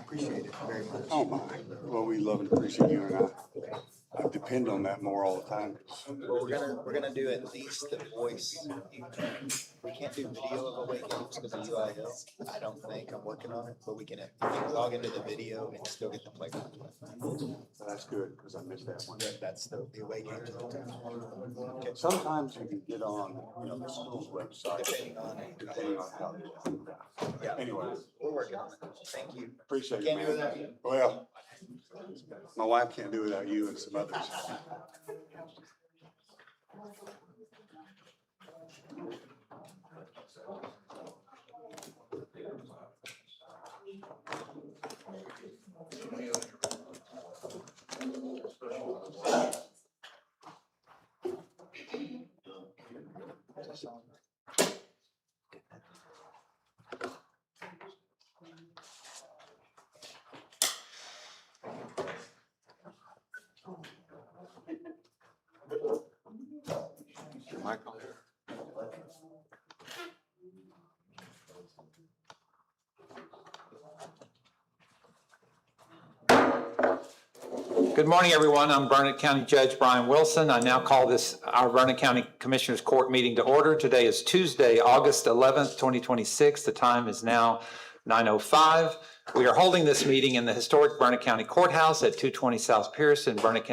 appreciate it very much. Oh my, well, we love and appreciate you, and I depend on that more all the time. Well, we're gonna do at least the voice. We can't do video of away games because of UIL. I don't think, I'm working on it, but we can log into the video and still get the play. That's good, because I missed that one. That's the away games. Okay. Sometimes you can get on, the school's website, Depending on how. Yeah. Anyway, We're working on it. Thank you. appreciate it, Can't do man. without you. Well, my wife can't do without you and some others. Your mic on? Good morning, everyone. I'm Burnett County Judge Brian Wilson. I now call this our Burnett County Commissioners Court meeting to order. Today is Tuesday, August 11th, 2026. The time is now 9:05. We are holding this meeting in the historic Burnett County Courthouse at 220 South Pierce in Burnett,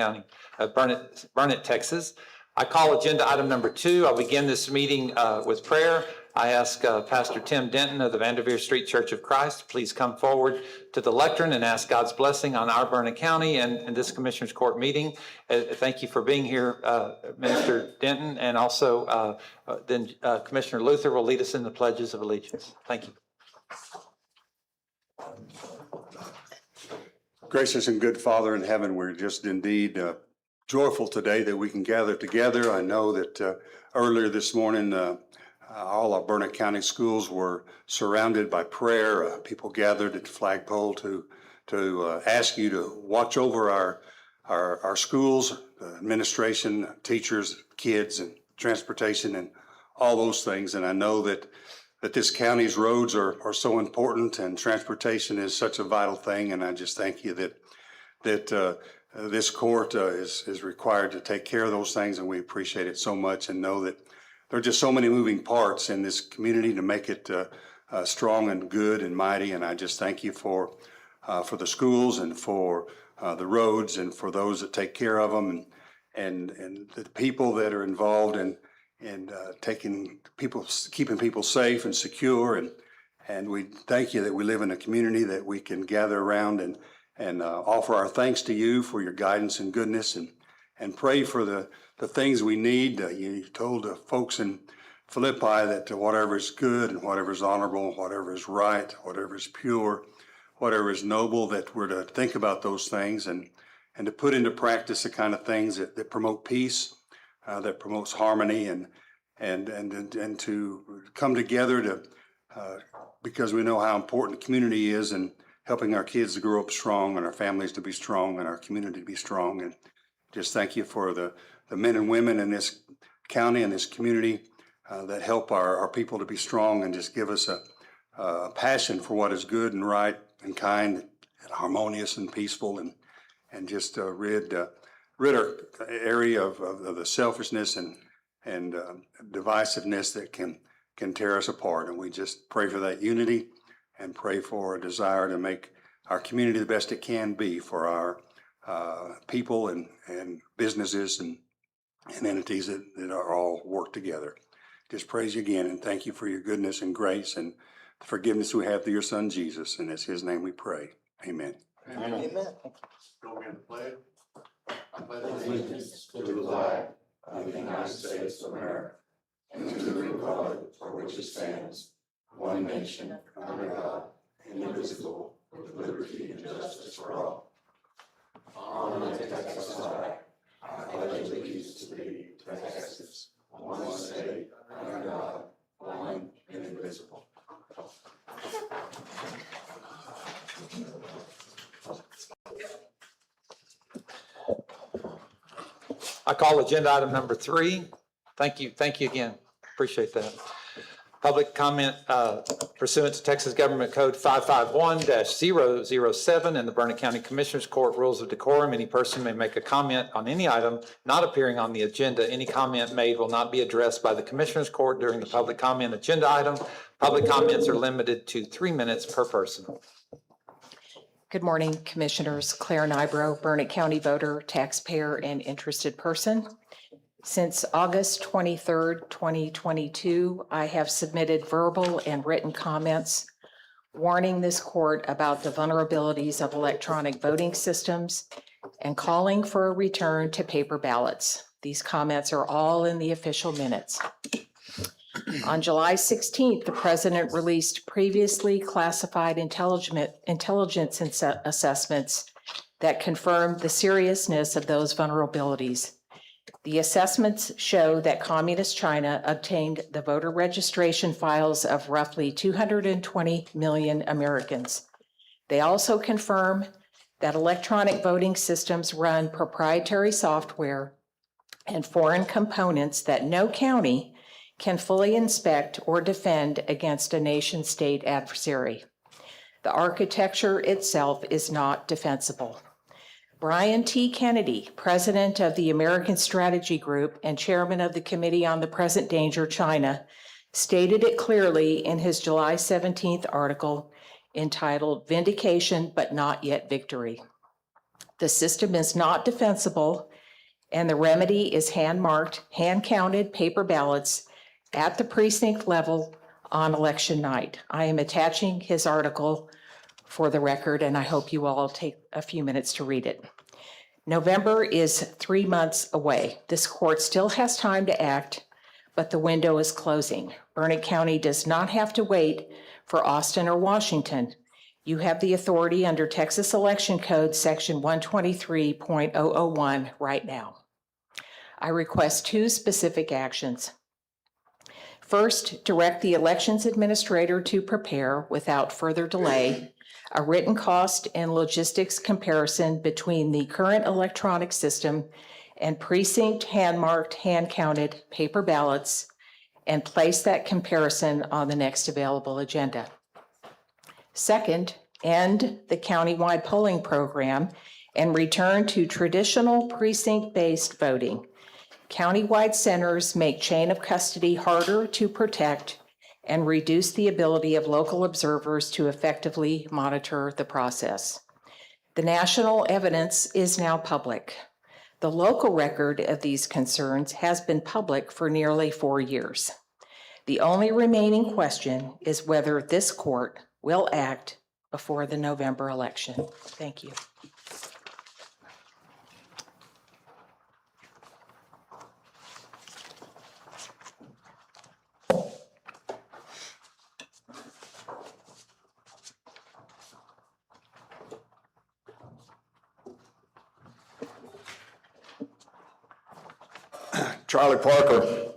Texas. I call agenda item number 2. I'll begin this meeting with prayer. I ask Pastor Tim Denton of the Vanderveer Street Church of Christ to please come forward to the lectern and ask God's blessing on our Burnett County and this Commissioners Court meeting. Thank you for being here, Minister Denton, and also then Commissioner Luther will lead us in the pledges of allegiance. Thank you. Gracious and good Father in heaven, we're just indeed joyful today that we can gather together. I know that earlier this morning, all our Burnett County schools were surrounded by prayer. People gathered at the flagpole to ask you to watch over our schools, administration, teachers, kids, and transportation, and all those things. And I know that this county's roads are so important, and transportation is such a vital thing. And I just thank you that this court is required to take care of those things, and we appreciate it so much, and know that there are just so many moving parts in this community to make it strong and good and mighty. And I just thank you for the schools and for the roads and for those that take care of them, and the people that are involved in keeping people safe and secure. And we thank you that we live in a community that we can gather around and offer our thanks to you for your guidance and goodness, and pray for the things we need. You told the folks in Philippi that whatever is good and whatever is honorable, whatever is right, whatever is pure, whatever is noble, that we're to think about those things and to put into practice the kind of things that promote peace, that promotes harmony, and to come together because we know how important the community is, and helping our kids to grow up strong, and our families to be strong, and our community to be strong. And just thank you for the men and women in this county and this community that help our people to be strong, and just give us a passion for what is good and right and kind and harmonious and peaceful, and just rid our area of the selfishness and divisiveness that can tear us apart. And we just pray for that unity, and pray for a desire to make our community the best it can be for our people and businesses and entities that are all work together. Just praise you again, and thank you for your goodness and grace and the forgiveness we have through your Son Jesus, and it's his name we pray. Amen. Amen. Amen. Go ahead and play. I pledge allegiance to the flag of the United States of America and to the republic for which it stands, one nation, under God, indivisible, with liberty and justice for all. On the Texas side, I pledge allegiance to thee, Texas, one state, under God, one indivisible. I call agenda item number 3. Thank you again. Appreciate that. Public comment pursuant to Texas Government Code 551-007 and the Burnett County Commissioners Court Rules of Decorum. Any person may make a comment on any item not appearing on the agenda. Any comment made will not be addressed by the Commissioners Court during the public comment agenda item. Public comments are limited to 3 minutes per person. Good morning, Commissioners. Claire Nybro, Burnett County voter, taxpayer, and interested person. Since August 23rd, 2022, I have submitted verbal and written comments warning this court about the vulnerabilities of electronic voting systems and calling for a return to paper ballots. These comments are all in the official minutes. On July 16th, the President released previously classified intelligence assessments that confirmed the seriousness of those vulnerabilities. The assessments show that Communist China obtained the voter registration files of roughly 220 million Americans. They also confirm that electronic voting systems run proprietary software and foreign components that no county can fully inspect or defend against a nation-state adversary. The architecture itself is not defensible. Brian T. Kennedy, president of the American Strategy Group and chairman of the Committee on the Present Danger, China, stated it clearly in his July 17th article entitled "Vindication but Not Yet Victory." The system is not defensible, and the remedy is hand-marked, hand-counted paper ballots at the precinct level on election night. I am attaching his article for the record, and I hope you all take a few minutes to read it. November is 3 months away. This court still has time to act, but the window is closing. Burnett County does not have to wait for Austin or Washington. You have the authority under Texas Election Code Section 123.001 right now. I request 2 specific actions. First, direct the elections administrator to prepare, without further delay, a written cost and logistics comparison between the current electronic system and precinct hand-marked, hand-counted paper ballots, and place that comparison on the next available agenda. Second, end the countywide polling program and return to traditional precinct-based voting. Countywide centers make chain of custody harder to protect and reduce the ability of local observers to effectively monitor the process. The national evidence is now public. The local record of these concerns has been public for nearly 4 years. The only remaining question is whether this court will act before the November election. Thank you. Charlie Parker,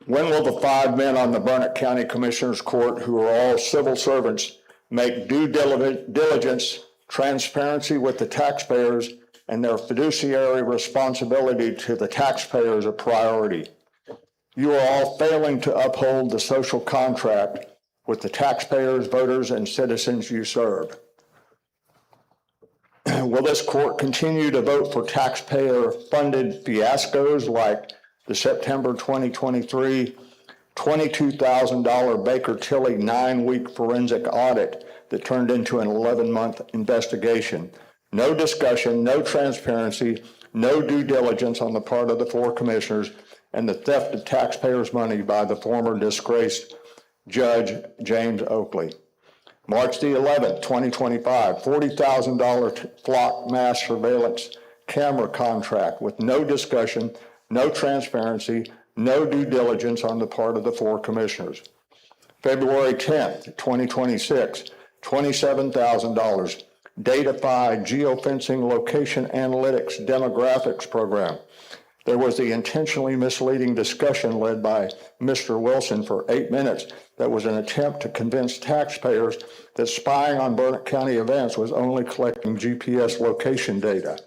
when will the 5 men on the Burnett County Commissioners Court, who are all civil servants, make due diligence, transparency with the taxpayers, and their fiduciary responsibility to the taxpayers a priority? You are all failing to uphold the social contract with the taxpayers, voters, and citizens you serve. Will this court continue to vote for taxpayer-funded fiascos like the September 2023 $22,000 Baker Tilly 9-week forensic audit that turned into an 11-month investigation? No discussion, no transparency, no due diligence on the part of the 4 commissioners, and the theft of taxpayers' money by the former disgraced Judge James Oakley. March the 11th, 2025, $40,000 flock mass surveillance camera contract with no discussion, no transparency, no due diligence on the part of the 4 commissioners. February 10th, 2026, $27,000 DataFi geofencing location analytics demographics program. There was the intentionally misleading discussion led by Mr. Wilson for 8 minutes that was an attempt to convince taxpayers that spying on Burnett County events was only collecting GPS location data.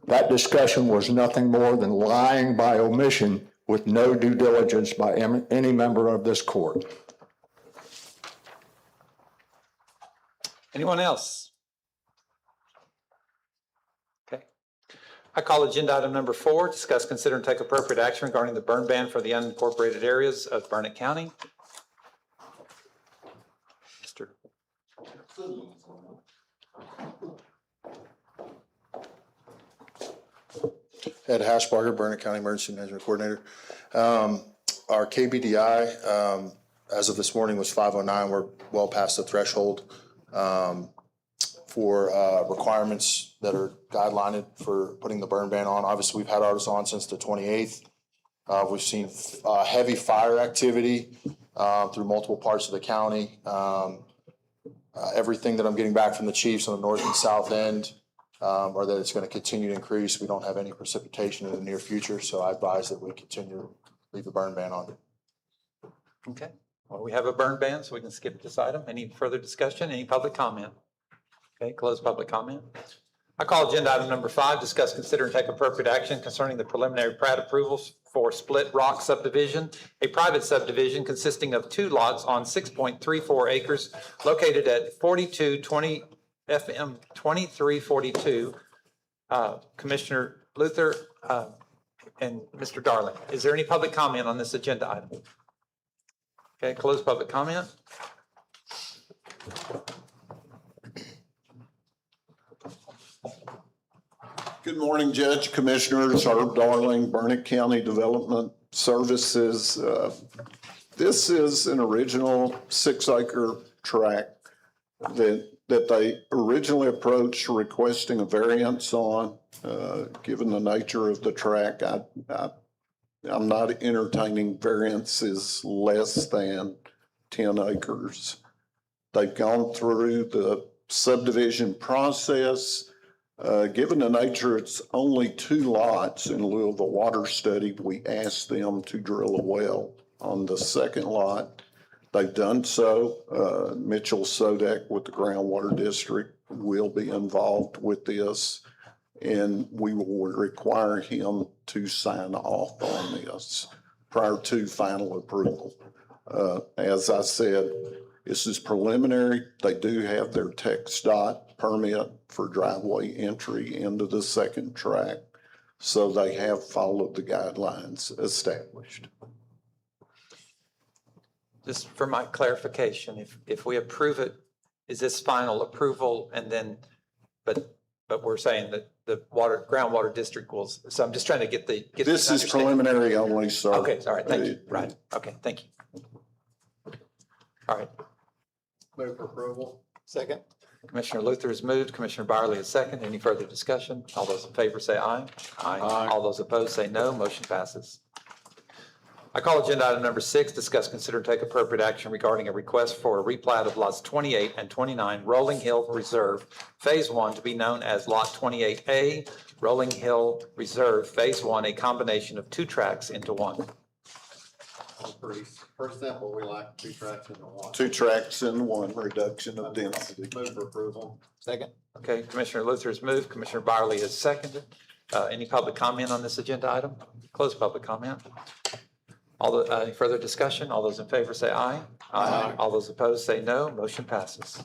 That discussion was nothing more than lying by omission with no due diligence by any member of this court. Anyone else? Okay. I call agenda item number 4, discuss, consider, and take appropriate action regarding the burn ban for the unincorporated areas of Burnett County. Mr. Ed Hashbarger, Burnett County Emergency Management Coordinator. Our KBDI, as of this morning, was 509. We're well past the threshold for requirements that are guidelined for putting the burn ban on. Obviously, we've had ours on since the 28th. We've seen heavy fire activity through multiple parts of the county. Everything that I'm getting back from the chiefs on the north and south end or that it's going to continue to increase. We don't have any precipitation in the near future, so I advise that we continue to leave the burn ban on. Okay. Well, we have a burn ban, so we can skip this item. Any further discussion? Any public comment? Okay, close public comment. I call agenda item number 5, discuss, consider, and take appropriate action concerning the preliminary plat approvals for Split Rock subdivision, a private subdivision consisting of 2 lots on 6.34 acres located at 4220 FM 2342. Commissioner Luther and Mr. Darling, is there any public comment on this agenda item? Okay, close public comment. Good morning, Judge, Commissioners. Herb Darling, Burnett County Development Services. This is an original 6-acre tract that they originally approached requesting a variance on. Given the nature of the tract, I'm not entertaining variances less than 10 acres. They've gone through the subdivision process. Given the nature, it's only 2 lots in lieu of a water study. We asked them to drill a well on the second lot. They've done so. Mitchell Sodek with the Groundwater District will be involved with this, and we will require him to sign off on this prior to final approval. As I said, this is preliminary. They do have their TxDOT permit for driveway entry into the second tract, so they have followed the guidelines established. Just for my clarification, if we approve it, is this final approval and then, but we're saying that the groundwater district will, so I'm just trying to get This is understanding. preliminary only, sir. Okay, all right, thank you. Right, okay, thank you. All right, Move for approval. Second. Commissioner Luther has moved, Commissioner Byerly has seconded. Any further discussion? All those in favor say aye. Aye. All those opposed say no. Motion passes. I call agenda item number 6, discuss, consider, and take appropriate action regarding a request for a replat of lots 28 and 29 Rolling Hill Reserve Phase 1 to be known as Lot 28A, Rolling Hill Reserve Phase 1, a combination of 2 tracts into one. First simple, we like 2 tracks into 1. 2 tracts in one, reduction of density. Move for approval. Second. Okay, Commissioner Luther has moved, Commissioner Byerly has seconded. Any public comment on this agenda item? Close public comment. Any further discussion? All those in favor say aye. Aye. All those opposed say no. Motion passes.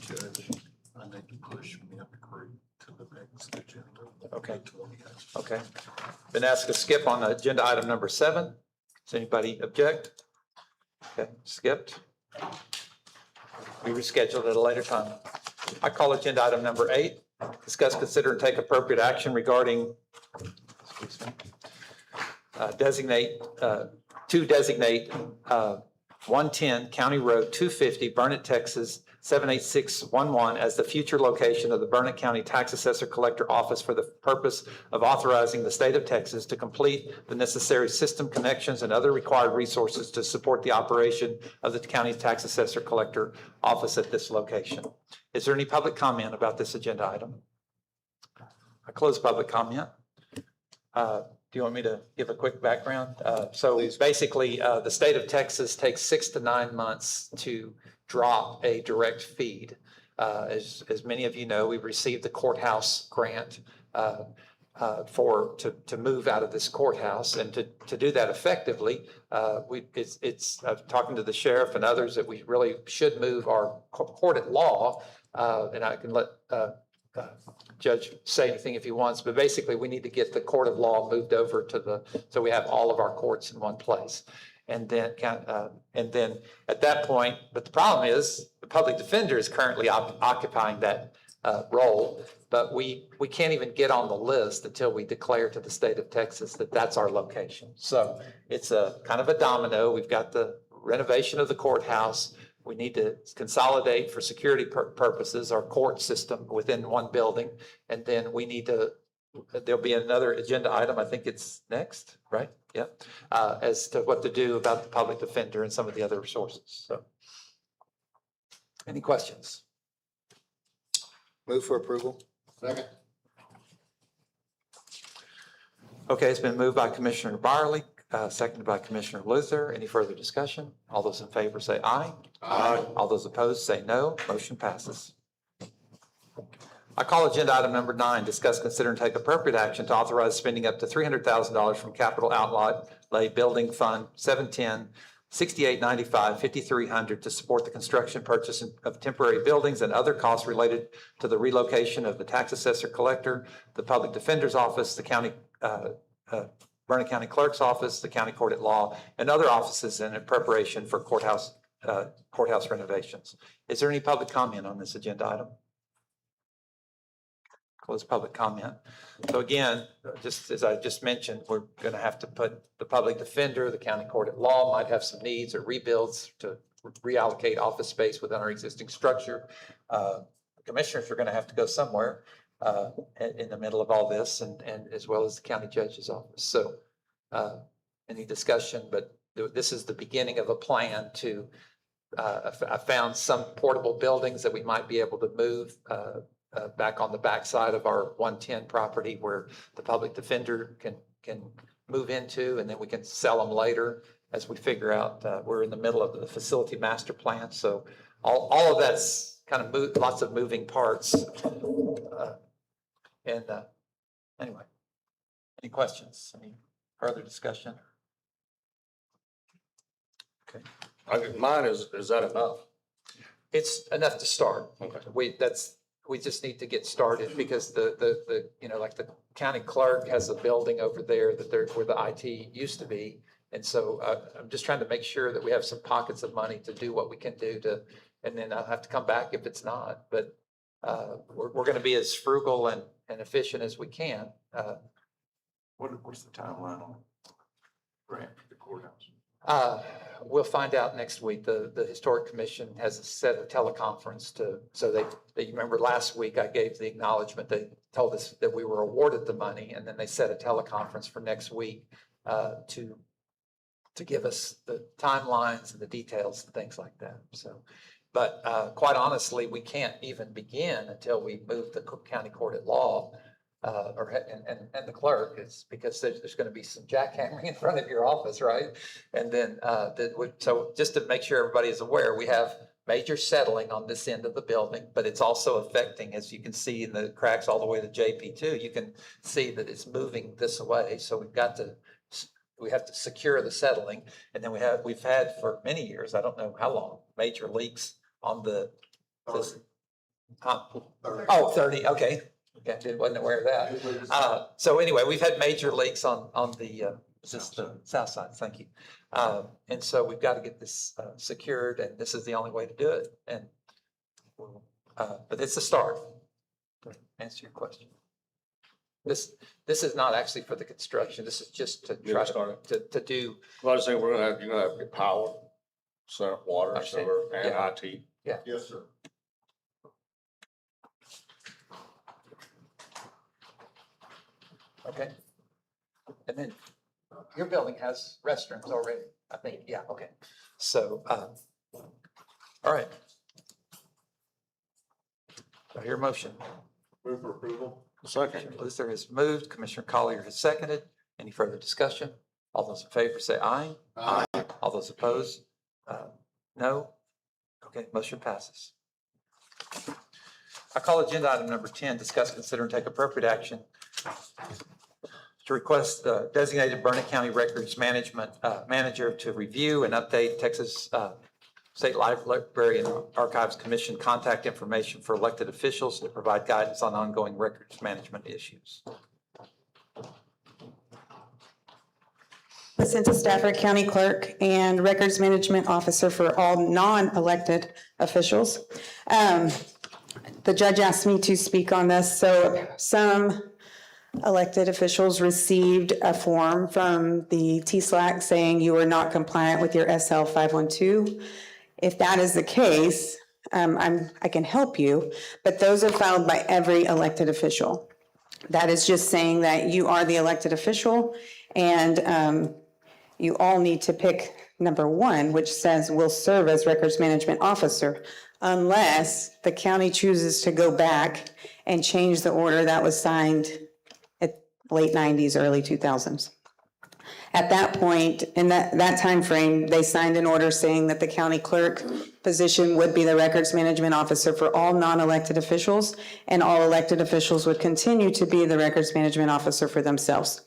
Judge, I need to push Mint Creek to the next agenda. Okay. Okay. Been asked to skip on agenda item number 7. Does anybody object? Okay, skipped. We rescheduled at a later time. I call agenda item number 8, discuss, consider, and take appropriate action regarding, designate 110 County Road 250, Burnett, Texas, 78611 as the future location of the Burnett County Tax Assessor Collector Office for the purpose of authorizing the state of Texas to complete the necessary system connections and other required resources to support the operation of the county tax assessor collector office at this location. Is there any public comment about this agenda item? I close public comment. Do you want me to give a quick background? So basically, the state of Texas takes 6 to 9 months to drop a direct feed. As many of you know, we received the courthouse grant to move out of this courthouse, and to do that effectively, I'm talking to the sheriff and others that we really should move our court at law, and I can let Judge say anything if he wants, but basically we need to get the court of law moved over so we have all of our courts in one place. And then at that point, but the problem is the public defender is currently occupying that role, but we can't even get on the list until we declare to the state of Texas that that's our location. So it's a kind of a domino. We've got the renovation of the courthouse. We need to consolidate for security purposes our court system within one building. And then there'll be another agenda item. I think it's next, right? Yeah. As to what to do about the public defender and some of the other resources. So any questions? Move for approval. Second. Okay, it's been moved by Commissioner Byerly, seconded by Commissioner Luther. Any further discussion? All those in favor say aye. Aye. All those opposed say no. Motion passes. I call agenda item number 9, discuss, consider, and take appropriate action to authorize spending up to $300,000 from capital outlay building fund 710 6895 5300 to support the construction, purchase of temporary buildings and other costs related to the relocation of the tax assessor collector, the public defender's office, the county Vernon County Clerk's office, the county court at law, and other offices in preparation for courthouse renovations. Is there any public comment on this agenda item? Close public comment. So again, just as I just mentioned, we're going to have to put the public defender, the county court at law might have some needs or rebuilds to reallocate office space within our existing structure. Commissioners are going to have to go somewhere in the middle of all this, and as well as the county judge's office. So any discussion, but this is the beginning of a plan to, I found some portable buildings that we might be able to move back on the backside of our 110 property where the public defender can move into, and then we can sell them later as we figure out, we're in the middle of the facility master plan. So all of that's kind of lots of moving parts. Anyway, any questions? Any further discussion? Okay. Mine is that enough? It's enough to start. Okay. We just need to get started because like the county clerk has a building over there where the IT used to be. And so I'm just trying to make sure that we have some pockets of money to do what we can do and then I'll have to come back if it's not. But we're going to be as frugal and efficient as we can. What's the timeline on grant for the courthouse? We'll find out next week. The Historic Commission has set a teleconference so they remember last week I gave the acknowledgement. They told us that we were awarded the money, and then they set a teleconference for next week to give us the timelines and the details and things like that. So, but quite honestly, we can't even begin until we move the Cook County Court at Law and the clerk. It's because there's going to be some jackhammering in front of your office, right? And then so just to make sure everybody is aware, we have major settling on this end of the building, but it's also affecting, as you can see in the cracks all the way to JP2, you can see that it's moving this way. So we have to secure the settling, and then we've had for many years, I don't know how long, major leaks on the. 30. Okay. Okay, wasn't aware of that. So anyway, we've had major leaks on the south side. Thank you. And so we've got to get this secured, and this is the only way to do it. And but it's a start. To answer your question. This is not actually for the construction. This is just to try to do. Well, I was saying you're gonna have to get power, water, Understand. sewer, and Yeah. IT. Yeah. Yes, sir. Okay. And then your building has restrooms already, I think. Yeah, okay. So, all right. I hear a motion. Move for approval. Commissioner Luther has moved. Commissioner Collier has seconded. Any further discussion? All those in favor say aye. Aye. All those opposed? No? Okay, motion passes. I call agenda item number 10, discuss, consider, and take appropriate action to request the designated Burnett County Records Management Manager to review and update Texas State Library and Archives Commission contact information for elected officials to provide guidance on ongoing records management issues. Jacinta Stafford, County Clerk and Records Management Officer for all non-elected officials. The judge asked me to speak on this, so some elected officials received a form from the TSLAC saying you are not compliant with your SL 512. If that is the case, I can help you, but those are filed by every elected official. That is just saying that you are the elected official, and you all need to pick number 1, which says will serve as records management officer, unless the county chooses to go back and change the order that was signed at late 90s, early 2000s. At that point, in that time frame, they signed an order saying that the county clerk position would be the records management officer for all non-elected officials, and all elected officials would continue to be the records management officer for themselves.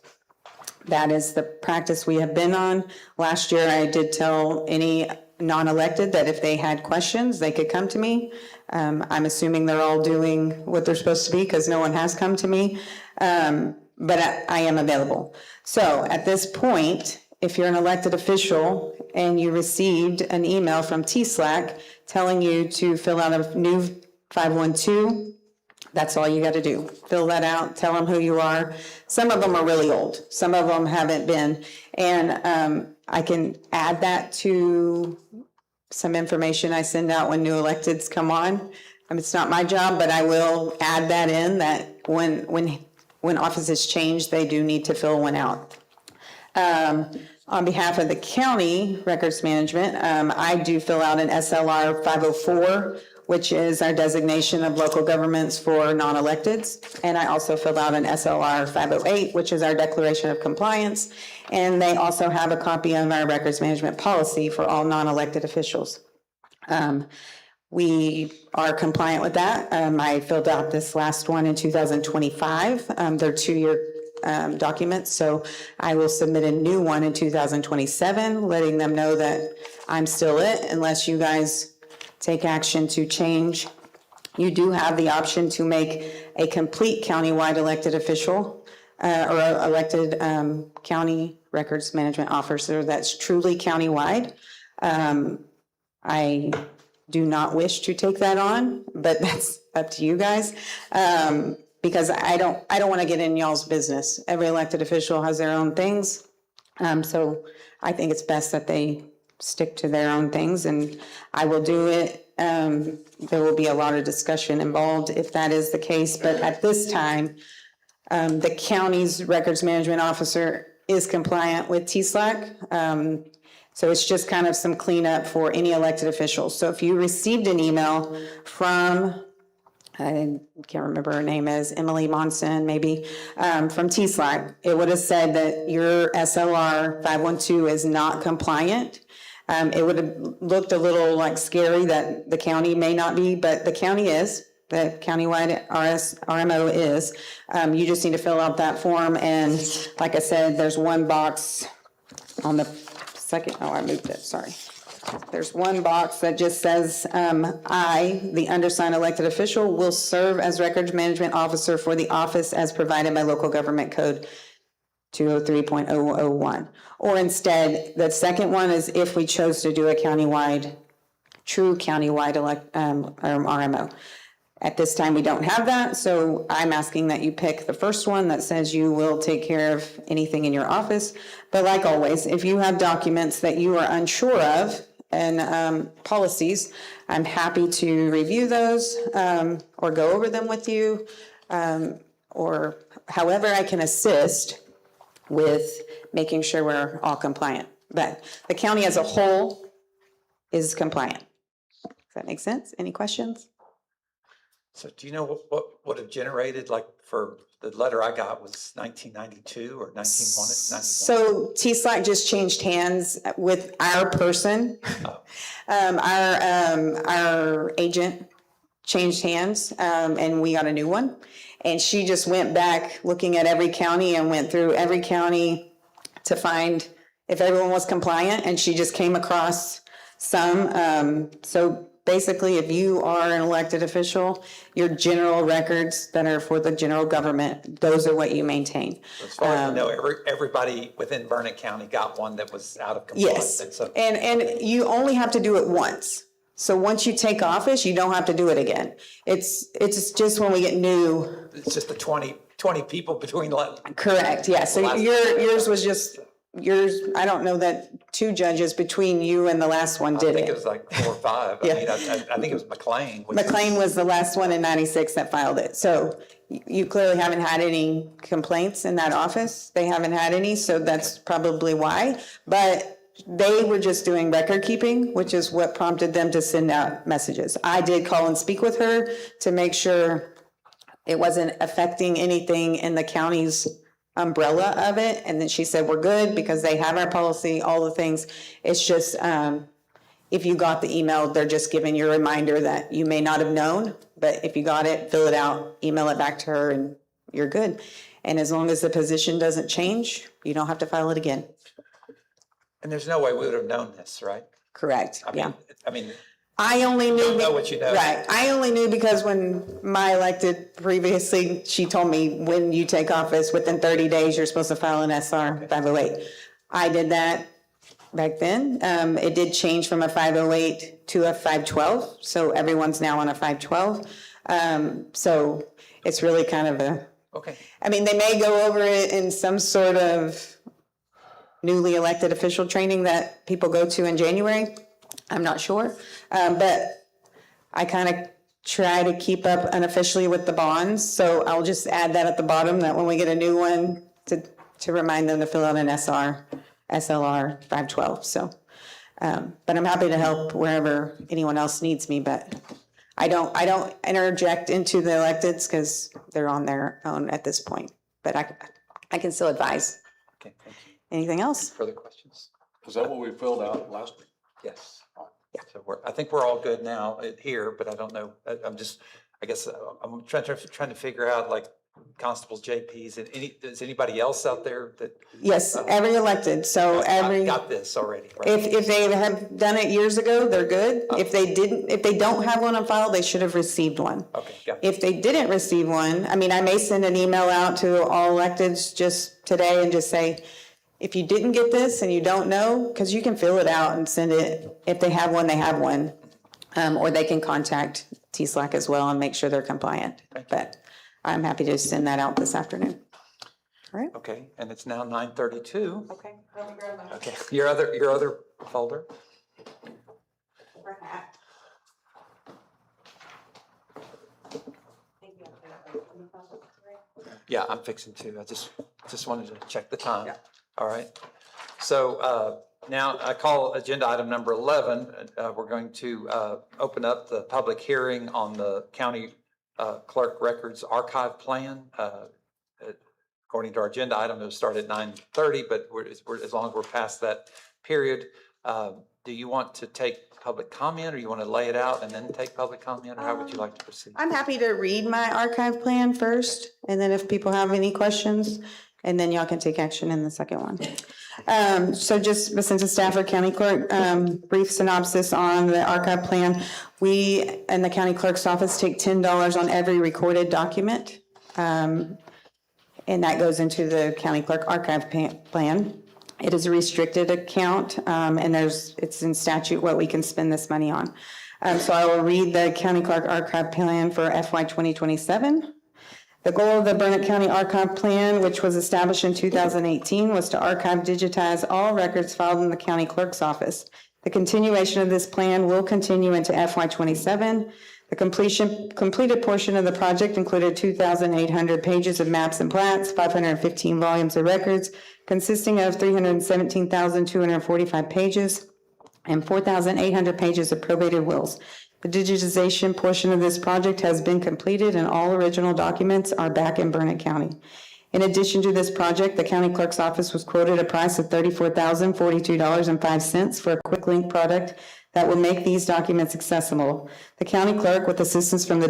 That is the practice we have been on. Last year, I did tell any non-elected that if they had questions, they could come to me. I'm assuming they're all doing what they're supposed to be because no one has come to me, but I am available. So at this point, if you're an elected official and you received an email from TSLAC telling you to fill out a new 512, that's all you got to do. Fill that out, tell them who you are. Some of them are really old. Some of them haven't been. And I can add that to some information I send out when new electeds come on. It's not my job, but I will add that in, that when offices change, they do need to fill one out. On behalf of the county records management, I do fill out an SLR 504, which is our designation of local governments for non-electeds. And I also fill out an SLR 508, which is our declaration of compliance. And they also have a copy of our records management policy for all non-elected officials. We are compliant with that. I filled out this last one in 2025. They're 2-year documents, so I will submit a new one in 2027, letting them know that I'm still it unless you guys take action to change. You do have the option to make a complete countywide elected official or elected county records management officer that's truly countywide. I do not wish to take that on, but that's up to you guys. Because I don't want to get in y'all's business. Every elected official has their own things. So I think it's best that they stick to their own things, and I will do it. There will be a lot of discussion involved if that is the case, but at this time, the county's records management officer is compliant with TSLAC. So it's just kind of some cleanup for any elected officials. So if you received an email from, I can't remember her name is, Emily Monson, maybe, from TSLAC, it would have said that your SLR 512 is not compliant. It would have looked a little like scary that the county may not be, but the county is. The countywide RMO is. You just need to fill out that form, and like I said, there's one box on the second, I moved it, sorry. There's one box that just says, I, the undersigned elected official, will serve as records management officer for the office as provided by local government code 203.001. Or instead, the second one is if we chose to do a countywide, true countywide RMO. At this time, we don't have that, so I'm asking that you pick the first one that says you will take care of anything in your office. But like always, if you have documents that you are unsure of and policies, I'm happy to review those or go over them with you or however I can assist with making sure we're all compliant. But the county as a whole is compliant. Does that make sense? Any questions? So do you know what would have generated, like, for the letter I got was 1992 or 1991? So TSLAC just changed hands with our person. Our agent changed hands, and we got a new one. And she just went back looking at every county and went through every county to find if everyone was compliant, and she just came across some. So basically, if you are an elected official, your general records that are for the general government, those are what you maintain. As far as you know, everybody within Burnett County got one that was out of compliance. Yes, And so, and you only have to do it once. So once you take office, you don't have to do it again. It's just when we get new. it's just the 20 people between. Correct, yeah, so Last- yours was just, I don't know that 2 judges between you and the last one I did think it it. was like 4 or 5. I Yeah. mean, I think it was McLean. which is- McLean was the last one in 96 that filed it, so you clearly haven't had any complaints in that office. They haven't had any, so that's probably why. But they were just doing record keeping, which is what prompted them to send out messages. I did call and speak with her to make sure it wasn't affecting anything in the county's umbrella of it. And then she said, we're good because they have our policy, all the things. It's just, if you got the email, they're just giving you a reminder that you may not have known, but if you got it, fill it out, email it back to her, and you're good. And as long as the position doesn't change, you don't have to file it again. And there's no way we would have known this, right? Correct, yeah. I mean, I only knew. don't know what you know. Right, I only knew because when my elected previously, she told me when you take office, within 30 days, you're supposed to file an SR 508. I did that back then. It did change from a 508 to a 512, so everyone's now on a 512. So it's really kind of a, okay. I mean, they may go over it in some sort of newly elected official training that people go to in January. I'm not sure. But I kind of try to keep up unofficially with the bonds. So I'll just add that at the bottom, that when we get a new one, to remind them to fill out an SLR 512. So, but I'm happy to help wherever anyone else needs me, but I don't interject into the electeds because they're on their own at this point. But I can still advise. Okay, thank you. Anything else? Further questions? Is that what we filled out last week? Yes. So I think we're all good now here, but I don't know. I'm trying to figure out like constables, JPs, and is anybody else out there that? Yes, every elected. So every. Got this already, right? If they have done it years ago, they're good. If they don't have one on file, they should have received one. Okay, got it. If they didn't receive one, I mean, I may send an email out to all electeds just today and just say, if you didn't get this and you don't know, because you can fill it out and send it, if they have one, they have one. Or they can contact TSLAC as well and make sure they're compliant. But I'm happy to send that out this afternoon. All right. Okay, and it's now 9:32. Okay. Let me grab my. Okay, your other folder. Yeah, I'm fixing to. I just wanted to check the time. All right. So now I call agenda item number 11. We're going to open up the public hearing on the county clerk records archive plan. According to our agenda item, it'll start at 9:30, but as long as we're past that period, do you want to take public comment, or you want to lay it out and then take public comment, or how would you like to proceed? I'm happy to read my archive plan first, and then if people have any questions, and then y'all can take action in the second one. So just since the Stafford County Clerk, brief synopsis on the archive plan. We in the county clerk's office take $10 on every recorded document. And that goes into the county clerk archive plan. It is a restricted account, and it's in statute what we can spend this money on. So I will read the county clerk archive plan for FY 2027. The goal of the Burnett County Archive Plan, which was established in 2018, was to archive, digitize all records filed in the county clerk's office. The continuation of this plan will continue into FY 27. The completed portion of the project included 2,800 pages of maps and plats, 515 volumes of records, consisting of 317,245 pages and 4,800 pages of probated wills. The digitization portion of this project has been completed and all original documents are back in Burnett County. In addition to this project, the county clerk's office was quoted a price of $34,042.05 for a quick link product that will make these documents accessible. The county clerk, with assistance from the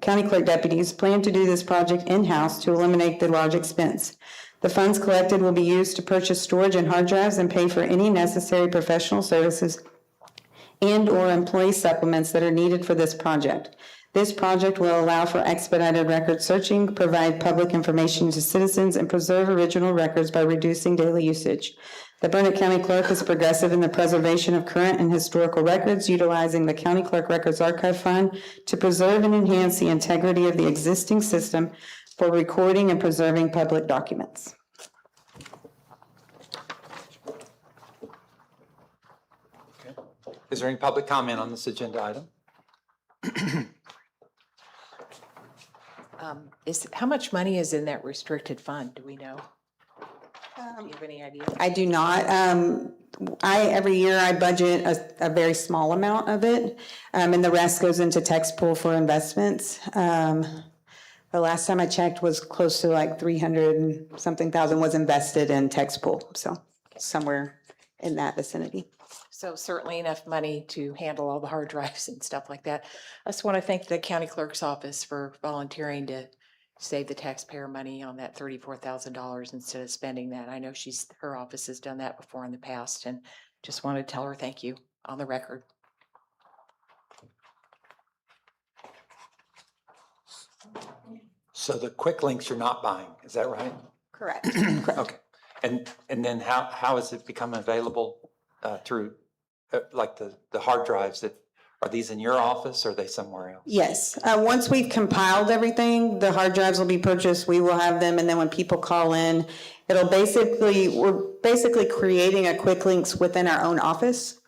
county clerk deputies, plan to do this project in-house to eliminate the large expense. The funds collected will be used to purchase storage and hard drives and pay for any necessary professional services and/or employee supplements that are needed for this project. This project will allow for expedited record searching, provide public information to citizens, and preserve original records by reducing daily usage. The Burnett County Clerk is progressive in the preservation of current and historical records, utilizing the County Clerk Records Archive Fund to preserve and enhance the integrity of the existing system for recording and preserving public documents. Is there any public comment on this agenda item? How much money is in that restricted fund? Do we know? Do you have any idea? I do not. Every year I budget a very small amount of it, and the rest goes into text pool for investments. The last time I checked was close to like 300 and something thousand was invested in text pool, so somewhere in that vicinity. So certainly enough money to handle all the hard drives and stuff like that. I just want to thank the county clerk's office for volunteering to save the taxpayer money on that $34,000 instead of spending that. I know her office has done that before in the past, and just want to tell her thank you on the record. So the quick links you're not buying, is that right? Correct. Okay. And then how has it become available through, like the hard drives that, are these in your office or are they somewhere else? Yes, once we've compiled everything, the hard drives will be purchased, we will have them, and then when people call in, we're basically creating a quick links within our own office.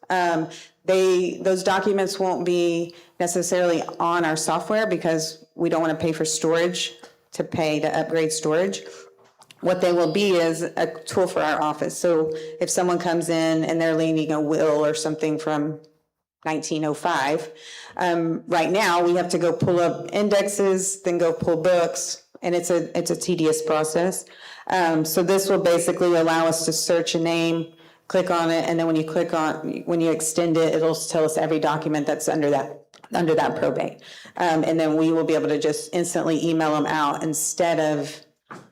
Those documents won't be necessarily on our software because we don't want to pay for storage to upgrade storage. What they will be is a tool for our office. So if someone comes in and they're leaving a will or something from 1905, right now we have to go pull up indexes, then go pull books, and it's a tedious process. So this will basically allow us to search a name, click on it, and then when you extend it, it'll tell us every document that's under that probate. And then we will be able to just instantly email them out instead of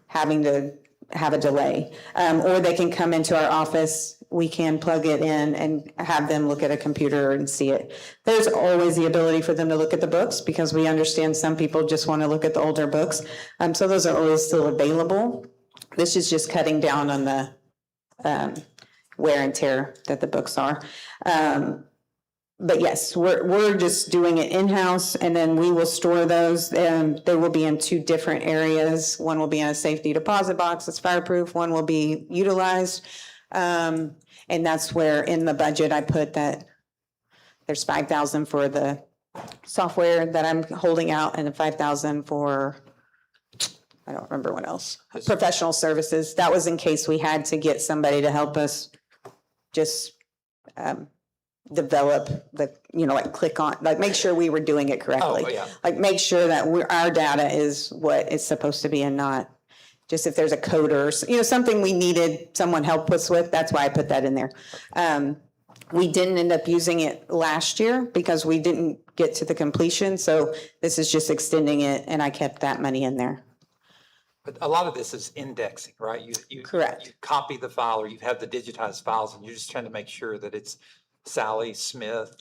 having to have a delay. Or they can come into our office, we can plug it in and have them look at a computer and see it. There's always the ability for them to look at the books because we understand some people just want to look at the older books. So those are always still available. This is just cutting down on the wear and tear that the books are. But yes, we're just doing it in-house, and then we will store those, and they will be in two different areas. One will be in a safety deposit box that's fireproof, one will be utilized. And that's where in the budget I put that there's $5,000 for the software that I'm holding out and $5,000 for, I don't remember what else, professional services. That was in case we had to get somebody to help us just develop click on, make sure we were doing it correctly. Oh, yeah. Like make sure that our data is what it's supposed to be and not just if there's a code or, something we needed someone help us with. That's why I put that in there. We didn't end up using it last year because we didn't get to the completion. So this is just extending it, and I kept that money in there. But a lot of this is indexing, right? Correct. You copy the file or you have the digitized files and you're just trying to make sure that it's Sally Smith,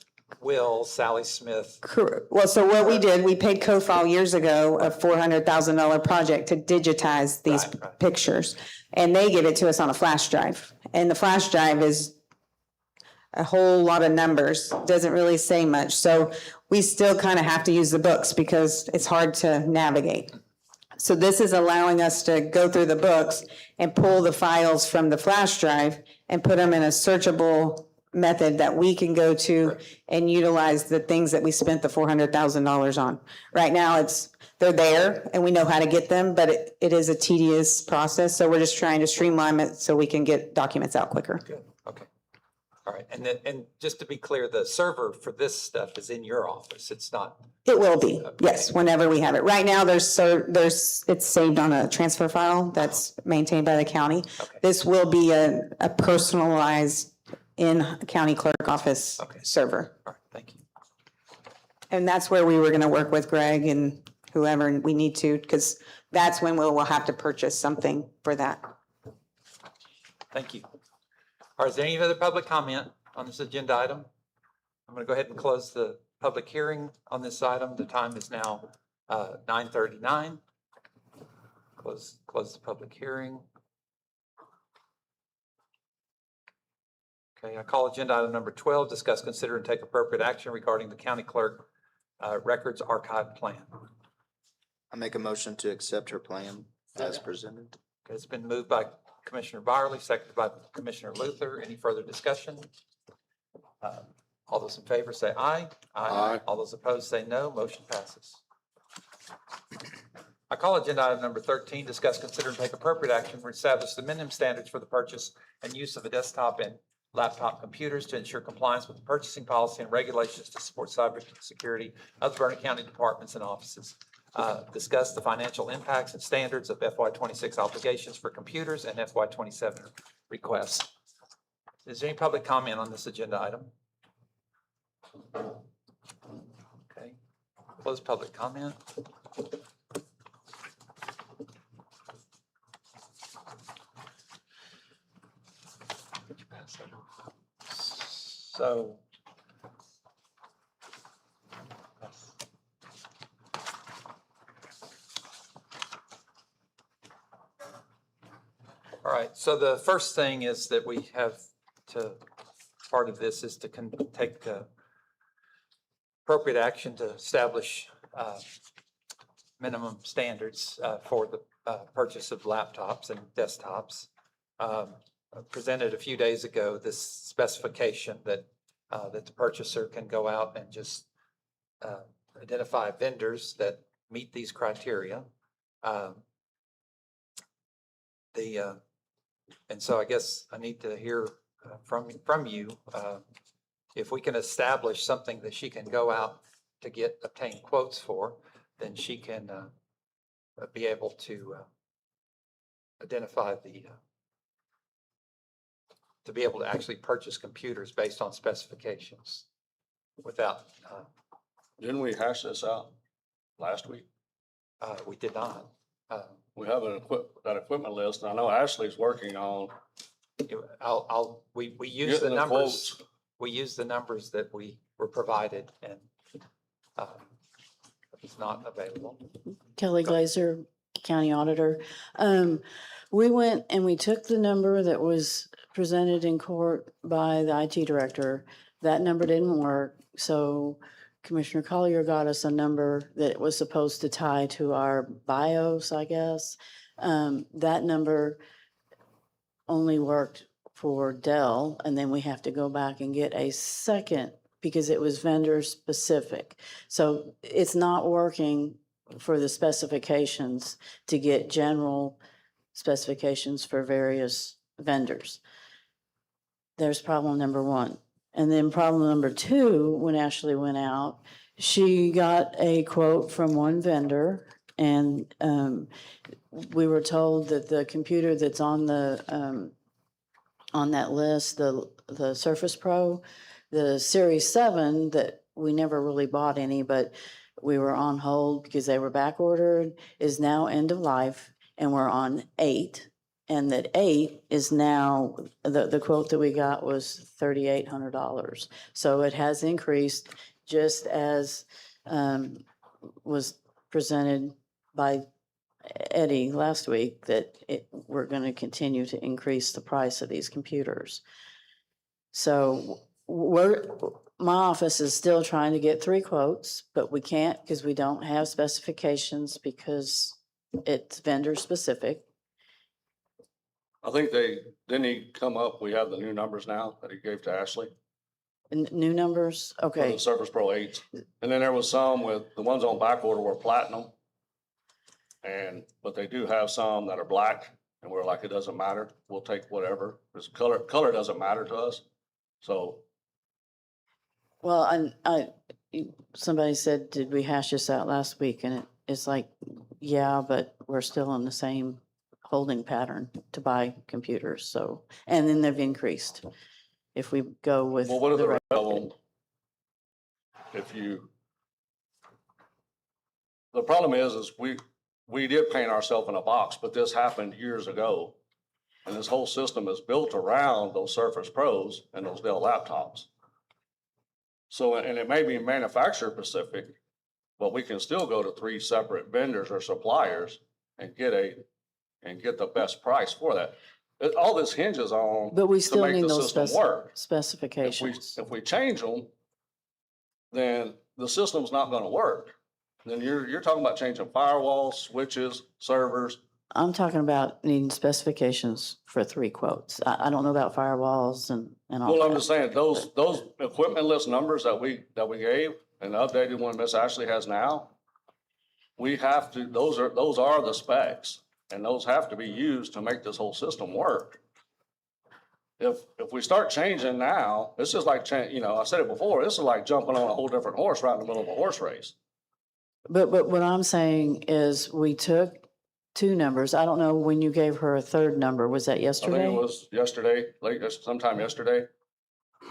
Sally Smith. Correct. Well, so what we did, we paid CoFile years ago a $400,000 project to digitize these Right. pictures. And they give it to us on a flash drive. And the flash drive is a whole lot of numbers, doesn't really say much. So we still kind of have to use the books because it's hard to navigate. So this is allowing us to go through the books and pull the files from the flash drive and put them in a searchable method that we can go to and utilize the things that we spent the $400,000 on. Right now they're there and we know how to get them, but it is a tedious process. So we're just trying to streamline it so we can get documents out quicker. Good, okay. All right, and then, and just to be clear, the server for this stuff is in your office. It's not, It will be, yes, whenever we have it. Right now, it's saved on a transfer file that's maintained by the county. Okay. This will be a personalized in county clerk office Okay. server. all right, thank you. And that's where we were gonna work with Greg and whoever we need to, because that's when we'll have to purchase something for that. Thank you. All right, is there any other public comment on this agenda item? I'm going to go ahead and close the public hearing on this item. The time is now 9:39. Close the public hearing. Okay, I call agenda item number 12, discuss, consider, and take appropriate action regarding the county clerk records archive plan. I make a motion to accept her plan as presented. Okay, it's been moved by Commissioner Byerly, seconded by Commissioner Luther. Any further discussion? All those in favor say aye. Aye. All those opposed say no. Motion passes. I call agenda item number 13, discuss, consider, and take appropriate action to establish the minimum standards for the purchase and use of a desktop and laptop computers to ensure compliance with the purchasing policy and regulations to support cybersecurity of the Burnett County departments and offices. Discuss the financial impacts and standards of FY26 obligations for computers and FY27 requests. Is there any public comment on this agenda item? Okay, close public comment. So. All right, so the first thing is that we have to, part of this is to take appropriate action to establish minimum standards for the purchase of laptops and desktops. Presented a few days ago, this specification that that the purchaser can go out and just identify vendors that meet these criteria. And so I guess I need to hear from you, if we can establish something that she can go out to obtain quotes for, then she can be able to identify to be able to actually purchase computers based on specifications without, Didn't we hash this out last week? we did not. We have that equipment list, and I know Ashley's working on We use the getting the numbers. quotes. We use the numbers that we were provided, and it's not available. Kelly Glazer, County Auditor. We went and we took the number that was presented in court by the IT director. That number didn't work, so Commissioner Collier got us a number that was supposed to tie to our BIOS, I guess. That number only worked for Dell, and then we have to go back and get a second because it was vendor specific. So it's not working for the specifications to get general specifications for various vendors. There's problem number one. And then problem number two, when Ashley went out, she got a quote from one vendor, and we were told that the computer that's on the on that list, the Surface Pro, the Series 7 that we never really bought any, but we were on hold because they were back ordered, is now end of life, and we're on 8. And that 8 is now, the quote that we got was $3,800. So it has increased, just as was presented by Eddie last week, that we're going to continue to increase the price of these computers. So my office is still trying to get 3 quotes, but we can't because we don't have specifications because it's vendor specific. I think didn't he come up, we have the new numbers now that he gave to Ashley? New numbers, For okay. the Surface Pro 8s. And then there was some the ones on back order were platinum. But they do have some that are black, and we're like, it doesn't matter, we'll take whatever. Because color doesn't matter to us. So, Well, somebody said, did we hash this out last week? And it's like, yeah, but we're still in the same holding pattern to buy computers, so, and then they've increased. If we go with. well, what are the rest of recommended. them? The problem is we did paint ourselves in a box, but this happened years ago. And this whole system is built around those Surface Pros and those Dell laptops. So, and it may be manufacturer specific, but we can still go to 3 separate vendors or suppliers and get the best price for that. All this hinges on But we to still make need the those system work. specifications. If we change them, then the system's not gonna work. Then you're talking about changing firewalls, switches, servers. I'm talking about needing specifications for 3 quotes. I don't know about firewalls and all Well, I'm that. just saying, those equipment list numbers that we gave and the updated one Miss Ashley has now, we have to, those are the specs, and those have to be used to make this whole system work. If we start changing now, it's just like, I said it before, this is like jumping on a whole different horse right in the middle of a horse race. But what I'm saying is we took 2 numbers. I don't know when you gave her a 3rd number. Was that I think yesterday? it was yesterday, sometime yesterday.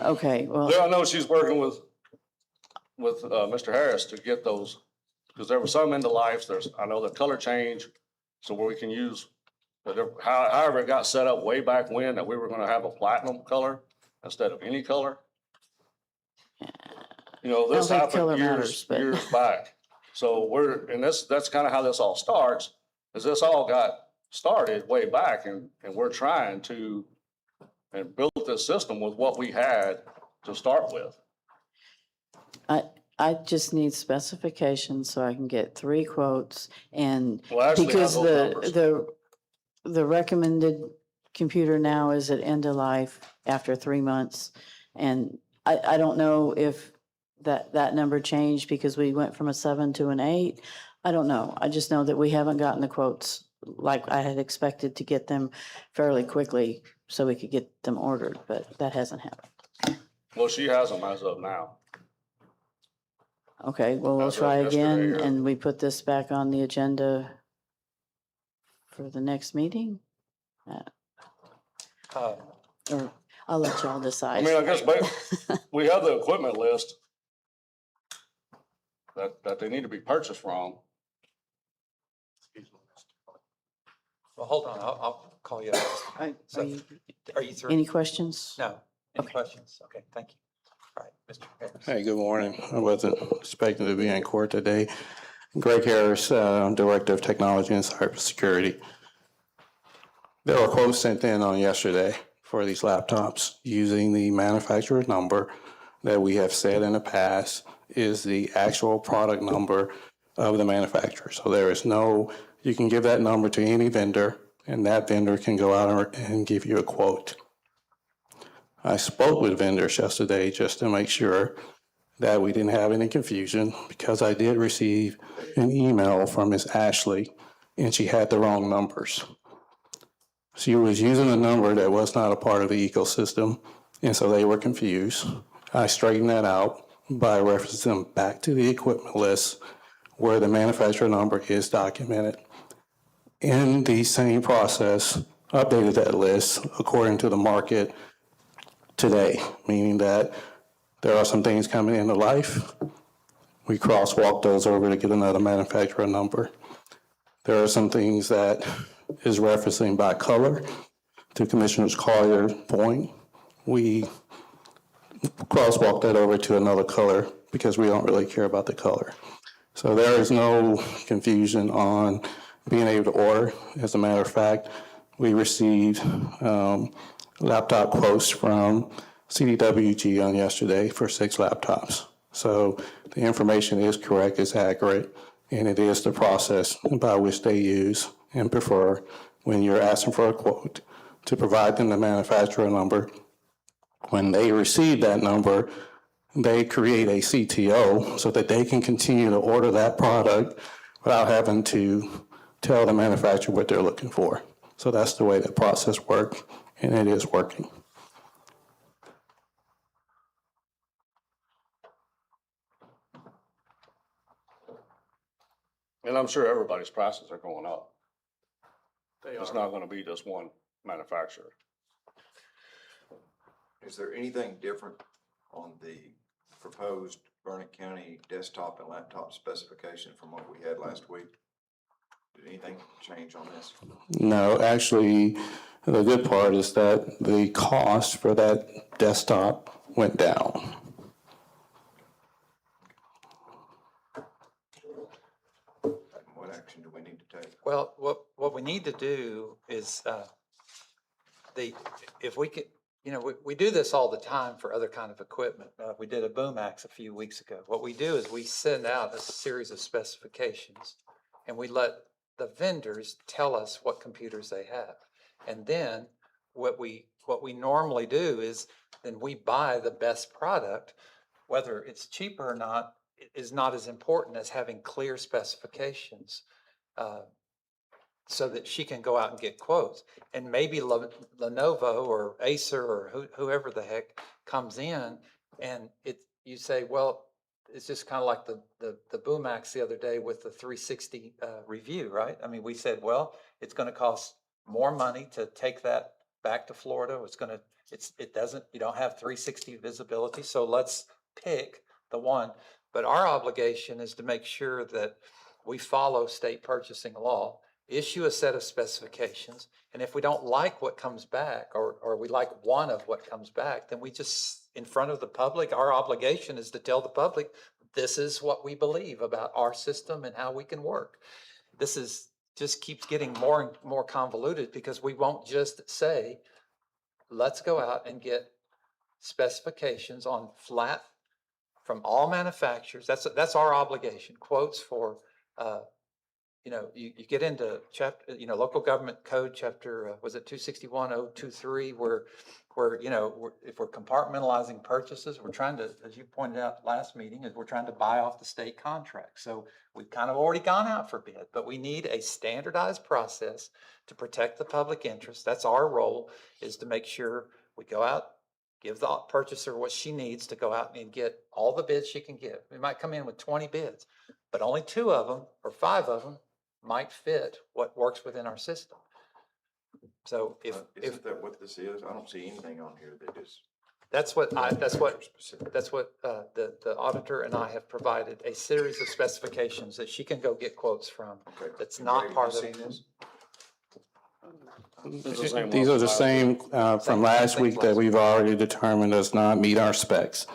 Okay, well, Well, I know she's working with Mr. Harris to get those, because there were some end of lives. I know the color change, so where we can use, however it got set up way back when, that we were gonna have a platinum color instead of any color. You know, I don't this think color happened matters, but- years back. So that's kind of how this all starts, is this all got started way back, and we're trying to, and build this system with what we had to start with. I just need specifications so I can get 3 quotes and Well, Ashley because has those numbers. the recommended computer now is at end of life after 3 months. And I don't know if that number changed because we went from a 7 to an 8. I don't know. I just know that we haven't gotten the quotes like I had expected to get them fairly quickly so we could get them ordered, but that hasn't happened. Well, she has them as of now. Okay, well, we'll As of try again yesterday, or- and we put this back on the agenda for the next meeting? Or I'll let y'all I decide. mean, I guess we have the equipment list that they need to be purchased from. Well, hold on, I'll call you. Are So, you- are you through? Any questions? No. Any Okay. questions? Okay, thank you. All right, Mr. Harris. Hey, good morning. I wasn't expecting to be in court today. Greg Harris, Director of Technology and Cybersecurity. There were quotes sent in on yesterday for these laptops using the manufacturer number that we have said in the past is the actual product number of the manufacturer. So there is no, you can give that number to any vendor and that vendor can go out and give you a quote. I spoke with vendors yesterday just to make sure that we didn't have any confusion because I did receive an email from Ms. Ashley and she had the wrong numbers. She was using a number that was not a part of the ecosystem and so they were confused. I straightened that out by referencing them back to the equipment list where the manufacturer number is documented. In the same process, updated that list according to the market today, meaning that there are some things coming into life. We crosswalk those over to get another manufacturer number. There are some things that is referencing by color. To Commissioner Collier's point, we crosswalk that over to another color because we don't really care about the color. So there is no confusion on being able to order. As a matter of fact, we received laptop quotes from CDWG on yesterday for 6 laptops. So the information is correct, it's accurate, and it is the process by which they use and prefer when you're asking for a quote to provide them the manufacturer number. When they receive that number, they create a CTO so that they can continue to order that product without having to tell the manufacturer what they're looking for. So that's the way that process works, and it is working. And I'm sure everybody's prices are going up. It's not gonna be just one manufacturer. Is there anything different on the proposed Burnett County desktop and laptop specification from what we had last week? Did anything change on this? No, actually, the good part is that the cost for that desktop went down. What action do we need to take? Well, what we need to do is, if we could, we do this all the time for other kind of equipment. We did a Boom Ax a few weeks ago. What we do is we send out a series of specifications and we let the vendors tell us what computers they have. And then what we normally do is then we buy the best product, whether it's cheaper or not, is not as important as having clear specifications. So that she can go out and get quotes. And maybe Lenovo or Acer or whoever the heck comes in and you say, well, it's just kind of like the Boom Ax the other day with the 360 review, right? I mean, we said, well, it's going to cost more money to take that back to Florida. You don't have 360 visibility, so let's pick the one. But our obligation is to make sure that we follow state purchasing law, issue a set of specifications, and if we don't like what comes back, or we like one of what comes back, then we just, in front of the public, our obligation is to tell the public, this is what we believe about our system and how we can work. This just keeps getting more and more convoluted because we won't just say, let's go out and get specifications on flat from all manufacturers. That's our obligation. Quotes for, you get into chapter, local government code chapter, was it 261.023, where if we're compartmentalizing purchases, we're trying to, as you pointed out last meeting, is we're trying to buy off the state contract. So we've kind of already gone out for bid, but we need a standardized process to protect the public interest. That's our role, is to make sure we go out, give the purchaser what she needs to go out and get all the bids she can get. We might come in with 20 bids, but only 2 of them or 5 of them might fit what works within our system. So Isn't that what this is? I don't see anything on here that is. that's what specific. the auditor and I have provided, a series of specifications that she can go get quotes from. Okay. That's not Greg, part you of seen this? These are the same from last week that we've already determined does not meet our specs.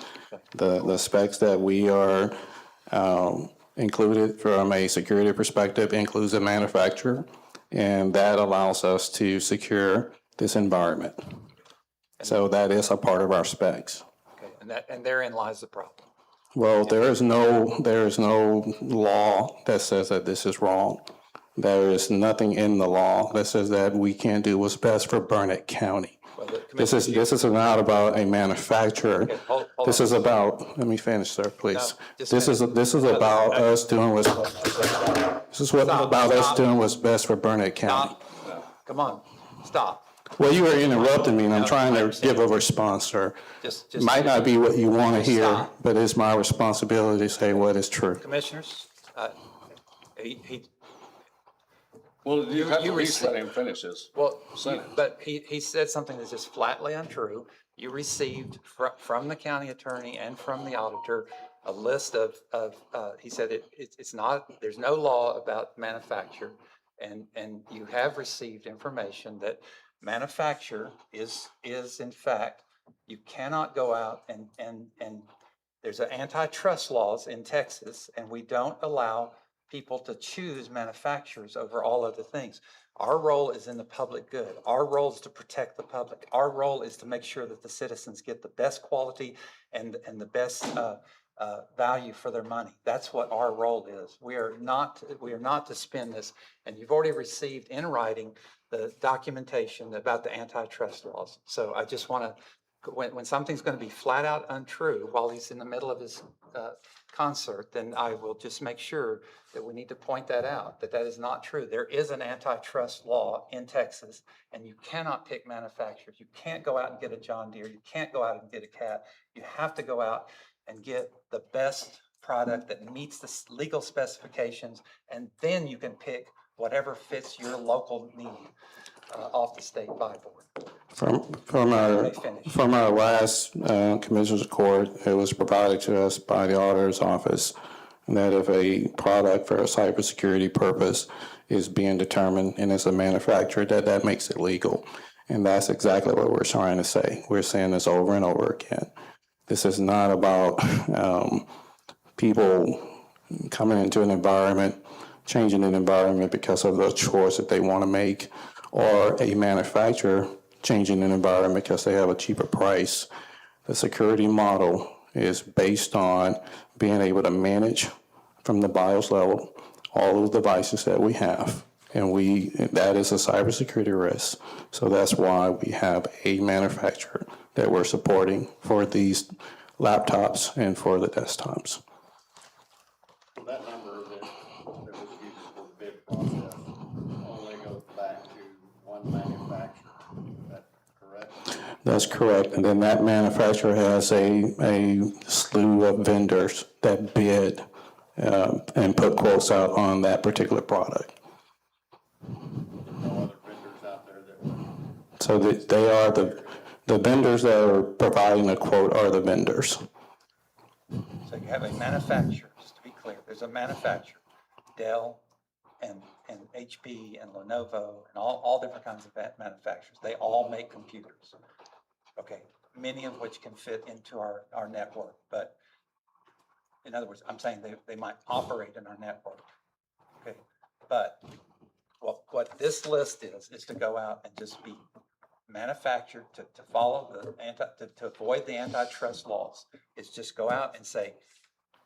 The specs that we are included from a security perspective includes a manufacturer, and that allows us to secure this environment. So that is a part of our specs. Okay, and therein lies the problem. Well, there is no law that says that this is wrong. There is nothing in the law that says that we can't do what's best for Burnett County. Well, This is not about a manufacturer. Okay, hold This on. is about, let me finish, sir, please. No, just This is about us doing what's, about us doing what's best for Burnett County. Stop. Come on, stop. Well, you were interrupting me, and I'm trying to give a response, sir. Just Might not be what you want to hear, Stop. but it's my responsibility to say what is true. Commissioners, he Well, you have to you at least let received- him finish his. Well, Sentence. but he said something that's just flatly untrue. You received from the county attorney and from the auditor a list of he said it's not, there's no law about manufacture. And you have received information that manufacture is in fact, you cannot go out and there's an antitrust laws in Texas, and we don't allow people to choose manufacturers over all other things. Our role is in the public good. Our role is to protect the public. Our role is to make sure that the citizens get the best quality and the best value for their money. That's what our role is. We are not to spin this. And you've already received in writing the documentation about the antitrust laws. So I just want to, when something's going to be flat out untrue while he's in the middle of his concert, then I will just make sure that we need to point that out, that is not true. There is an antitrust law in Texas, and you cannot pick manufacturers. You can't go out and get a John Deere. You can't go out and get a Cat. You have to go out and get the best product that meets the legal specifications, and then you can pick whatever fits your local need off the state buy board. From May finish. from our last Commissioners Court, it was provided to us by the Auditor's Office that if a product for a cybersecurity purpose is being determined and it's a manufacturer, that makes it legal. And that's exactly what we're trying to say. We're saying this over and over again. This is not about people coming into an environment, changing an environment because of the choice that they want to make, or a manufacturer changing an environment because they have a cheaper price. The security model is based on being able to manage from the BIOS level all of the devices that we have. And that is a cybersecurity risk. So that's why we have a manufacturer that we're supporting for these laptops and for the desktops. That number that was used for the bid process only goes back to one manufacturer. Is that correct? That's correct. And then that manufacturer has a slew of vendors that bid and put quotes out on that particular product. No other vendors out there that would. So they are the vendors that are providing a quote are the vendors. So you have a manufacturer, just to be clear, there's a manufacturer, Dell and HP and Lenovo and all different kinds of manufacturers. They all make computers. Okay, many of which can fit into our network, but in other words, I'm saying they might operate in our network. Okay, but what this list is to go out and just be manufactured to follow to avoid the antitrust laws. It's just go out and say,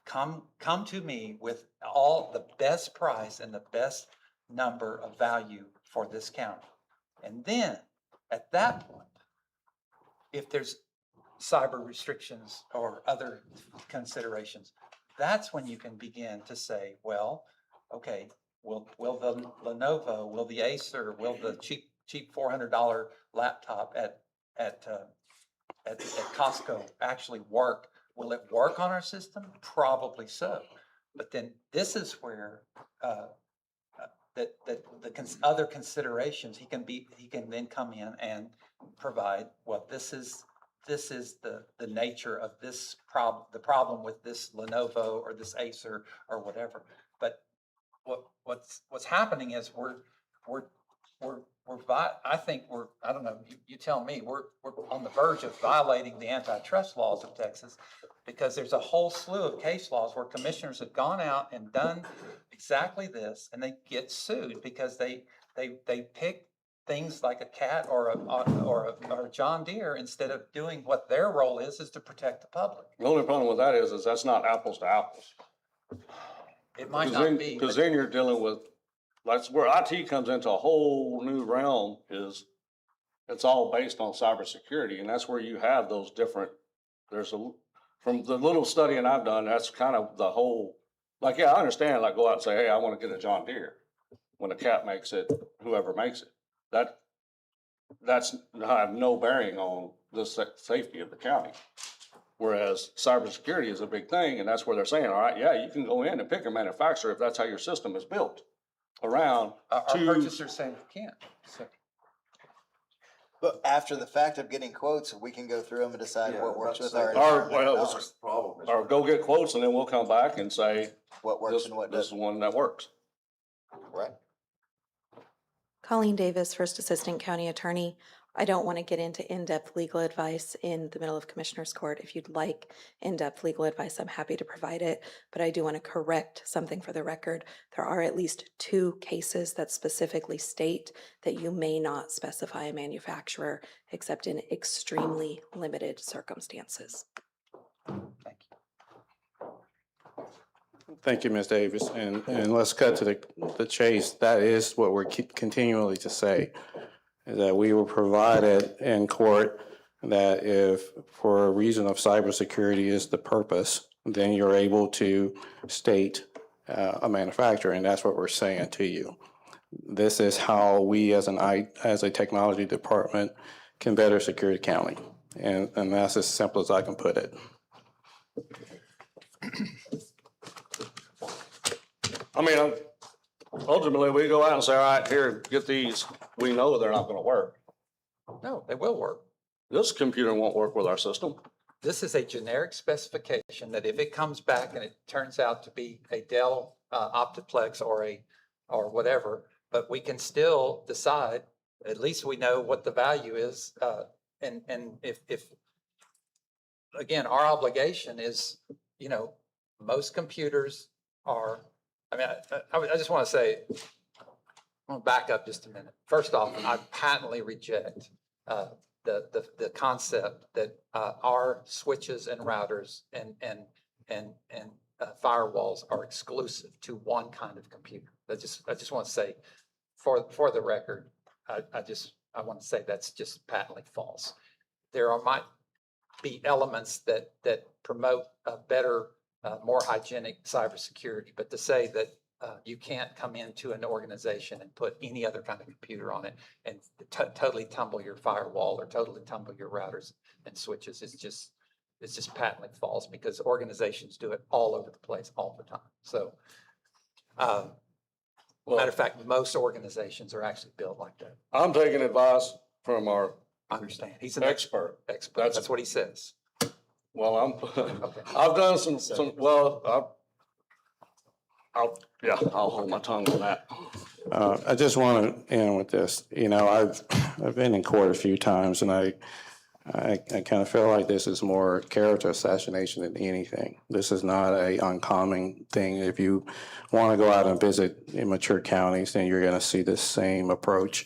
come to me with all the best price and the best number of value for this county. And then at that point, if there's cyber restrictions or other considerations, that's when you can begin to say, well, okay, will the Lenovo, will the Acer, will the cheap $400 laptop at Costco actually work? Will it work on our system? Probably so. But then this is where that the other considerations he can then come in and provide. Well, this is the nature of this problem, the problem with this Lenovo or this Acer or whatever. But what's happening is I think I don't know, you tell me, we're on the verge of violating the antitrust laws of Texas, because there's a whole slew of case laws where commissioners have gone out and done exactly this, and they get sued because they pick things like a Cat or a John Deere instead of doing what their role is to protect the public. The only problem with that is that's not apples to apples. It might not be. Because then you're dealing with, that's where IT comes into a whole new realm, is it's all based on cybersecurity. And that's where you have those different, from the little studying I've done, that's kind of the whole, like, yeah, I understand, like, go out and say, hey, I want to get a John Deere. When a Cat makes it, whoever makes it, that's have no bearing on the safety of the county. Whereas cybersecurity is a big thing, and that's where they're saying, all right, yeah, you can go in and pick a manufacturer if that's how your system is built around. Our purchasers saying we can't. So But after the fact of getting quotes, we can go through them and decide what works with our. Or go get quotes, and then we'll come back and say, What works and what this is doesn't, one that works. right? Colleen Davis, First Assistant County Attorney. I don't want to get into in-depth legal advice in the middle of Commissioners Court. If you'd like in-depth legal advice, I'm happy to provide it. But I do want to correct something for the record. There are at least 2 cases that specifically state that you may not specify a manufacturer except in extremely limited circumstances. thank you. Thank you, Ms. Davis. And let's cut to the chase. That is what we're continually to say, is that we were provided in court that if for a reason of cybersecurity is the purpose, then you're able to state a manufacturer, and that's what we're saying to you. This is how we as a technology department can better secure the county. And that's as simple as I can put it. I mean, ultimately, we go out and say, all right, here, get these. We know they're not gonna work. No, they will work. This computer won't work with our system. This is a generic specification that if it comes back and it turns out to be a Dell Optiplex or whatever, but we can still decide, at least we know what the value is. And if, again, our obligation is, you know, most computers are, I mean, I just want to say, I'm going to back up just a minute. First off, I patently reject the concept that our switches and routers and firewalls are exclusive to one kind of computer. I just want to say, for the record, I want to say that's just patently false. Might be elements that promote a better, more hygienic cybersecurity, but to say that you can't come into an organization and put any other kind of computer on it and totally tumble your firewall or totally tumble your routers and switches is just, it's just patently false, because organizations do it all over the place all the time. So, matter of fact, most organizations are actually built like that. I'm taking advice from our I understand. He's an expert. expert. That's what he says. Well, I've done I'll hold my tongue on that. I just want to end with this. You know, I've been in court a few times, and I kind of feel like this is more character assassination than anything. This is not a uncommon thing. If you want to go out and visit immature counties, then you're going to see the same approach.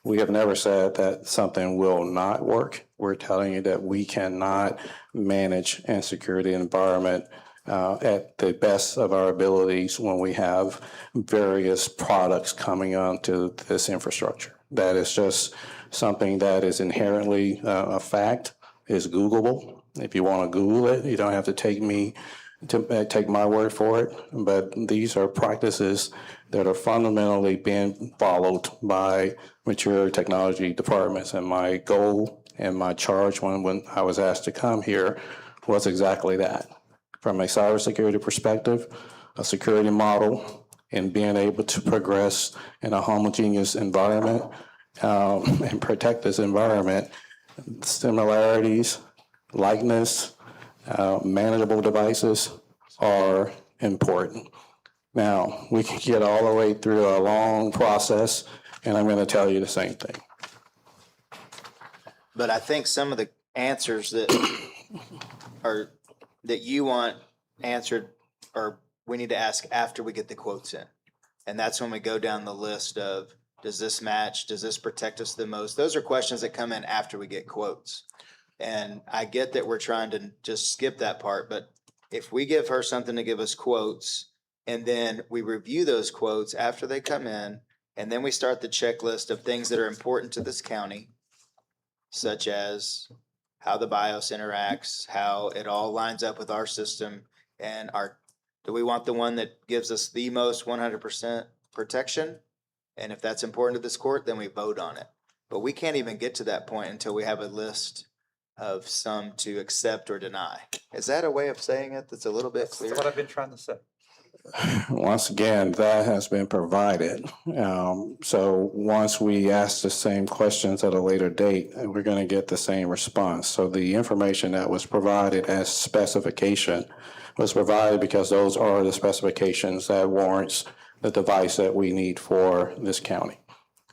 We have never said that something will not work. We're telling you that we cannot manage and secure the environment at the best of our abilities when we have various products coming onto this infrastructure. That is just something that is inherently a fact, is Googleable. If you want to Google it, you don't have to take my word for it. But these are practices that are fundamentally being followed by mature technology departments. And my goal and my charge when I was asked to come here was exactly that. From a cybersecurity perspective, a security model, and being able to progress in a homogeneous environment and protect this environment, similarities, likeness, manageable devices are important. Now, we can get all the way through a long process, and I'm going to tell you the same thing. But I think some of the answers that you want answered, or we need to ask after we get the quotes in. And that's when we go down the list of, does this match? Does this protect us the most? Those are questions that come in after we get quotes. And I get that we're trying to just skip that part, but if we give her something to give us quotes, and then we review those quotes after they come in, and then we start the checklist of things that are important to this county, such as how the BIOS interacts, how it all lines up with our system, and do we want the one that gives us the most 100% protection? And if that's important to this court, then we vote on it. But we can't even get to that point until we have a list of some to accept or deny. Is that a way of saying it that's a little bit clearer? That's what I've been trying to say. Once again, that has been provided. So once we ask the same questions at a later date, we're going to get the same response. So the information that was provided as specification was provided because those are the specifications that warrants the device that we need for this county.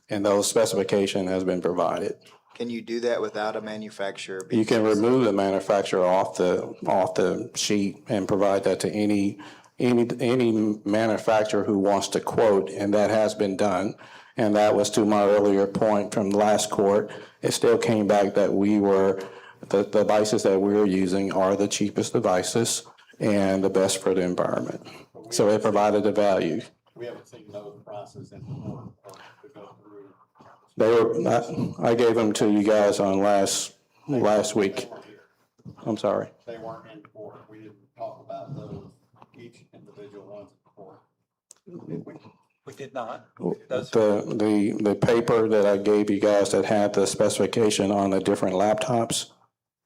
And those specification has been provided. Can you do that without a manufacturer? You can remove the manufacturer off the sheet and provide that to any manufacturer who wants to quote, and that has been done. And that was to my earlier point from the last court. It still came back that the devices that we're using are the cheapest devices and the best for the environment. So it provided the value. We haven't seen those prices in to go through. I gave them to you guys on last week. I'm sorry. They weren't in court. We didn't talk about those, each individual ones in court. We did not. The paper that I gave you guys that had the specification on the different laptops,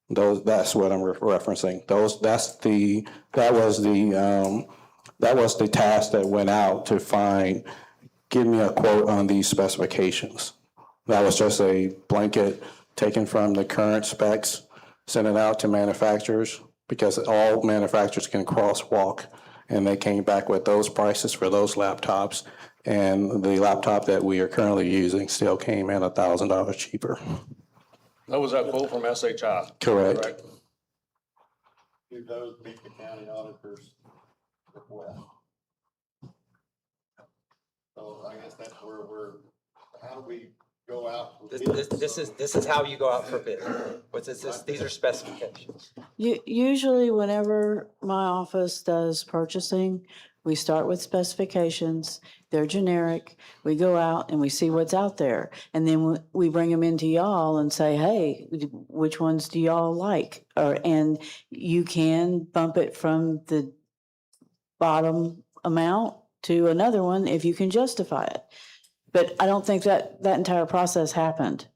that's what I'm referencing. That was That was the task that went out to find, give me a quote on these specifications. That was just a blanket taken from the current specs, sent it out to manufacturers, because all manufacturers can crosswalk. And they came back with those prices for those laptops. And the laptop that we are currently using still came in $1,000 cheaper. That was that quote from SHI. Correct. Do those meet the county auditor's request? So I guess that's where how do we go out? for bids? This is how you go out for bid. These are specifications. Usually whenever my office does purchasing, we start with specifications. They're generic. We go out and we see what's out there. And then we bring them into y'all and say, hey, which ones do y'all like? And you can bump it from the bottom amount to another one if you can justify it. But I don't think that entire process happened.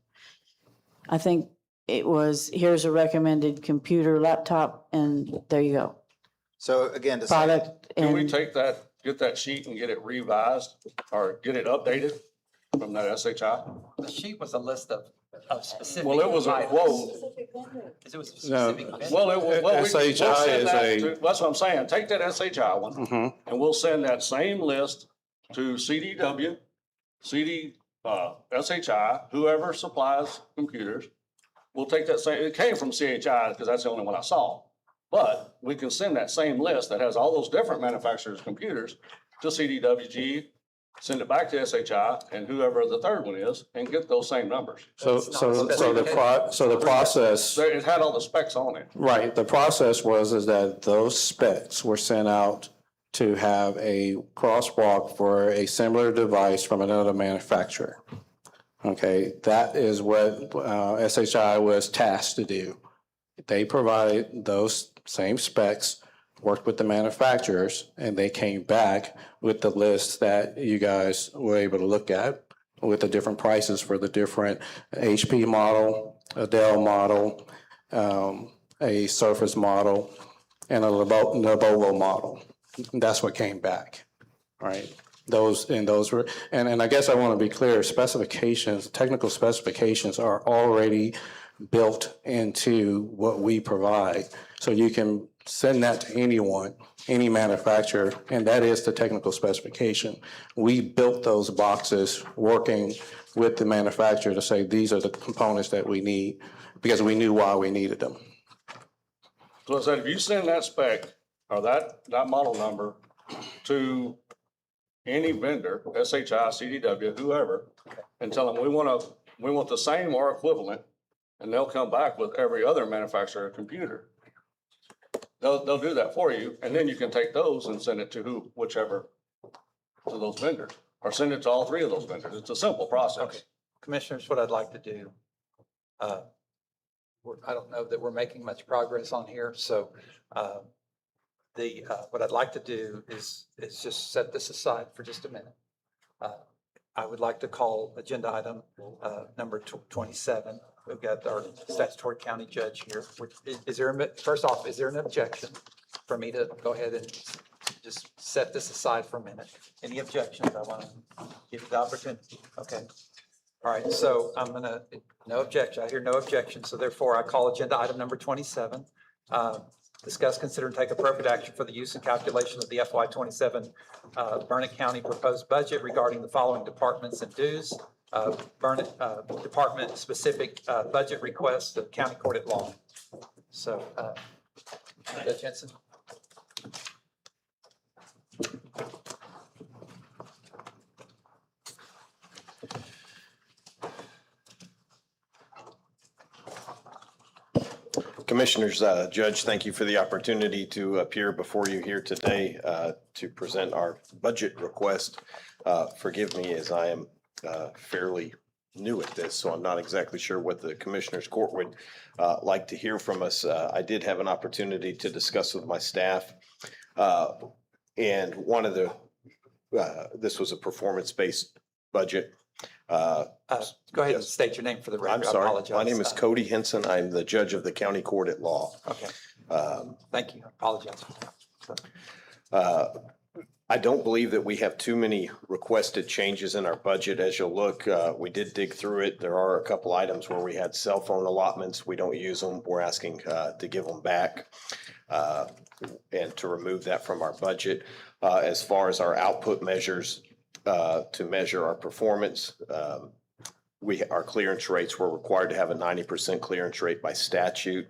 I think it was, here's a recommended computer, laptop, and there you go. So again, to say, Product Can we and, take that, get that sheet and get it revised or get it updated from that SHI? The sheet was a list of specific. Well, it was a items. quote. It was a No. specific vendor. Well, we'll SHI send is that a- to- That's what I'm saying. Take that SHI one Mhm. and we'll send that same list to CDW, SHI, whoever supplies computers. We'll take that same, it came from CHI because that's the only one I saw. But we can send that same list that has all those different manufacturers' computers to CDWG, send it back to SHI and whoever the third one is, and get those same numbers. So the process. So it had all the specs on it. Right, the process is that those specs were sent out to have a crosswalk for a similar device from another manufacturer. Okay, that is what SHI was tasked to do. They provided those same specs, worked with the manufacturers, and they came back with the list that you guys were able to look at with the different prices for the different HP model, a Dell model, a Surface model, and a Lenovo model. That's what came back, right? Those were, and I guess I want to be clear, specifications, technical specifications are already built into what we provide. So you can send that to anyone, any manufacturer, and that is the technical specification. We built those boxes working with the manufacturer to say, these are the components that we need, because we knew why we needed them. So I said, if you send that spec or that model number to any vendor, SHI, CDW, whoever, and tell them we want the same or equivalent, and they'll come back with every other manufacturer computer. They'll do that for you, and then you can take those and send it to whichever, to those vendors, or send it to all three of those vendors. It's a simple process. Okay, Commissioners, what I'd like to do, I don't know that we're making much progress on here, so what I'd like to do is just set this aside for just a minute. I would like to call agenda item number 27. We've got our statutory county judge here. First off, is there an objection for me to go ahead and just set this aside for a minute? Any objections? I want to give you the opportunity. Okay. All right, so no objection. I hear no objection. So therefore, I call agenda item number 27. Discuss, consider, and take appropriate action for the use and calculation of the FY 27 Burnett County proposed budget regarding the following departments and dues. Burnett department-specific budget requests, the county court at law. So, Judge Henson. Commissioners, Judge, thank you for the opportunity to appear before you here today to present our budget request. Forgive me as I am fairly new at this, so I'm not exactly sure what the Commissioners Court would like to hear from us. I did have an opportunity to discuss with my staff, and one of this was a performance-based budget. Go ahead and state your name for the record. I'm I sorry. apologize. My name is Cody Henson. I'm the judge of the county court at law. Okay. Thank you. I apologize. I don't believe that we have too many requested changes in our budget. As you'll look, we did dig through it. There are a couple items where we had cell phone allotments. We don't use them. We're asking to give them back and to remove that from our budget. As far as our output measures to measure our performance, our clearance rates, were required to have a 90% clearance rate by statute.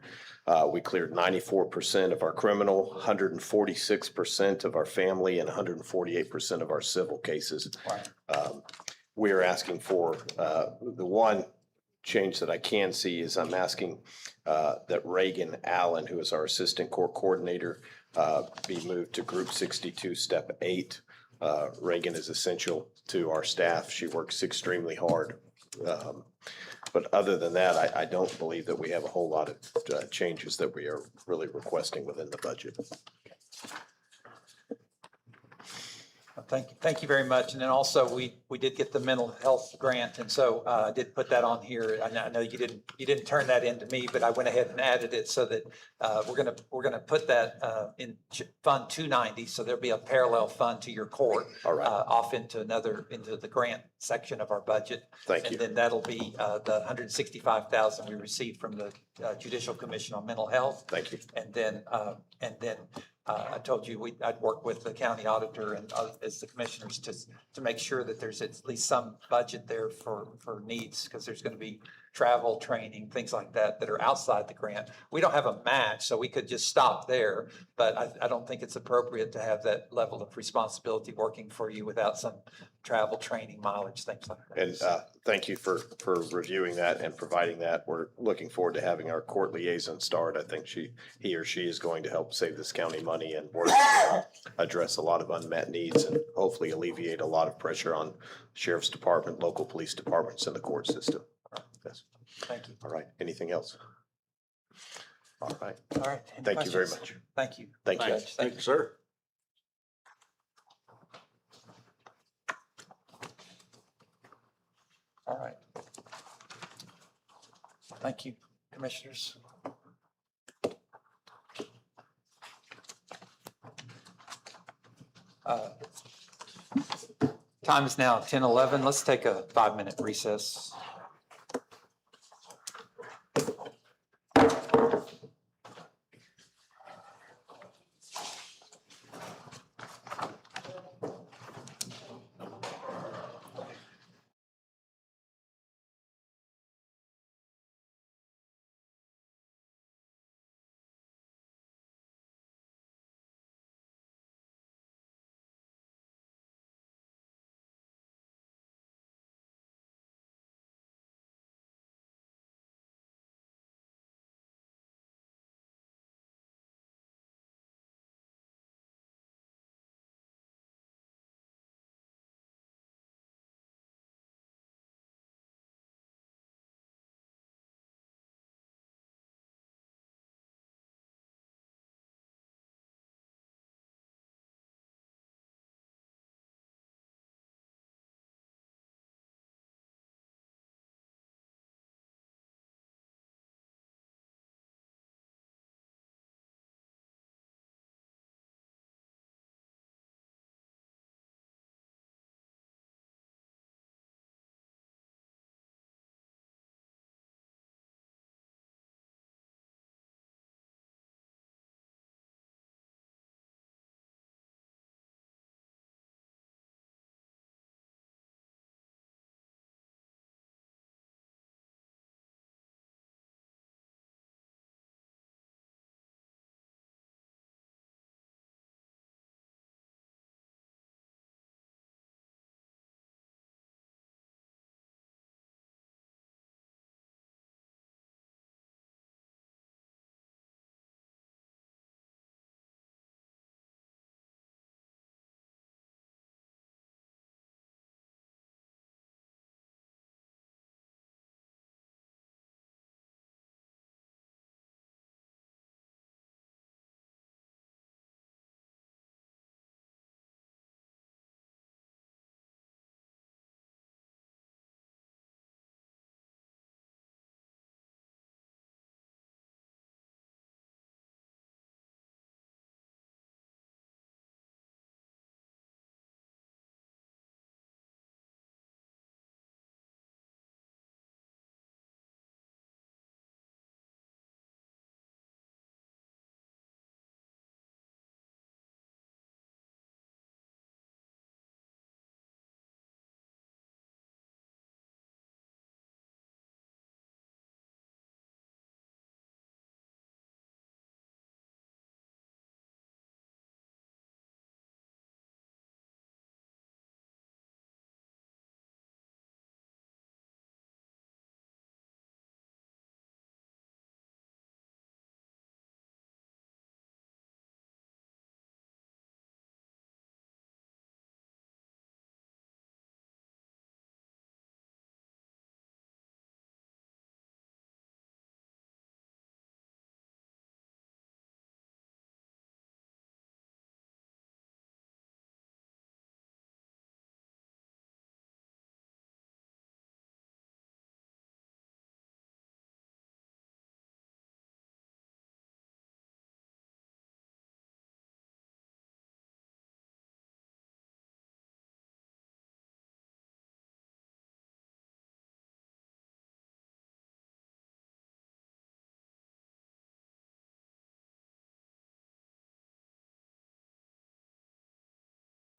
We cleared 94% of our criminal, 146% of our family, and 148% of our civil cases. We are asking for, the one change that I can see is I'm asking that Reagan Allen, who is our Assistant Court Coordinator, be moved to Group 62, Step 8. Reagan is essential to our staff. She works extremely hard. But other than that, I don't believe that we have a whole lot of changes that we are really requesting within the budget. Thank you very much. And then also, we did get the mental health grant, and so I did put that on here. I know you didn't turn that into me, but I went ahead and added it so that we're gonna put that in Fund 290. So there'll be a parallel fund to your court. All right. Off into the grant section of our budget. Thank you. And then that'll be the $165,000 we received from the Judicial Commission on Mental Health. Thank you. And then I told you I'd work with the county auditor and as the commissioners to make sure that there's at least some budget there for needs, because there's going to be travel, training, things like that are outside the grant. We don't have a match, so we could just stop there, but I don't think it's appropriate to have that level of responsibility working for you without some travel, training, mileage, things like that. And thank you for reviewing that and providing that. We're looking forward to having our court liaison start. I think he or she is going to help save this county money and work to address a lot of unmet needs and hopefully alleviate a lot of pressure on sheriff's department, local police departments, and the court system. Yes. Thank you. All right. Anything else? All right. All right. Any Thank you very questions? much. Thank you. Thank you. Judge. Thank you. sir. All right. Thank you, commissioners. Time is now 10:11. Let's take a 5-minute recess.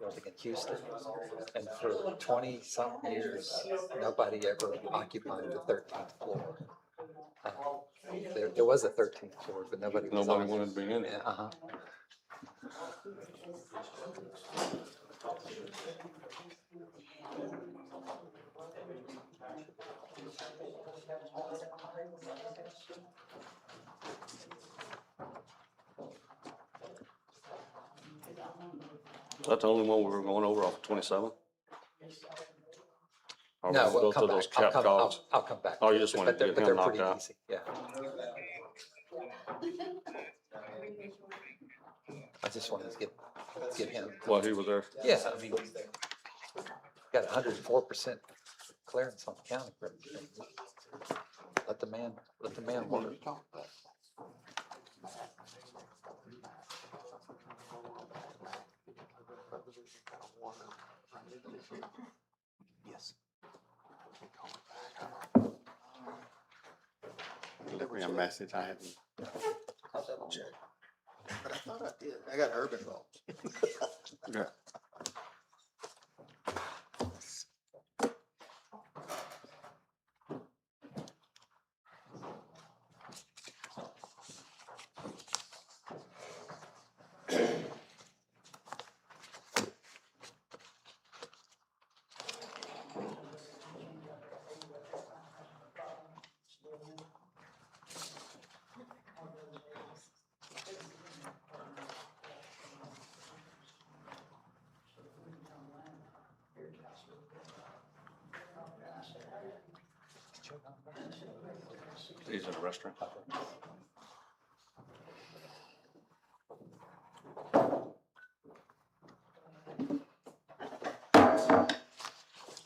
building in Houston. And for 20-some years, nobody ever occupied the 13th floor. There was a 13th floor, but nobody was Nobody on it. wanted to be in it. Yeah, uh-huh. That's the only one we were going over off of 27? Or No, we we'll go come to back. those cap cogs? I'll come back. Oh, you just wanted But to they're, get but him they're knocked pretty out? easy, yeah. I just wanted to get him. Well, he was there. Yeah, I mean, got 104% clearance on the county. Let the man work. Yes. Deliver me a message, I haven't. I'll double check. But I thought I did. I got Herb involved. Yeah. He's in the restaurant.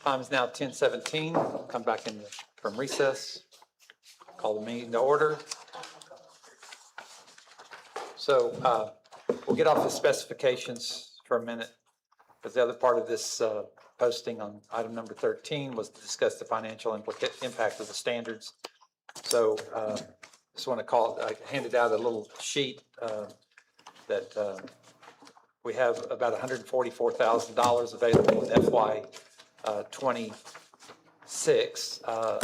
Time is now 10:17. Come back in from recess. Call the meeting to order. So we'll get off the specifications for a minute, because the other part of this posting on item number 13 was to discuss the financial impact of the standards. So just want to call, I handed out a little sheet that we have about $144,000 available in FY '26.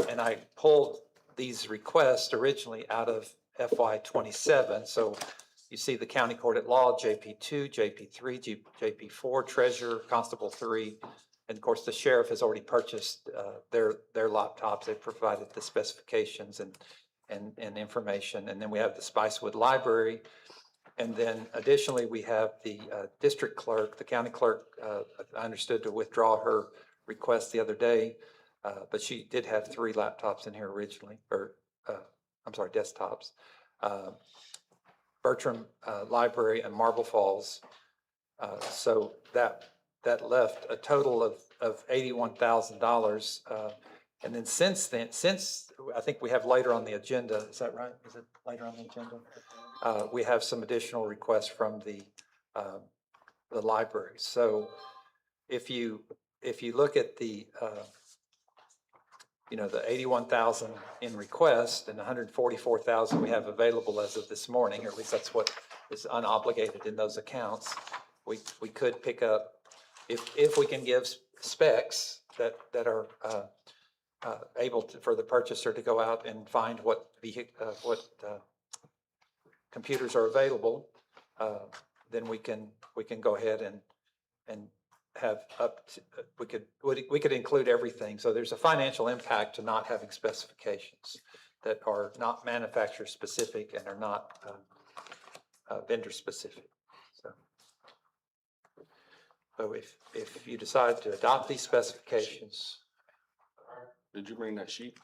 And I pulled these requests originally out of FY '27. So you see the county court at law, JP2, JP3, JP4, treasurer, constable 3. And of course, the sheriff has already purchased their laptops. They've provided the specifications and information. And then we have the Spicewood Library. And then additionally, we have the district clerk, the county clerk, I understood to withdraw her request the other day. But she did have 3 laptops in here originally, or I'm sorry, desktops. Bertram Library and Marble Falls. So that left a total of $81,000. And then since I think we have later on the agenda, is that right? Is it later on the agenda? We have some additional requests from the library. So if you look at the the 81,000 in request and 144,000 we have available as of this morning, or at least that's what is unobligated in those accounts. We could pick up, if we can give specs that are able to, for the purchaser to go out and find what computers are available, then we can go ahead and have up to, we could include everything. So there's a financial impact to not having specifications that are not manufacturer specific and are not vendor specific. So if you decide to adopt these specifications. Did you bring that sheet?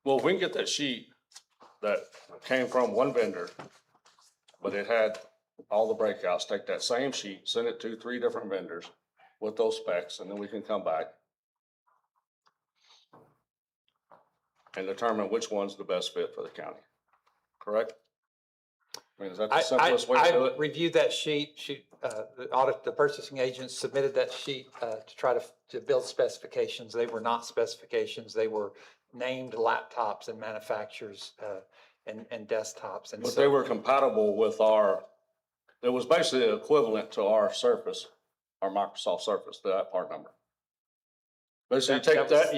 Well, if we can get that sheet that came from one vendor, but it had all the breakouts, take that same sheet, send it to 3 different vendors with those specs, and then we can come back and determine which one's the best fit for the county. Correct? I mean, is that the simplest way to do it? I reviewed that sheet. The purchasing agent submitted that sheet to try to build specifications. They were not specifications. They were named laptops and manufacturers. and desktops. And But so they were compatible with it was basically equivalent to our Surface, our Microsoft Surface, that part number. Basically,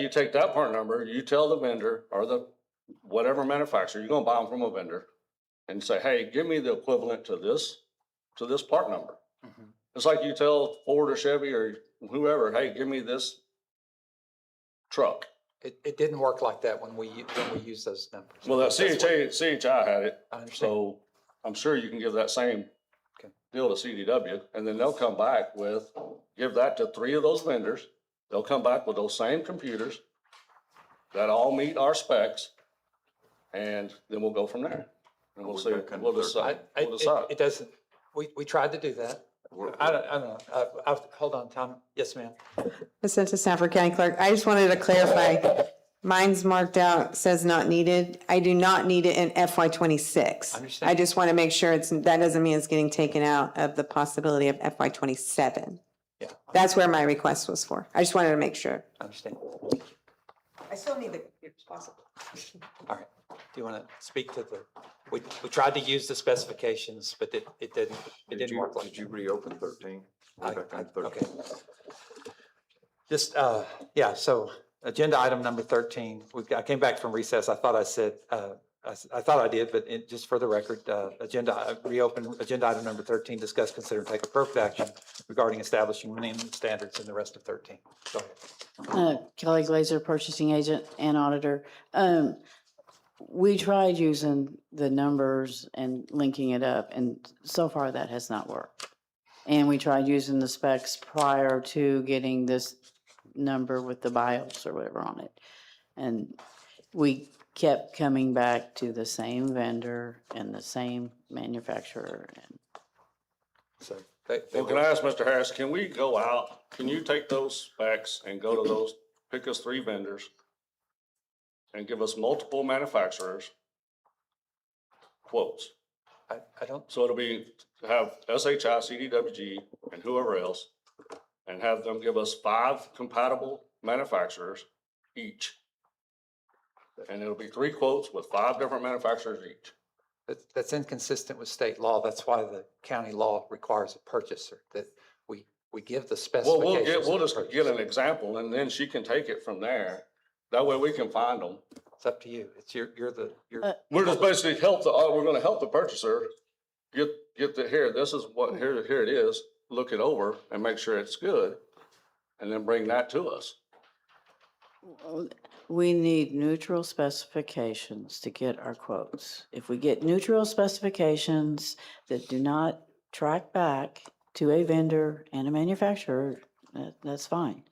you take that part number, you tell the vendor or the whatever manufacturer, you're gonna buy them from a vendor, and say, hey, give me the equivalent to this part number. Mhm. It's like you tell Ford or Chevy or whoever, hey, give me this truck. it didn't work like that when we used those numbers. Well, that That's what- CHI had it, I understand. so I'm sure you can give that same Okay. deal to CDW, and then they'll come back with, give that to 3 of those vendors. They'll come back with those same computers that all meet our specs, and then we'll go from there. And we'll see, we'll decide, we'll decide. It doesn't, we tried to do that. I don't know. Hold on, Tom. Yes, ma'am. Assistant Stafford County Clerk, I just wanted to clarify, mine's marked out, says not needed. I do not need it in FY '26. Understand. I just want to make sure that doesn't mean it's getting taken out of the possibility of FY '27. Yeah, That's where my request was for. I just wanted to make sure. I understand. I still need the computers possible. All right. Do you want to speak to we tried to use the specifications, but it didn't work like. Did you reopen 13? Okay. Just, yeah, so agenda item number 13, I came back from recess. I thought I said, I thought I did, but just for the record, reopen agenda item number 13, discuss, consider, and take appropriate action regarding establishing minimum standards in the rest of 13. Go ahead. Kelly Glazer, purchasing agent and auditor. We tried using the numbers and linking it up, and so far that has not worked. And we tried using the specs prior to getting this number with the BIOS or whatever on it. And we kept coming back to the same vendor and the same manufacturer. And So, Well, can I ask Mr. Harris, can we go out, can you take those specs and go to those, pick us 3 vendors and give us multiple manufacturers quotes? I don't, So it'll be, have SHI, CDWG, and whoever else, and have them give us 5 compatible manufacturers each. And it'll be 3 quotes with 5 different manufacturers each. that's inconsistent with state law. That's why the county law requires a purchaser, that we give the Well, specifications. we'll to the just get purchaser. an example, and then she can take it from there. That way we can find them. It's up to you. It's you're We're just basically we're gonna help the purchaser get this is what, here it is, look it over and make sure it's good, and then bring that to us. we need neutral specifications to get our quotes. If we get neutral specifications that do not track back to a vendor and a manufacturer, that's fine.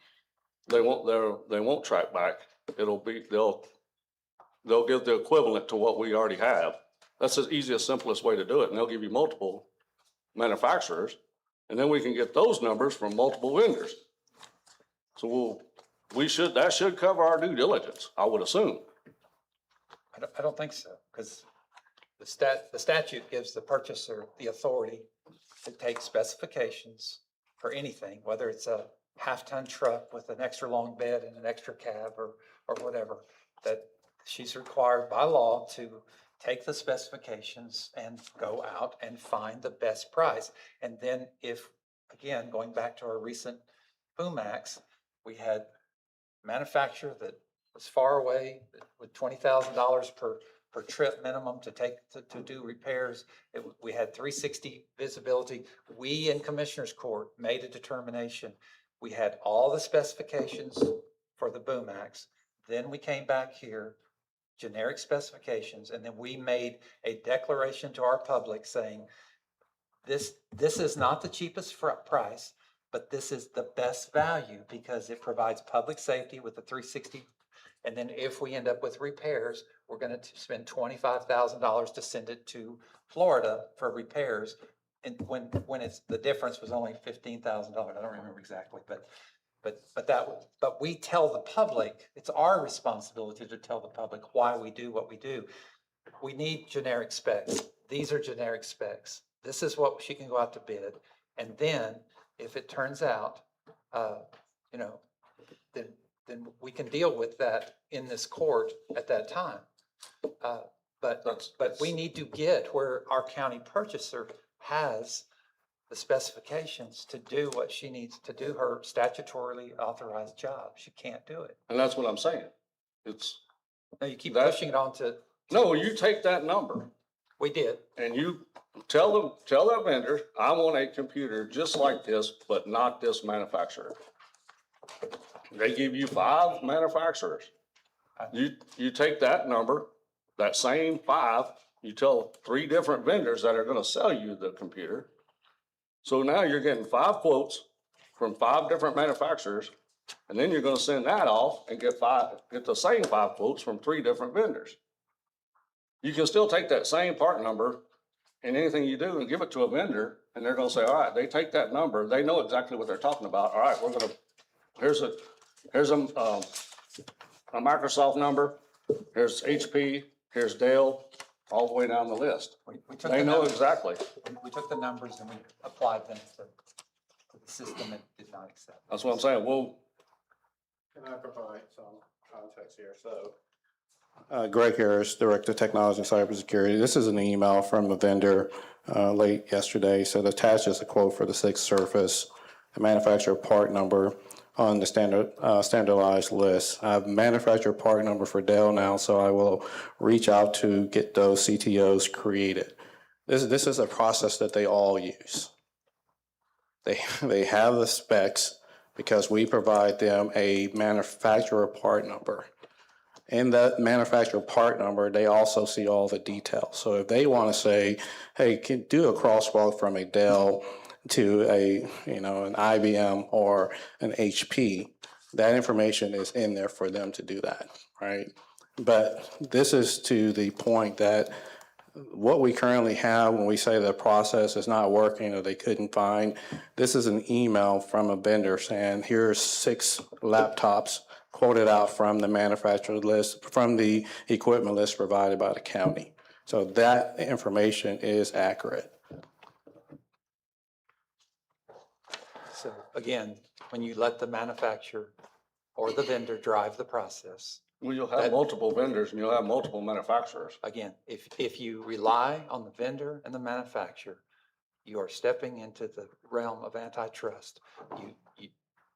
They won't track back. It'll be, they'll give the equivalent to what we already have. That's the easiest, simplest way to do it, and they'll give you multiple manufacturers, and then we can get those numbers from multiple vendors. So that should cover our due diligence, I would assume. I don't think so, because the statute gives the purchaser the authority to take specifications for anything, whether it's a half-ton truck with an extra long bed and an extra cab or whatever, that she's required by law to take the specifications and go out and find the best price. And then if, again, going back to our recent FUMAX, we had manufacturer that was far away with $20,000 per trip minimum to do repairs. We had 360 visibility. We in Commissioners Court made a determination. We had all the specifications for the BOOMAX. Then we came back here, generic specifications, and then we made a declaration to our public saying, this is not the cheapest price, but this is the best value because it provides public safety with the 360. And then if we end up with repairs, we're going to spend $25,000 to send it to Florida for repairs. And when the difference was only $15,000, I don't remember exactly, but we tell the public, it's our responsibility to tell the public why we do what we do. We need generic specs. These are generic specs. This is what she can go out to bid. And then if it turns out, then we can deal with that in this court at that time. But we need to get where our county purchaser has the specifications to do what she needs to do, her statutorily authorized job. She can't do it. And that's what I'm saying. It's, No, you keep That- pushing it on to, no, you take that number we did. and you tell that vendor, I want a computer just like this, but not this manufacturer. They give you 5 manufacturers. You take that number, that same 5, you tell 3 different vendors that are gonna sell you the computer. So now you're getting 5 quotes from 5 different manufacturers, and then you're gonna send that off and get the same 5 quotes from 3 different vendors. You can still take that same part number and anything you do and give it to a vendor, and they're gonna say, all right, they take that number, they know exactly what they're talking about. All right, here's a Microsoft number, here's HP, here's Dell, all the way down the list. We took They the know numbers- exactly. We took the numbers and we applied them to the system it did not accept. That's what I'm saying. Well, Can I provide some context here? So. Greg Harris, Director of Technology and Cybersecurity. This is an email from the vendor late yesterday. So attached is a quote for the 6th Surface, the manufacturer part number on the standardized list. I have manufacturer part number for Dell now, so I will reach out to get those CTOs created. This is a process that they all use. They have the specs because we provide them a manufacturer part number. In that manufacturer part number, they also see all the details. So if they want to say, hey, can do a crosswalk from a Dell to an IBM or an HP, that information is in there for them to do that, right? But this is to the point that what we currently have when we say the process is not working or they couldn't find, this is an email from a vendor saying, here's 6 laptops quoted out from the manufacturer list, from the equipment list provided by the county. So that information is accurate. So again, when you let the manufacturer or the vendor drive the process, well, you'll have multiple vendors and you'll have multiple manufacturers. again, if you rely on the vendor and the manufacturer, you are stepping into the realm of antitrust.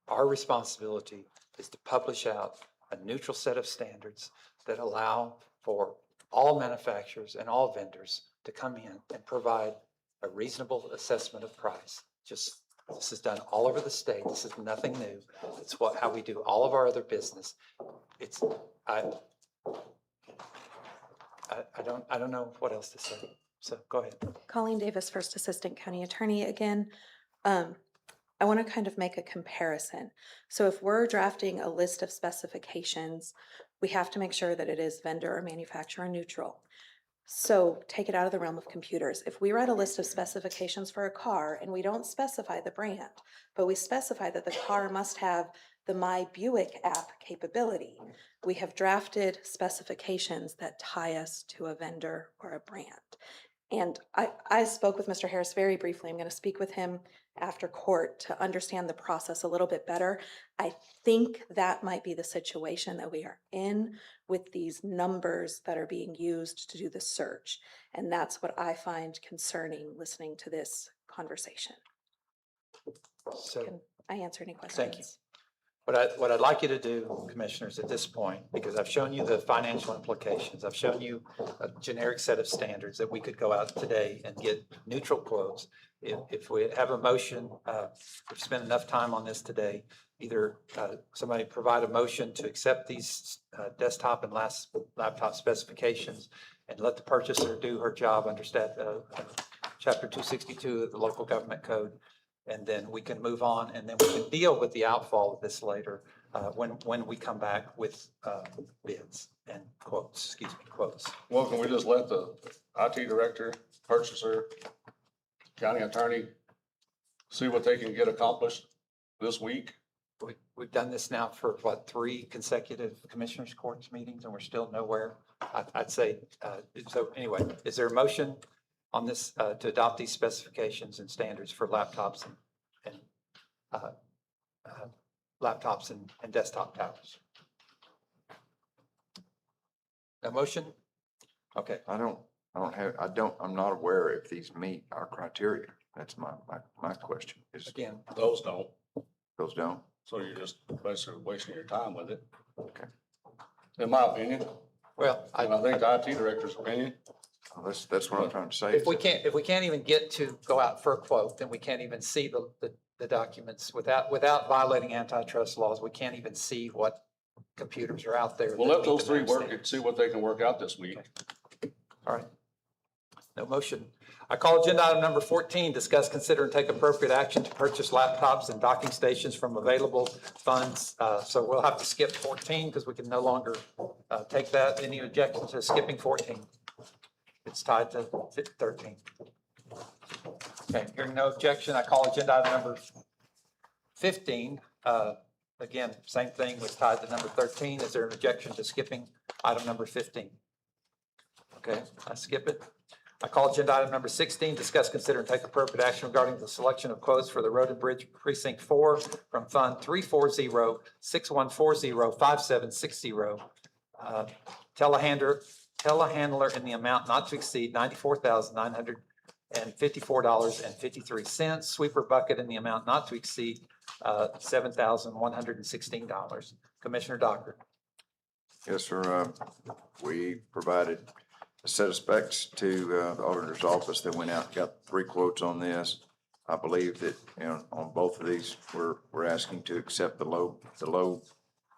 Our responsibility is to publish out a neutral set of standards that allow for all manufacturers and all vendors to come in and provide a reasonable assessment of price. This is done all over the state. This is nothing new. It's how we do all of our other business. I don't know what else to say. So go ahead. Colleen Davis, First Assistant County Attorney again. I want to kind of make a comparison. So if we're drafting a list of specifications, we have to make sure that it is vendor or manufacturer neutral. So take it out of the realm of computers. If we write a list of specifications for a car and we don't specify the brand, but we specify that the car must have the My Buick app capability, we have drafted specifications that tie us to a vendor or a brand. And I spoke with Mr. Harris very briefly. I'm going to speak with him after court to understand the process a little bit better. I think that might be the situation that we are in with these numbers that are being used to do the search. And that's what I find concerning listening to this conversation. So Can I answer any questions? thank you. What I'd like you to do, commissioners, at this point, because I've shown you the financial implications, I've shown you a generic set of standards that we could go out today and get neutral quotes. If we have a motion, we've spent enough time on this today, either somebody provide a motion to accept these desktop and laptop specifications and let the purchaser do her job under Chapter 262 of the local government code. And then we can move on, and then we can deal with the outfall of this later when we come back with bids and quotes. Well, can we just let the IT director, purchaser, county attorney see what they can get accomplished this week? We've done this now for 3 consecutive commissioners' courts meetings, and we're still nowhere. I'd say, so anyway, is there a motion on this to adopt these specifications and standards for laptops and desktop tablets? A motion? Okay, I'm not aware if these meet our criteria. That's my question. Is again, Those don't, those don't? so you're just basically wasting your time with it. Okay. In my opinion, well, and I think the IT director's opinion. Well, that's what I'm trying to say. if we can't even get to go out for a quote, then we can't even see the documents without violating antitrust laws. We can't even see what computers are out there. We'll that let those meet the three MAP work standard. and see what they can work out this week. All right. No motion. I call agenda item number 14, discuss, consider, and take appropriate action to purchase laptops and docking stations from available funds. So we'll have to skip 14 because we can no longer take that. Any objection to skipping 14? It's tied to 13. Okay, hearing no objection, I call agenda item number 15. Again, same thing was tied to number 13. Is there an objection to skipping item number 15? Okay, I skip it. I call agenda item number 16, discuss, consider, and take appropriate action regarding the selection of quotes for the Road and Bridge Precinct 4 from Fund 340-6140-5760. Telehandler in the amount not to exceed $94,954.53. Sweeper bucket in the amount not to exceed $7,116. Commissioner Docker. Yes, sir. We provided a set of specs to the auditor's office that went out, got 3 quotes on this. I believe that, on both of these, we're asking to accept the low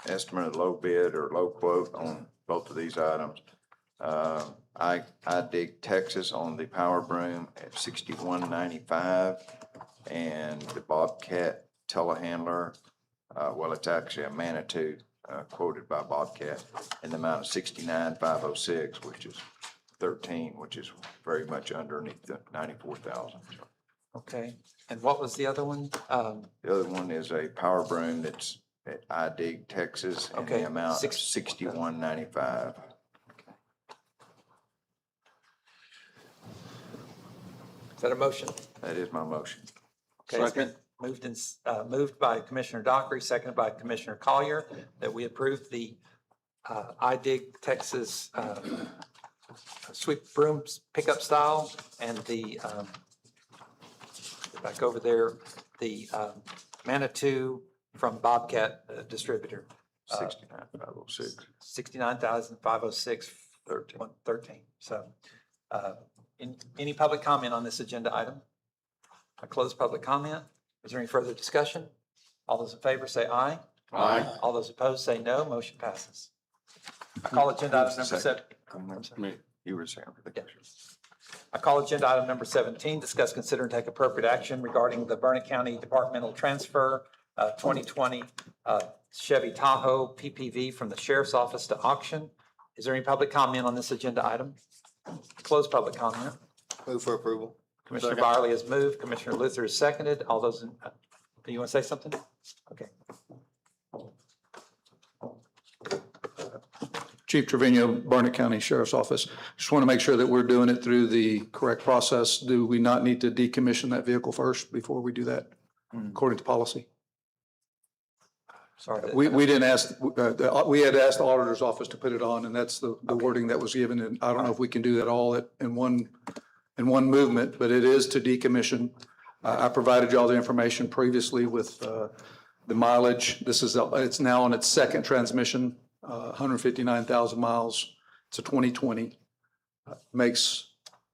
estimate, low bid or low quote on both of these items. I dig Texas on the power broom at $61.95, and the Bobcat telehandler, well, it's actually a Manitou, quoted by Bobcat in the amount of $69,506, which is 13, which is very much underneath the 94,000. Okay, and what was the other one? The other one is a power broom that's at I dig Texas in Okay, the amount of $61.95. Is that a motion? That is my motion. Okay, it's been moved by Commissioner Dockery, seconded by Commissioner Collier, that we approve the iDig Texas sweep brooms pickup style and the, back over there, the Manitou from Bobcat Distributor. 69,506. $69,506. 13. So, any public comment on this agenda item? I close public comment. Is there any further discussion? All those in favor say aye. Aye. All those opposed say no. Motion passes. I call agenda item number Second. 7. You were saying for the question. I call agenda item number 17, discuss, consider, and take appropriate action regarding the Burnett County Departmental Transfer 2020 Chevy Tahoe PPV from the Sheriff's Office to auction. Is there any public comment on this agenda item? Close public comment. Move for approval. Commissioner Byerly has moved. Commissioner Luther has seconded. All those, do you want to say something? Okay. Chief Trevino, Barnett County Sheriff's Office. Just want to make sure that we're doing it through the correct process. Do we not need to decommission that vehicle first before we do that, according to policy? Sorry. We didn't ask, we had asked the auditor's office to put it on, and that's the wording that was given. And I don't know if we can do that all in one movement, but it is to decommission. I provided you all the information previously with the mileage. It's now on its second transmission. 159,000 miles. It's a 2020. Makes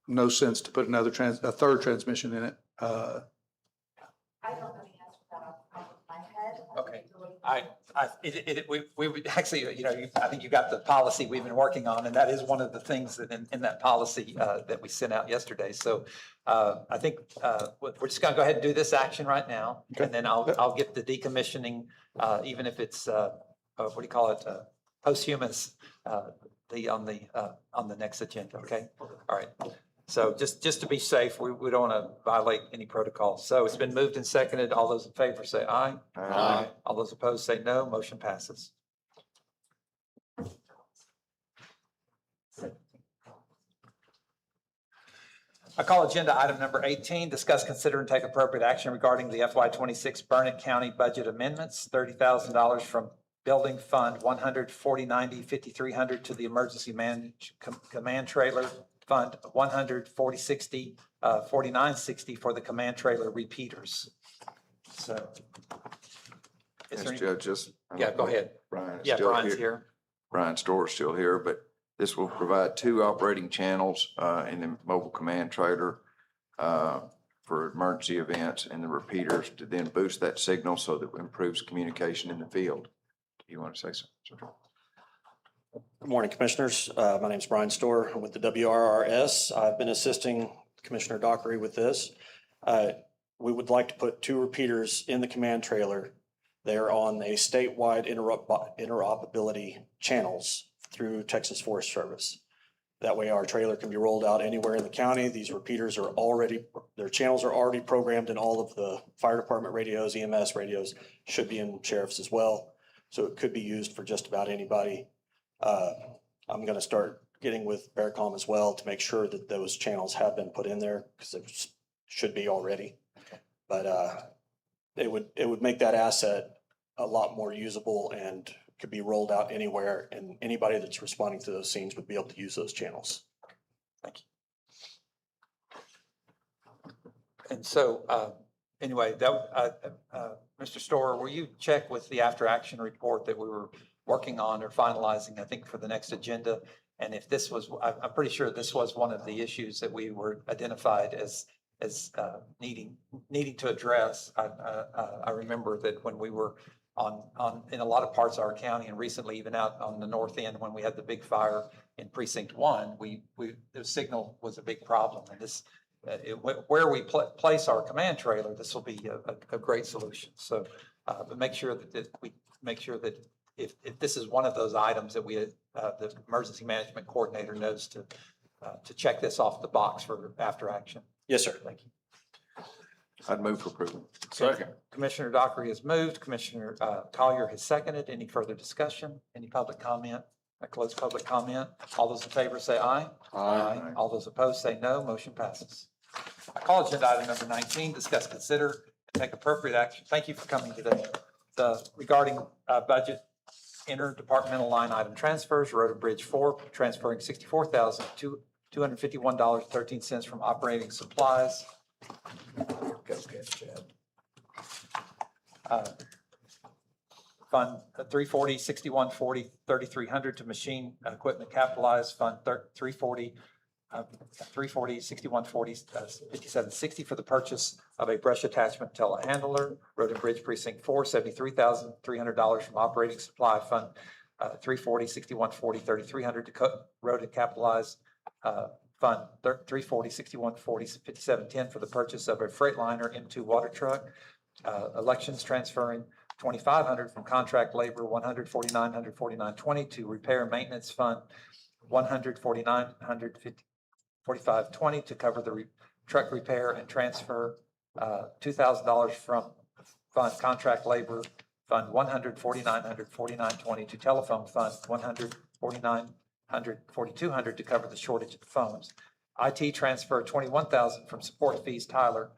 no sense to put a third transmission in it. I don't know the answer to that off the top of my head. Okay. We would actually, I think you got the policy we've been working on, and that is one of the things that in that policy that we sent out yesterday. So I think we're just gonna go ahead and do this action right now, and then I'll get the decommissioning, even if it's what do you call it, posthumous, on the next agenda. Okay. All right. So just to be safe, we don't want to violate any protocol. So it's been moved and seconded. All those in favor say aye. Aye. All those opposed say no. Motion passes. I call agenda item number 18, discuss, consider, and take appropriate action regarding the FY26 Burnett County budget amendments, $30,000 from Building Fund 14090-5300 to the Emergency Command Trailer Fund 14060-4960 for the command trailer repeaters. So. Is there any- Judge, just. Yeah, go ahead. Brian is Yeah, still Brian's here. Brian Storr's still here, but this will provide 2 operating channels in the mobile command trailer for emergency events and the repeaters to then boost that signal so that it improves communication in the field. Do you want to say something? Good morning, Commissioners. My name is Brian Storr. I'm with the WRRS. I've been assisting Commissioner Dockery with this. We would like to put 2 repeaters in the command trailer. They're on a statewide interoperability channels through Texas Forest Service. That way our trailer can be rolled out anywhere in the county. These repeaters are already, their channels are already programmed in all of the fire department radios, EMS radios, should be in sheriff's as well. So it could be used for just about anybody. I'm going to start getting with Bearcom as well to make sure that those channels have been put in there because it should be already. But it would make that asset a lot more usable and could be rolled out anywhere, and anybody that's responding to those scenes would be able to use those channels. Thank you. And so, anyway, Mr. Storr, will you check with the after action report that we were working on or finalizing, I think, for the next agenda? And if this was, I'm pretty sure this was one of the issues that we were identified as needing to address. I remember that when we were in a lot of parts of our county and recently even out on the north end when we had the big fire in precinct 1, the signal was a big problem. And this, where we place our command trailer, this will be a great solution. So, but make sure that if this is one of those items that the emergency management coordinator knows to check this off the box for after action. Yes, sir. Thank you. I'd move for approval. Second. Commissioner Dockery has moved. Commissioner Collier has seconded. Any further discussion? Any public comment? I close public comment. All those in favor say aye. Aye. All those opposed say no. Motion passes. I call agenda item number 19, discuss, consider, and take appropriate action. Thank you for coming today. Regarding budget interdepartmental line item transfers, Road and Bridge 4, transferring $64,251.13 from operating supplies. Go ahead, Chad. Fund 340, 6140, 3300 to machine equipment capitalized. Fund 340, 6140, 5760 for the purchase of a brush attachment telehandler. Road and Bridge Precinct 4, $73,300 from operating supply. Fund 340, 6140, 3300 to road and capitalized. Fund 340, 6140, 5710 for the purchase of a Freightliner M2 water truck. Elections transferring $2,500 from contract labor, $149,149.20 to repair and maintenance fund, $149,145.20 to cover the truck repair, and transfer $2,000 from fund contract labor fund $149,149.20 to telephone fund $149,142 to cover the shortage of phones. IT transfer $21,000 from support fees Tyler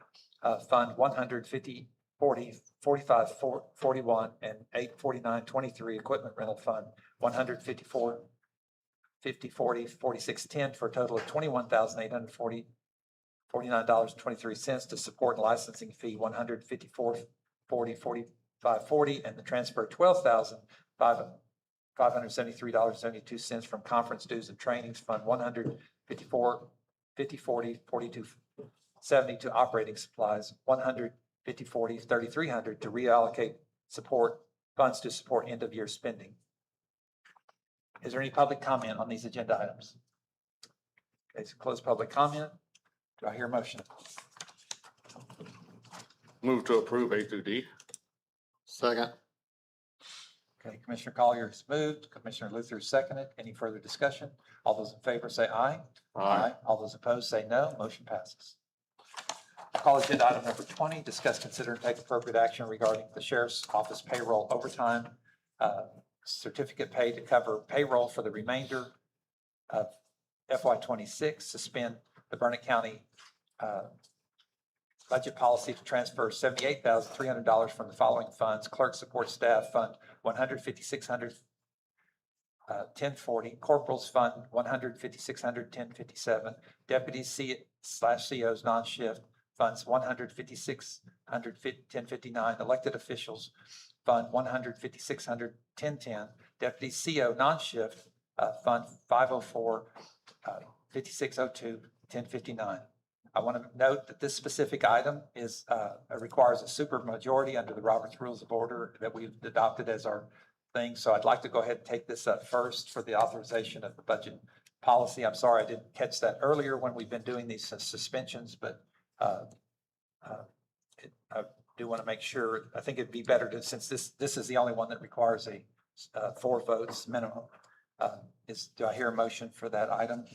fund $150,40,45,41 and $849.23 equipment rental fund $154,50,40,46.10 for a total of $21,849.23 to support and licensing fee $154,40,45,40 and the transfer $12,573.72 from conference dues and trainings fund $154,50,40,42.70 to operating supplies $150,40,3300 to reallocate support funds to support end of year spending. Is there any public comment on these agenda items? Okay, so close public comment. Do I hear a motion? Move to approve A through D. Second. Okay, Commissioner Collier has moved. Commissioner Luther has seconded. Any further discussion? All those in favor say aye. Aye. All those opposed say no. Motion passes. Call agenda item number 20, discuss, consider, and take appropriate action regarding the Sheriff's Office payroll overtime certificate pay to cover payroll for the remainder of FY26, suspend the Burnett County budget policy to transfer $78,300 from the following funds: clerk support staff fund 100,5600, 1040, Corporals Fund, 100,5600, 1057, Deputies C/COs non-shift funds, 100,5600, 1059, Elected Officials Fund, 100,5600, 1010, Deputies CO non-shift Fund, 504, 5602, 1059. I want to note that this specific item is, requires a supermajority under the Robert's Rules of Order that we've adopted as our thing. So I'd like to go ahead and take this up first for the authorization of the budget policy. I'm sorry I didn't catch that earlier when we've been doing these suspensions, but I do want to make sure, I think it'd be better to, since this is the only one that requires a 4 votes minimum. Do I hear a motion for that item?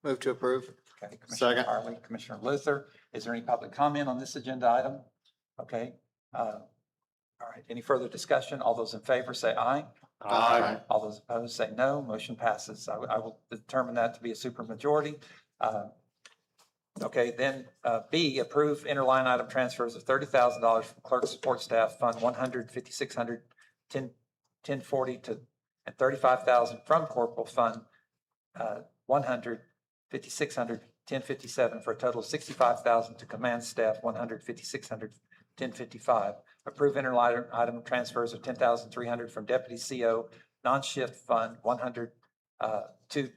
Move to approve. Okay, Commissioner Second. Harley, Commissioner Luther. Is there any public comment on this agenda item? Okay. All right, any further discussion? All those in favor say aye. Aye. All those opposed say no. Motion passes. I will determine that to be a supermajority. Okay, then B, approve interline item transfers of $30,000 from Clerk Support Staff Fund 100,5600, 1040 to, and $35,000 from Corporal Fund 100,5600, 1057 for a total of $65,000 to Command Staff 100,5600, 1055. Approve interline item transfers of $10,300 from Deputy CO non-shift Fund 100 to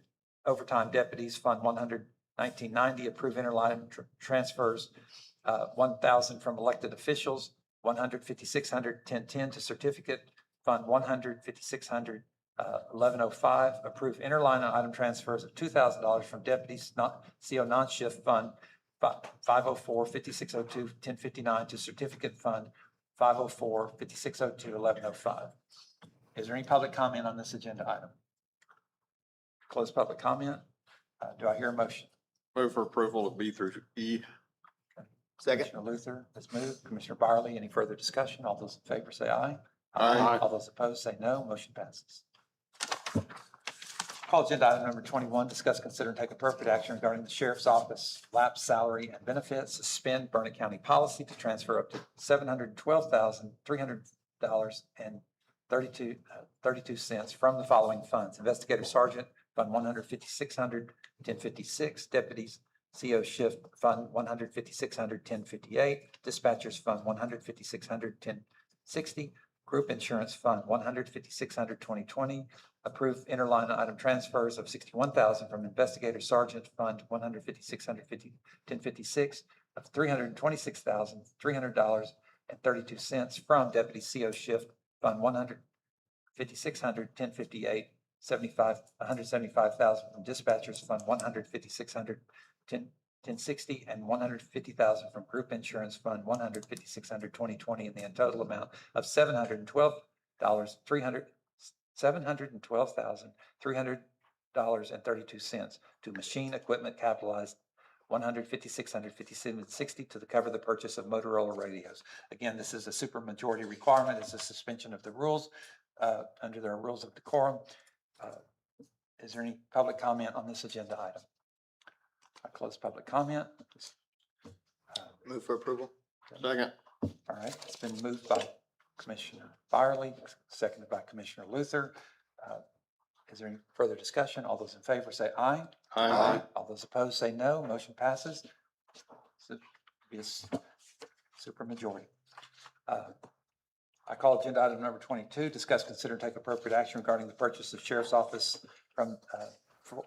Overtime Deputies Fund 1990. Approve interline transfers 1,000 from elected officials 100,5600, 1010 to Certificate Fund 100,5600, 1105. Approve interline item transfers of $2,000 from Deputies CO non-shift Fund 504, 5602, 1059 to Certificate Fund 504, 5602, 1105. Is there any public comment on this agenda item? Close public comment. Do I hear a motion? Move for approval of B through E. Second. Commissioner Luther has moved. Commissioner Byerly, any further discussion? All those in favor say aye. Aye. All those opposed say no. Motion passes. Call agenda item number 21, discuss, consider, and take appropriate action regarding the sheriff's office lapse salary and benefits, suspend Burnett County policy to transfer up to $712,300 and 32 cents from the following funds: Investigator Sergeant Fund 100,5600, 1056, Deputies CO Shift Fund 100,5600, 1058, Dispatchers Fund 100,5600, 1060, Group Insurance Fund 100,5600, 2020. Approve interline item transfers of $61,000 from Investigator Sergeant Fund 100,5600, 1056 of $326,300.32 from Deputy CO Shift Fund 100,5600, 1058, 175,000 from Dispatchers Fund 100,5600, 1060, and 150,000 from Group Insurance Fund 100,5600, 2020, in the total amount of $712,300.32 to Machine Equipment Capitalized 100,5600, 5760 to cover the purchase of Motorola radios. Again, this is a supermajority requirement. It's a suspension of the rules under their rules of decorum. Is there any public comment on this agenda item? I close public comment. Move for approval. Second. All right, it's been moved by Commissioner Byerly, seconded by Commissioner Luther. Is there any further discussion? All those in favor say aye. Aye. All those opposed say no. Motion passes. So it's supermajority. I call agenda item number 22, discuss, consider, and take appropriate action regarding the purchase of Sheriff's Office from,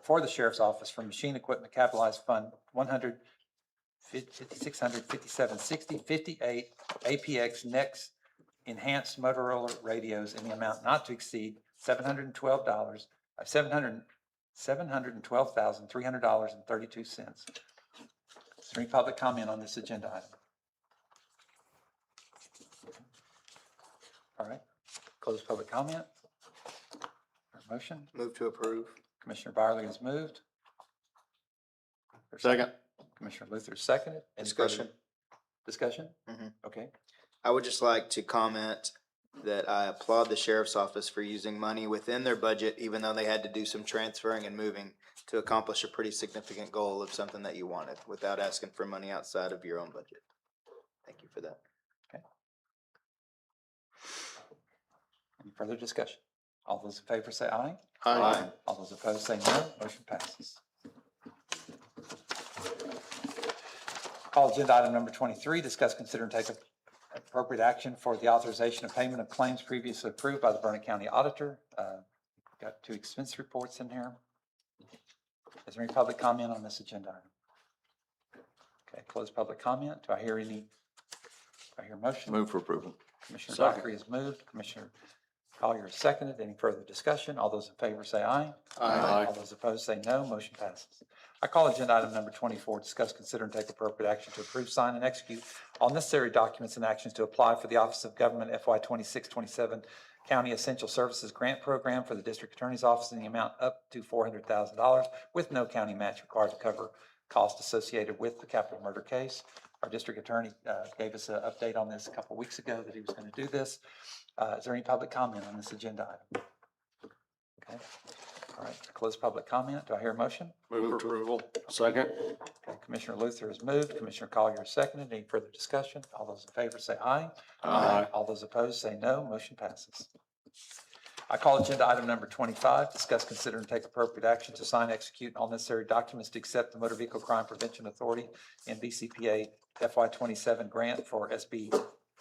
for the Sheriff's Office from Machine Equipment Capitalized Fund 100,5600, 5760, 58 APX Next Enhanced Motorola radios in the amount not to exceed $712,300.32. Is there any public comment on this agenda item? All right, close public comment. Motion, Move to approve. Commissioner Byerly has moved. Second. Commissioner Luther seconded. Any further Discussion. Discussion? Mhm. Okay. I would just like to comment that I applaud the sheriff's office for using money within their budget, even though they had to do some transferring and moving to accomplish a pretty significant goal of something that you wanted without asking for money outside of your own budget. Thank you for that. Any further discussion? All those in favor say aye. Aye. All those opposed say no. Motion passes. Call agenda item number 23, discuss, consider, and take appropriate action for the authorization of payment of claims previously approved by the Burnett County Auditor. Got 2 expense reports in here. Is there any public comment on this agenda item? Okay, close public comment. Do I hear a motion? Move for approval. Commissioner Dockery has moved. Commissioner Collier has seconded. Any further discussion? All those in favor say aye. Aye. All those opposed say no. Motion passes. I call agenda item number 24, discuss, consider, and take appropriate action to approve, sign, and execute all necessary documents and actions to apply for the Office of Government FY 26-27 County Essential Services Grant Program for the District Attorney's Office in the amount up to $400,000 with no county match required to cover costs associated with the capital murder case. Our district attorney gave us an update on this a couple weeks ago that he was going to do this. Is there any public comment on this agenda item? Okay. All right, close public comment. Do I hear a motion? Move for approval. Second. Okay, Commissioner Luther has moved. Commissioner Collier has seconded. Any further discussion? All those in favor say aye. Aye. All those opposed say no. Motion passes. I call agenda item number 25, discuss, consider, and take appropriate action to sign, execute all necessary documents to accept the Motor Vehicle Crime Prevention Authority and BCPA FY 27 grant for SB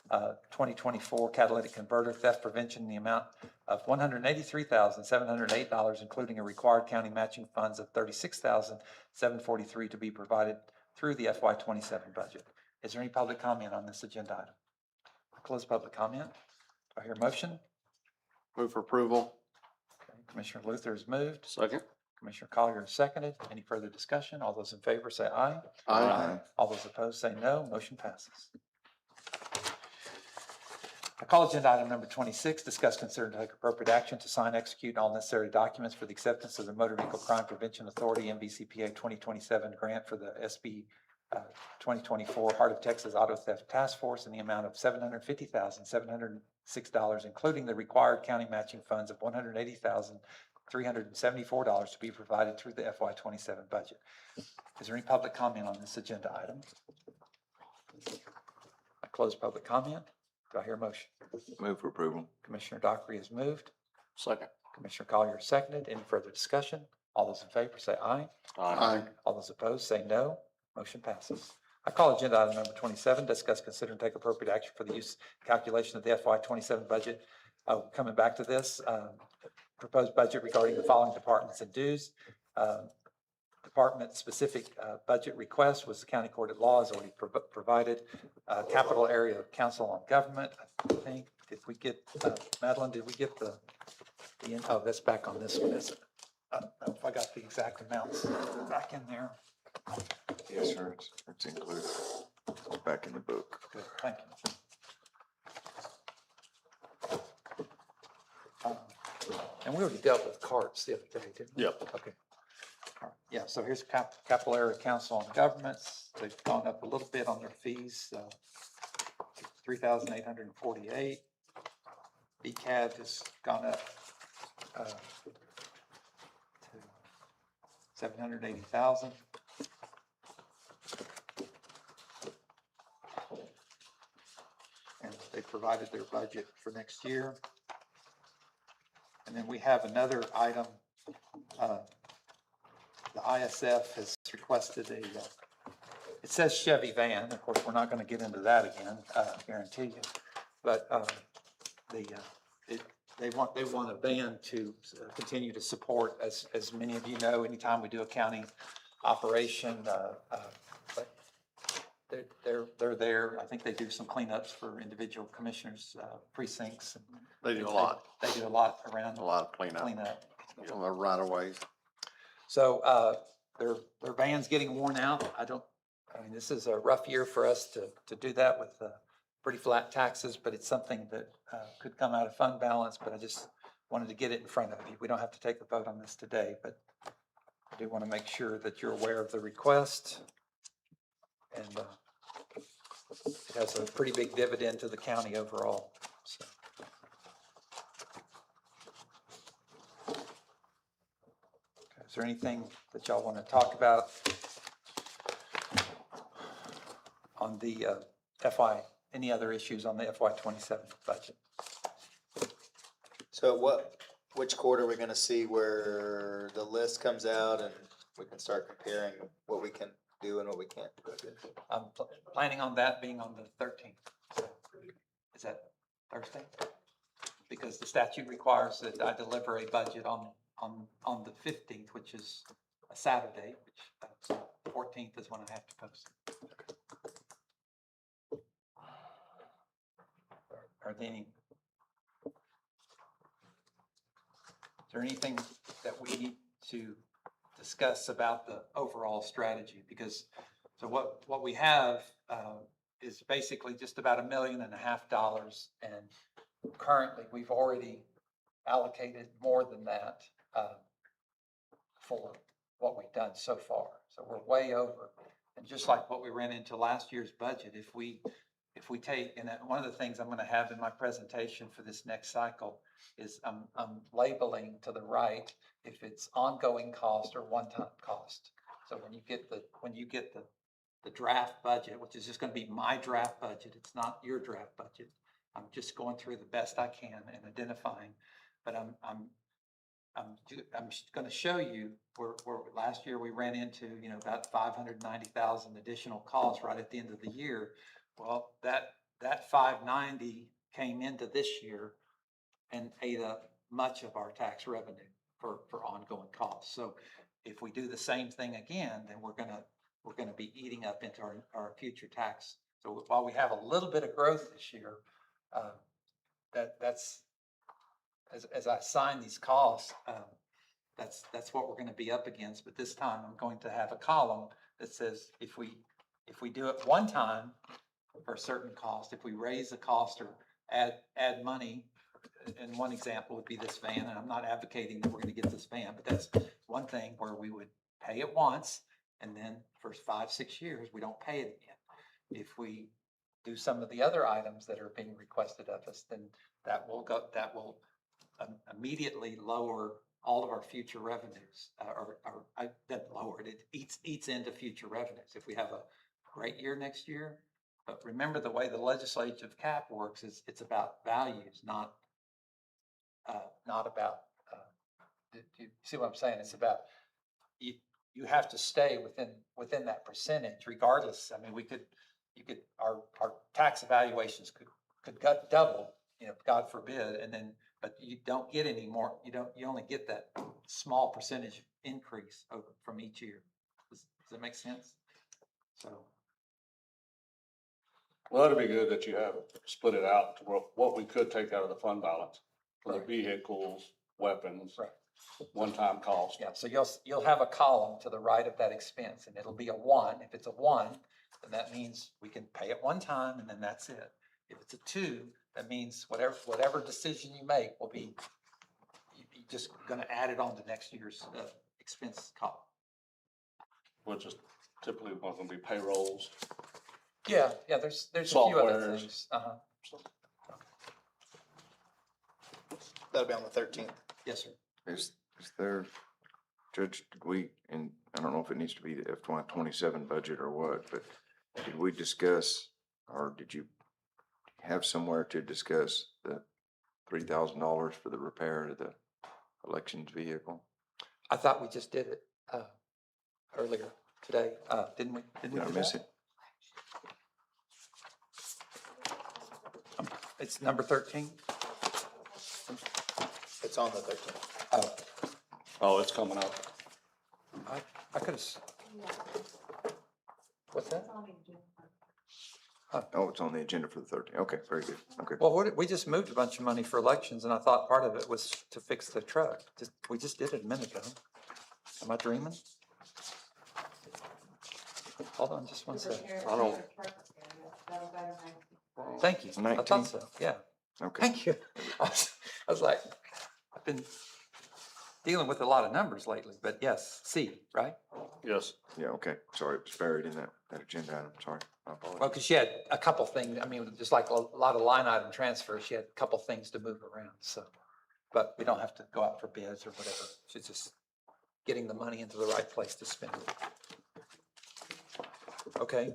2024 catalytic converter theft prevention in the amount of $183,708, including a required county matching funds of $36,743 to be provided through the FY 27 budget. Is there any public comment on this agenda item? Close public comment. Do I hear a motion? Move for approval. Okay, Commissioner Luther has moved. Second. Commissioner Collier has seconded. Any further discussion? All those in favor say aye. Aye. All those opposed say no. Motion passes. I call agenda item number 26, discuss, consider, and take appropriate action to sign, execute all necessary documents for the acceptance of the Motor Vehicle Crime Prevention Authority MVCPA 2027 grant for the SB 2024 Heart of Texas Auto Theft Task Force in the amount of $750,706, including the required county matching funds of $180,374 to be provided through the FY 27 budget. Is there any public comment on this agenda item? I close public comment. Do I hear a motion? Move for approval. Commissioner Dockery has moved. Second. Commissioner Collier has seconded. Any further discussion? All those in favor say aye. Aye. All those opposed say no. Motion passes. I call agenda item number 27, discuss, consider, and take appropriate action for the use calculation of the FY 27 budget. Coming back to this, proposed budget regarding the following departments and dues. Department-specific budget request was the County Court at Law has already provided. Capital Area Council on Government, I think, did we get, Madeline, did we get the oh, that's back on this one, is it? I don't know if I got the exact amounts back in there. Yes, sir. It's included. It's back in the book. Good, thank you. And we already dealt with carts the other day, didn't we? Yep. Okay. All right. Yeah, so here's Capital Area Council on Governments. They've gone up a little bit on their fees, 3,848. BCAD has gone up to 780,000. And they provided their budget for next year. And then we have another item. The ISF has requested it says Chevy van. Of course, we're not going to get into that again, guarantee you. But they want a van to continue to support, as many of you know, anytime we do a county operation, but they're there. I think they do some cleanups for individual commissioners' precincts. They do a lot. They do a lot around. A lot of cleanup. On the right of ways. So their van's getting worn out. I mean, this is a rough year for us to do that with pretty flat taxes, but it's something that could come out of fund balance, but I just wanted to get it in front of you. We don't have to take a vote on this today, but I do want to make sure that you're aware of the request. And it has a pretty big dividend to the county overall. So. Okay, is there anything that y'all want to talk about on the any other issues on the FY 27 budget? So which quarter are we gonna see where the list comes out and we can start comparing what we can do and what we can't do? I'm planning on that being on the 13th. Is that Thursday? Because the statute requires that I deliver a budget on the 15th, which is a Saturday, which 14th is when I have to post it. Are there any? Is there anything that we need to discuss about the overall strategy? Because, so what we have is basically just about $1.5 million. And currently, we've already allocated more than that for what we've done so far. So we're way over. And just like what we ran into last year's budget, if we take, and one of the things I'm going to have in my presentation for this next cycle is I'm labeling to the right if it's ongoing cost or one-time cost. So when you get the draft budget, which is just going to be my draft budget, it's not your draft budget. I'm just going through the best I can and identifying, but I'm going to show you where last year we ran into, about 590,000 additional costs right at the end of the year. Well, that 590 came into this year and ate up much of our tax revenue for ongoing costs. So if we do the same thing again, then we're gonna be eating up into our future tax. So while we have a little bit of growth this year, that's as I assign these costs, that's what we're going to be up against. But this time I'm going to have a column that says if we do it one time for a certain cost, if we raise the cost or add money, and one example would be this van, and I'm not advocating that we're going to get this van, but that's one thing where we would pay it once, and then for 5-6 years, we don't pay it again. If we do some of the other items that are being requested of us, then that will immediately lower all of our future revenues, it eats into future revenues. If we have a great year next year, but remember the way the legislative cap works is it's about values, not about, do you see what I'm saying? It's about, you have to stay within that percentage regardless. I mean, our tax evaluations could double, God forbid, but you don't get any more, you only get that small percentage increase from each year. Does that make sense? So. Well, that'd be good that you have split it out to what we could take out of the fund balance for the vehicles, weapons, one-time cost. Yeah, so you'll have a column to the right of that expense, and it'll be a 1. If it's a 1, then that means we can pay it one time, and then that's it. If it's a 2, that means whatever decision you make will be, you're just going to add it on to next year's expense column. Which is typically going to be payrolls. Yeah, there's a few other things. That'll be on the 13th. Yes, sir. Is there, Judge, and I don't know if it needs to be the FY27 budget or what, but did we discuss, or did you have somewhere to discuss the $3,000 for the repair of the elections vehicle? I thought we just did it earlier today, didn't we? Did I miss it? It's number 13. It's on the 13th. Oh, it's coming up. I could have. What's that? Oh, it's on the agenda for the 13th. Okay, very good. Okay. Well, we just moved a bunch of money for elections, and I thought part of it was to fix the truck. We just did it a minute ago. Am I dreaming? Hold on just one second. I don't. Thank you. I 19? thought so, yeah. Okay. Thank you. I was like, I've been dealing with a lot of numbers lately, but yes, C, right? Yes. Yeah, okay. Sorry, it was buried in that agenda item. Sorry. I apologize. Well, because she had a couple things, I mean, just like a lot of line item transfers, she had a couple things to move around, so. But we don't have to go out for bids or whatever. She's just getting the money into the right place to spend it. Okay.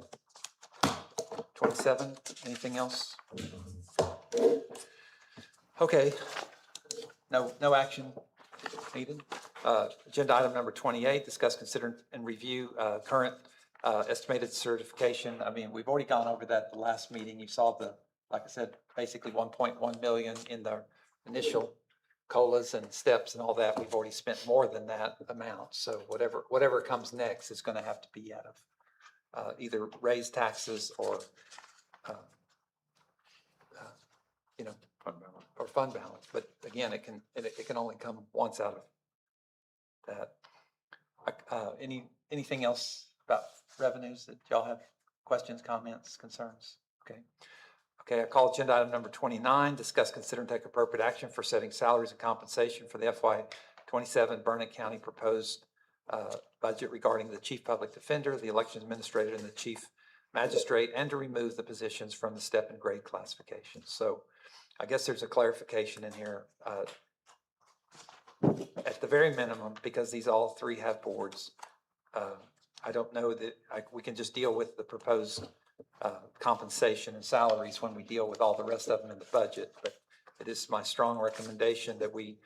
27, anything else? Okay. No action needed. Agenda item number 28, discuss, consider, and review current estimated certification. I mean, we've already gone over that at the last meeting. You saw like I said, basically 1.1 million in the initial COLAs and steps and all that. We've already spent more than that amount. So whatever comes next is going to have to be out of either raise taxes or, or fund balance. But again, it can only come once out of that. Anything else about revenues that y'all have questions, comments, concerns? Okay, I call agenda item number 29, discuss, consider, and take appropriate action for setting salaries and compensation for the FY 27 Burnett County proposed budget regarding the chief public defender, the elections administrator, and the chief magistrate, and to remove the positions from the step and grade classification. So I guess there's a clarification in here. At the very minimum, because these all three have boards, I don't know that we can just deal with the proposed compensation and salaries when we deal with all the rest of them in the budget. But it is my strong recommendation that we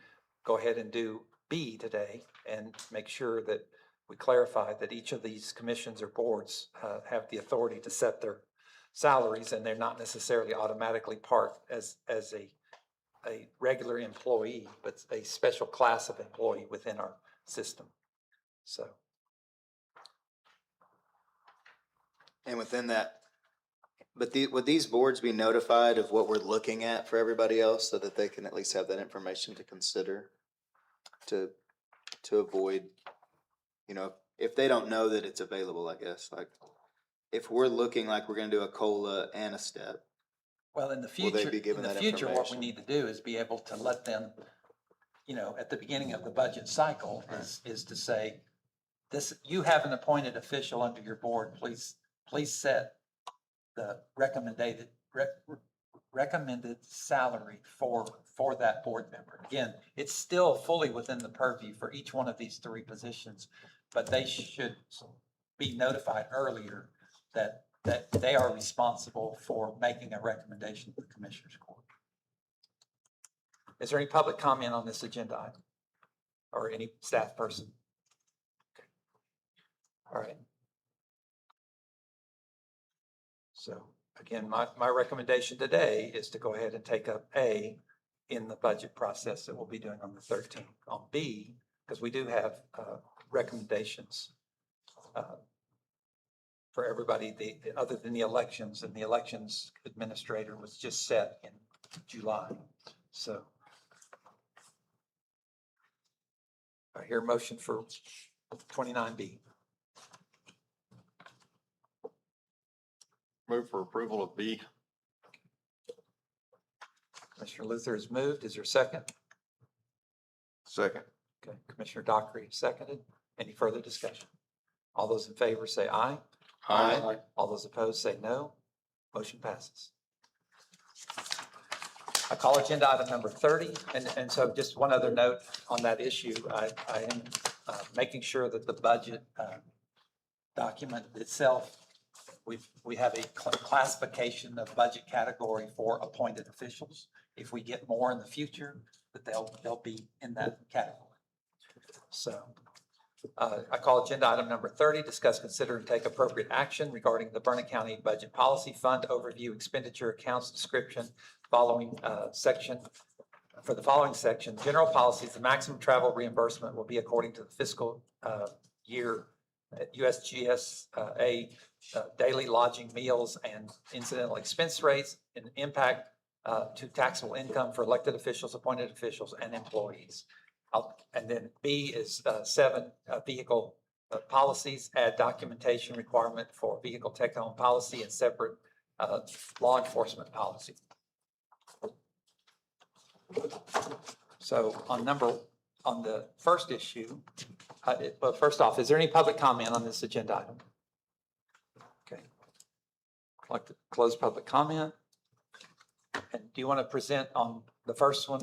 go ahead and do B today and make sure that we clarify that each of these commissions or boards have the authority to set their salaries, and they're not necessarily automatically part as a regular employee, but a special class of employee within our system. So. And within that, but would these boards be notified of what we're looking at for everybody else so that they can at least have that information to consider to avoid, if they don't know that it's available, I guess, like if we're looking like we're going to do a COLA and a step. Well, in the Will they future, be given that what we information? need to do is be able to let them, at the beginning of the budget cycle is to say, this, you have an appointed official under your board, please set the recommended salary for that board member. Again, it's still fully within the purview for each one of these three positions, but they should be notified earlier that they are responsible for making a recommendation to the Commissioners Court. Is there any public comment on this agenda item or any staff person? Okay. All right. So again, my recommendation today is to go ahead and take up A in the budget process that we'll be doing on the 13th. On B, because we do have recommendations for everybody other than the elections, and the elections administrator was just set in July. So I hear a motion for 29B. Move for approval of B. Commissioner Luther has moved. Is there a second? Second. Okay, Commissioner Dockery seconded. Any further discussion? All those in favor say aye. Aye. All those opposed say no. Motion passes. I call agenda item number 30. And so just one other note on that issue. I am making sure that the budget document itself, we have a classification of budget category for appointed officials. If we get more in the future, that they'll be in that category. So I call agenda item number 30, discuss, consider, and take appropriate action regarding the Burnett County Budget Policy Fund Overview Expenditure Accounts Description following section. For the following section, general policies, the maximum travel reimbursement will be according to the fiscal year USGS daily lodging, meals, and incidental expense rates, and impact to taxable income for elected officials, appointed officials, and employees. And then B is 7 vehicle policies, add documentation requirement for vehicle take-home policy and separate law enforcement policy. So on the first issue, well, first off, is there any public comment on this agenda item? Okay. I'd like to close public comment. And do you want to present on the first one?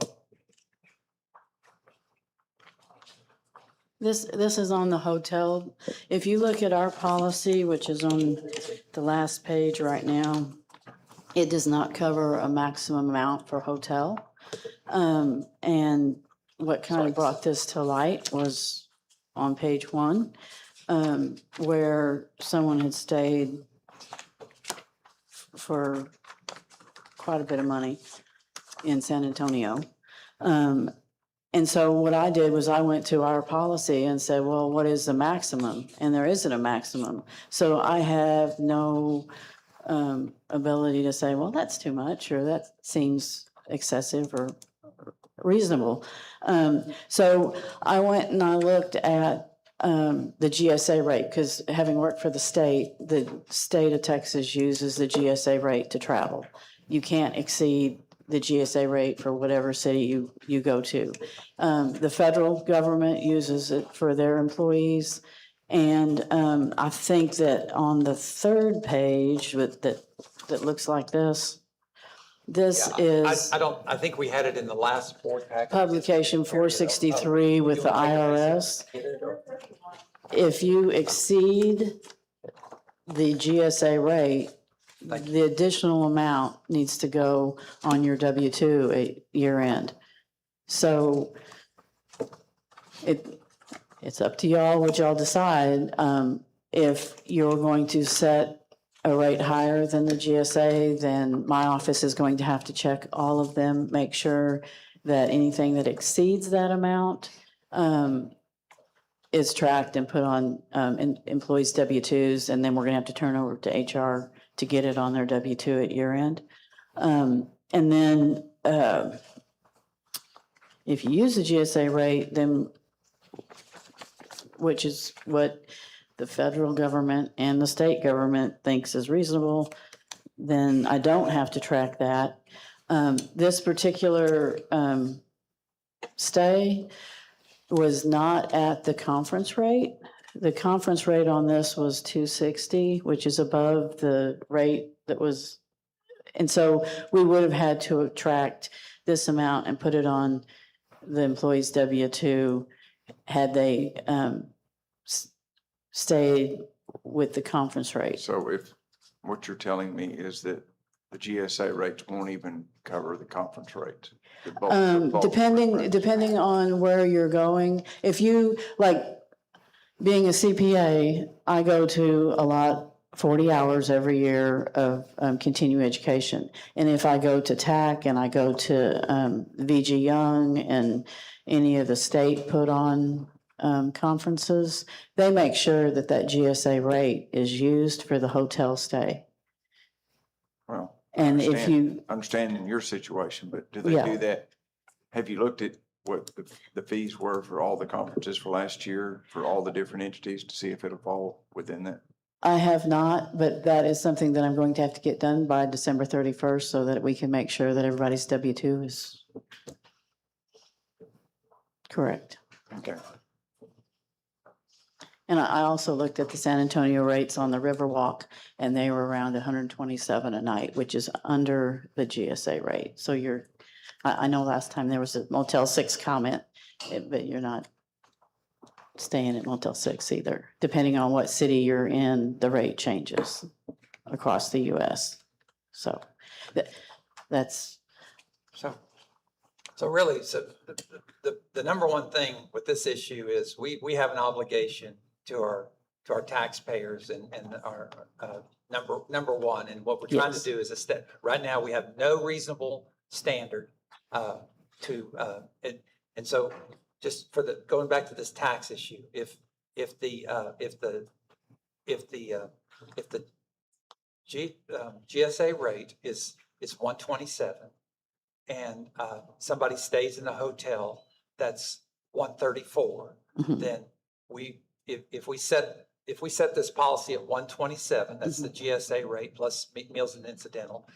This is on the hotel. If you look at our policy, which is on the last page right now, it does not cover a maximum amount for hotel. And what kind of brought this to light was on page 1, where someone had stayed for quite a bit of money in San Antonio. And so what I did was I went to our policy and said, well, what is the maximum? And there isn't a maximum. So I have no ability to say, well, that's too much, or that seems excessive or reasonable. So I went and I looked at the GSA rate, because having worked for the state of Texas uses the GSA rate to travel. You can't exceed the GSA rate for whatever city you go to. The federal government uses it for their employees. And I think that on the 3rd page that looks like this, is I think we had it in the last board package. publication 463 with the IRS. If you exceed the GSA rate, the additional amount needs to go on your W-2 at year end. So it's up to y'all what y'all decide. If you're going to set a rate higher than the GSA, then my office is going to have to check all of them, make sure that anything that exceeds that amount is tracked and put on employees' W-2s, and then we're gonna have to turn over to HR to get it on their W-2 at year end. And then if you use the GSA rate, then, which is what the federal government and the state government thinks is reasonable, then I don't have to track that. This particular stay was not at the conference rate. The conference rate on this was 260, which is above the rate that was, and so we would have had to attract this amount and put it on the employee's W-2 had they stayed with the conference rate. So if what you're telling me is that the GSA rates won't even cover the conference rate? Depending on where you're going, if you, like, being a CPA, I go to a lot, 40 hours every year of continuing education. And if I go to TAC and I go to VG Young and any of the state put on conferences, they make sure that that GSA rate is used for the hotel stay. Well, And if you, understand in your situation, but do they Yeah. do that? Have you looked at what the fees were for all the conferences for last year, for all the different entities, to see if it'll fall within that? I have not, but that is something that I'm going to have to get done by December 31st so that we can make sure that everybody's W-2 is correct. Okay. And I also looked at the San Antonio rates on the Riverwalk, and they were around 127 a night, which is under the GSA rate. So I know last time there was a Motel 6 comment, but you're not staying at Motel 6 either. Depending on what city you're in, the rate changes across the US. So that's. So really, the number one thing with this issue is we have an obligation to our taxpayers and our number one. And what we're trying to do is right now we have no reasonable standard and so just for going back to this tax issue, if the GSA rate is 127 and somebody stays in a hotel that's 134, then if we set this policy at 127, that's the GSA rate plus meals and incidental,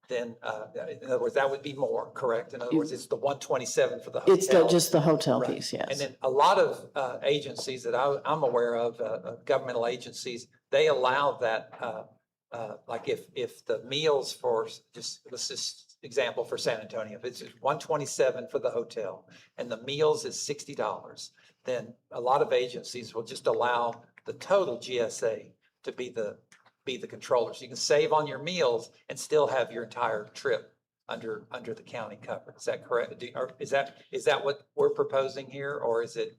then in other words, that would be more, correct? In other words, it's the 127 for the hotel. It's just the hotel piece, yes. And then a lot of agencies that I'm aware of, governmental agencies, they allow that, like if the meals for, let's just example for San Antonio, if it's 127 for the hotel and the meals is $60, then a lot of agencies will just allow the total GSA to be the controller. So you can save on your meals and still have your entire trip under the county cover. Is that correct? Or is that what we're proposing here? Or is it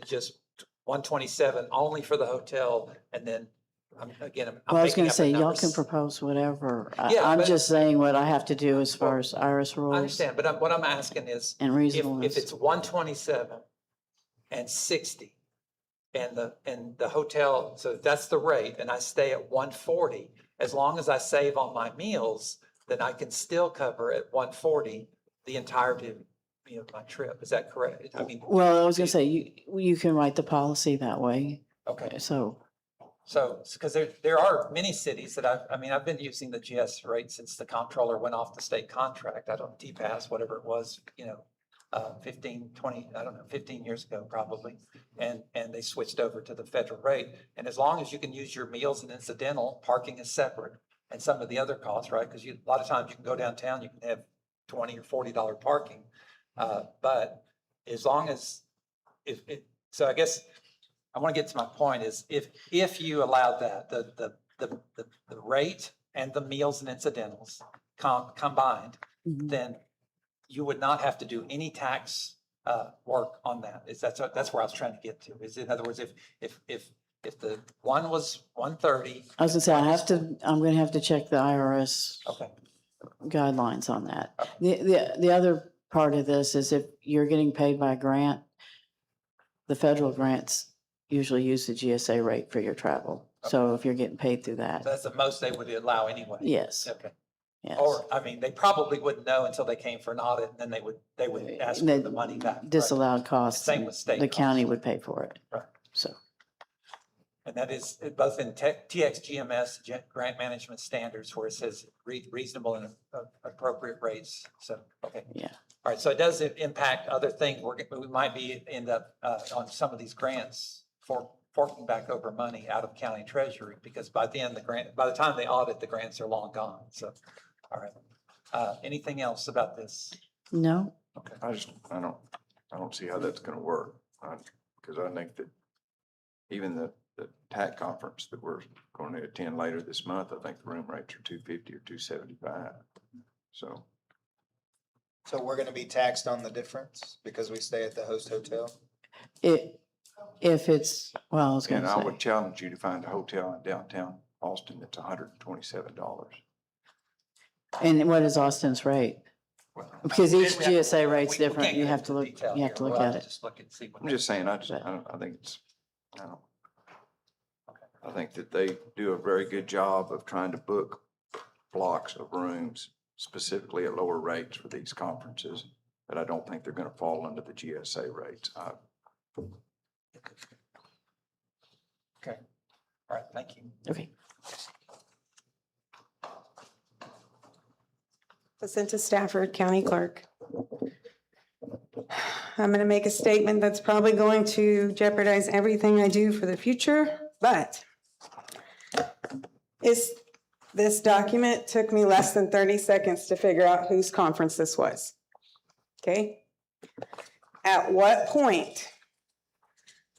just 127 only for the hotel? And then, I'm Well, I was making gonna up say, a y'all number. can propose whatever. Yeah, I'm but- just saying what I have to do as far as IRS I rules understand, but what I'm asking is, and if reasonableness. it's 127 and 60, and the hotel, so that's the rate, and I stay at 140, as long as I save on my meals, then I can still cover at 140 the entirety of, my trip. Is that correct? I mean, Well, I was gonna say, you can write the policy that way. okay. So, Because there are many cities that I've been using the GS rate since the comptroller went off the state contract. I don't, TPAS, whatever it was, 15, 20, I don't know, 15 years ago probably. And they switched over to the federal rate. And as long as you can use your meals and incidental, parking is separate. And some of the other costs, right? Because a lot of times you can go downtown, you can have $20 or $40 parking. But as long as, so I guess I want to get to my point is if you allowed that, the rate and the meals and incidentals combined, then you would not have to do any tax work on that. That's where I was trying to get to. Is in other words, if the one was 130. I was gonna say, I'm gonna have to check the IRS Okay. guidelines on that. The other part of this is if you're getting paid by a grant, the federal grants usually use the GSA rate for your travel. So if you're getting paid through that, That's the most they would allow anyway. yes, Okay. yes. Or, they probably wouldn't know until they came for an audit, and then they would ask for the money back. right? Disallowed costs, Same with state the costs. county would pay for it. Right. So, And that is both in TXGMS, grant management standards, where it says reasonable and appropriate rates. So, okay. yeah. All right, so it does impact other things. We might end up on some of these grants forking back over money out of county treasury, because by the time they audit, the grants are long gone. So, all right. Anything else about this? No, Okay. I don't see how that's gonna work, because I think that even the TAC conference that we're going to attend later this month, I think the room rates are $250 or $275. So, So we're gonna be taxed on the difference because we stay at the host hotel? if it's, well, I was and gonna I would say, challenge you to find a hotel in downtown Austin that's $127. and what is Austin's rate? Because each GSA rate's We different. can't You get have into to look, detail you have here. to look We'll at to it. Just look and see what. I'm just saying, I think it's, I think that they do a very good job of trying to book blocks of rooms specifically at lower rates for these conferences, but I don't think they're gonna fall under the GSA rates. Okay. All right, thank you. Okay. Jacinta Stafford, County Clerk. I'm going to make a statement that's probably going to jeopardize everything I do for the future, but this document took me less than 30 seconds to figure out whose conference this was. Okay? At what point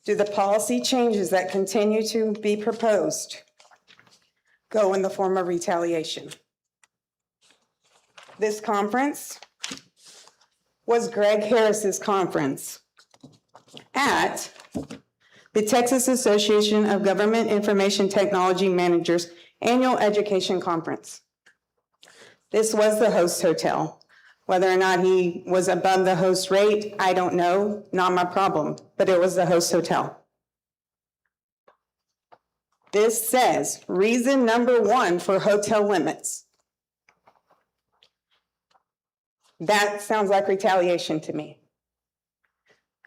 do the policy changes that continue to be proposed go in the form of retaliation? This conference was Greg Harris's conference at the Texas Association of Government Information Technology Managers Annual Education Conference. This was the host hotel. Whether or not he was above the host rate, I don't know, not my problem, but it was the host hotel. This says reason number 1 for hotel limits. That sounds like retaliation to me.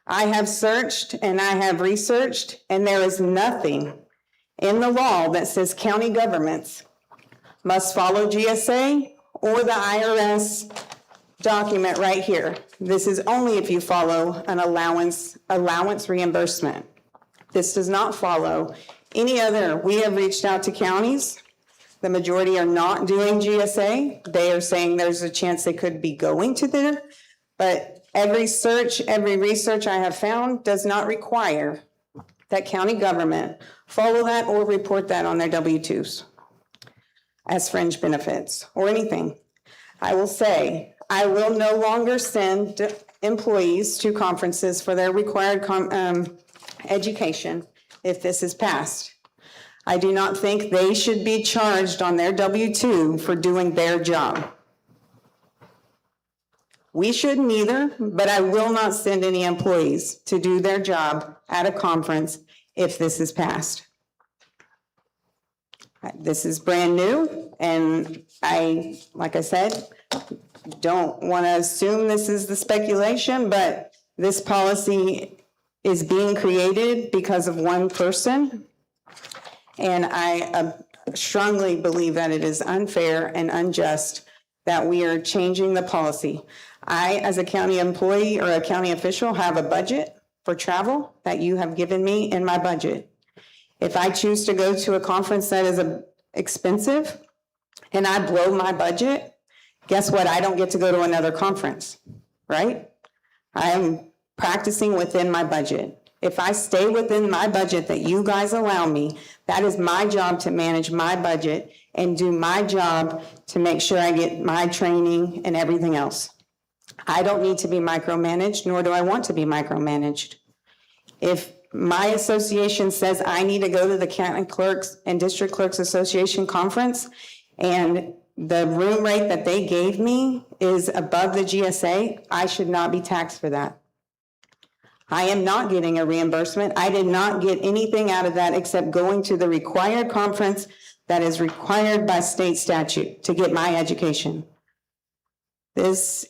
I have searched and I have researched, and there is nothing in the law that says county governments must follow GSA or the IRS document right here. This is only if you follow an allowance reimbursement. This does not follow any other. We have reached out to counties. The majority are not doing GSA. They are saying there's a chance they could be going to there, but every research I have found does not require that county government follow that or report that on their W-2s as fringe benefits or anything. I will say, I will no longer send employees to conferences for their required education if this is passed. I do not think they should be charged on their W-2 for doing their job. We shouldn't either, but I will not send any employees to do their job at a conference if this is passed. This is brand new, and like I said, don't want to assume this is the speculation, but this policy is being created because of one person. And I strongly believe that it is unfair and unjust that we are changing the policy. I, as a county employee or a county official, have a budget for travel that you have given me in my budget. If I choose to go to a conference that is expensive and I blow my budget, guess what? I don't get to go to another conference, right? I am practicing within my budget. If I stay within my budget that you guys allow me, that is my job to manage my budget and do my job to make sure I get my training and everything else. I don't need to be micromanaged, nor do I want to be micromanaged. If my association says I need to go to the County Clerks and District Clerks Association conference, and the room rate that they gave me is above the GSA, I should not be taxed for that. I am not getting a reimbursement. I did not get anything out of that except going to the required conference that is required by state statute to get my education. This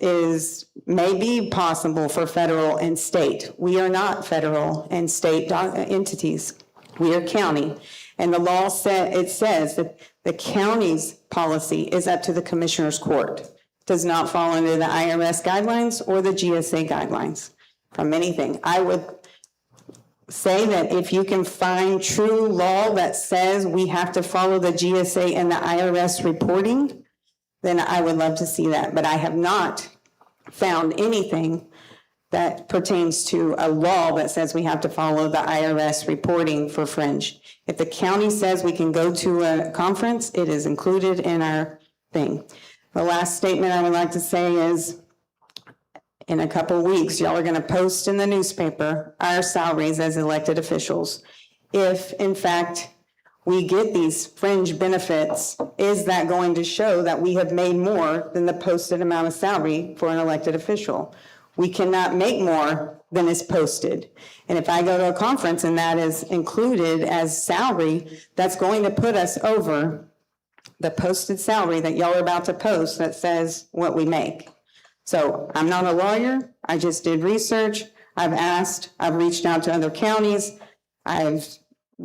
may be possible for federal and state. We are not federal and state entities. We are county. And the law says that the county's policy is up to the Commissioner's Court. Does not fall under the IRS guidelines or the GSA guidelines from anything. I would say that if you can find true law that says we have to follow the GSA and the IRS reporting, then I would love to see that. But I have not found anything that pertains to a law that says we have to follow the IRS reporting for fringe. If the county says we can go to a conference, it is included in our thing. The last statement I would like to say is, in a couple of weeks, y'all are going to post in the newspaper our salaries as elected officials. If, in fact, we get these fringe benefits, is that going to show that we have made more than the posted amount of salary for an elected official? We cannot make more than is posted. And if I go to a conference and that is included as salary, that's going to put us over the posted salary that y'all are about to post that says what we make. So I'm not a lawyer. I just did research. I've asked, I've reached out to other counties. I've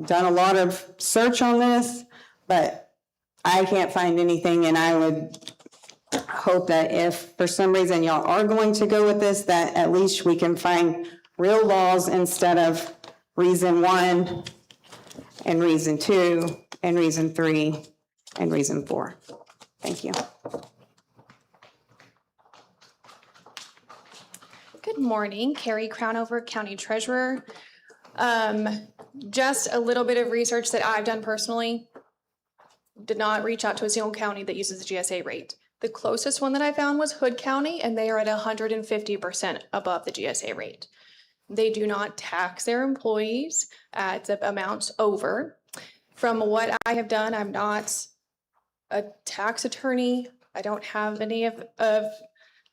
done a lot of search on this, but I can't find anything, and I would hope that if for some reason y'all are going to go with this, that at least we can find real laws instead of reason 1 and reason 2 and reason 3 and reason 4. Thank you. Good morning, Carrie Crownover, County Treasurer. Just a little bit of research that I've done personally. Did not reach out to a single county that uses the GSA rate. The closest one that I found was Hood County, and they are at 150% above the GSA rate. They do not tax their employees at the amounts over. From what I have done, I'm not a tax attorney. I don't have any of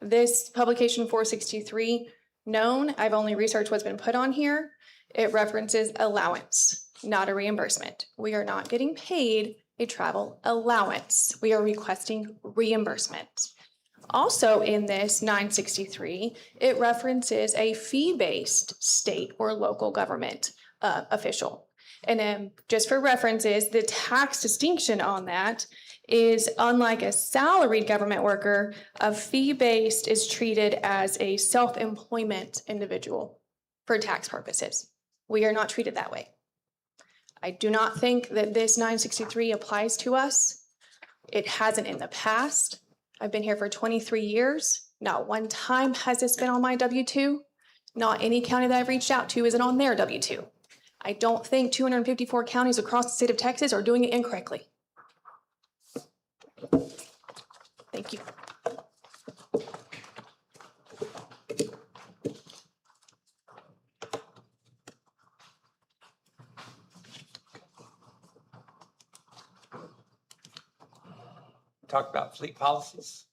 this publication 463 known. I've only researched what's been put on here. It references allowance, not a reimbursement. We are not getting paid a travel allowance. We are requesting reimbursement. Also in this 963, it references a fee-based state or local government official. And then just for references, the tax distinction on that is, unlike a salaried government worker, a fee-based is treated as a self-employment individual for tax purposes. We are not treated that way. I do not think that this 963 applies to us. It hasn't in the past. I've been here for 23 years. Not one time has this been on my W-2. Not any county that I've reached out to isn't on their W-2. I don't think 254 counties across the state of Texas are doing it incorrectly. Thank you. talk about fleet policies.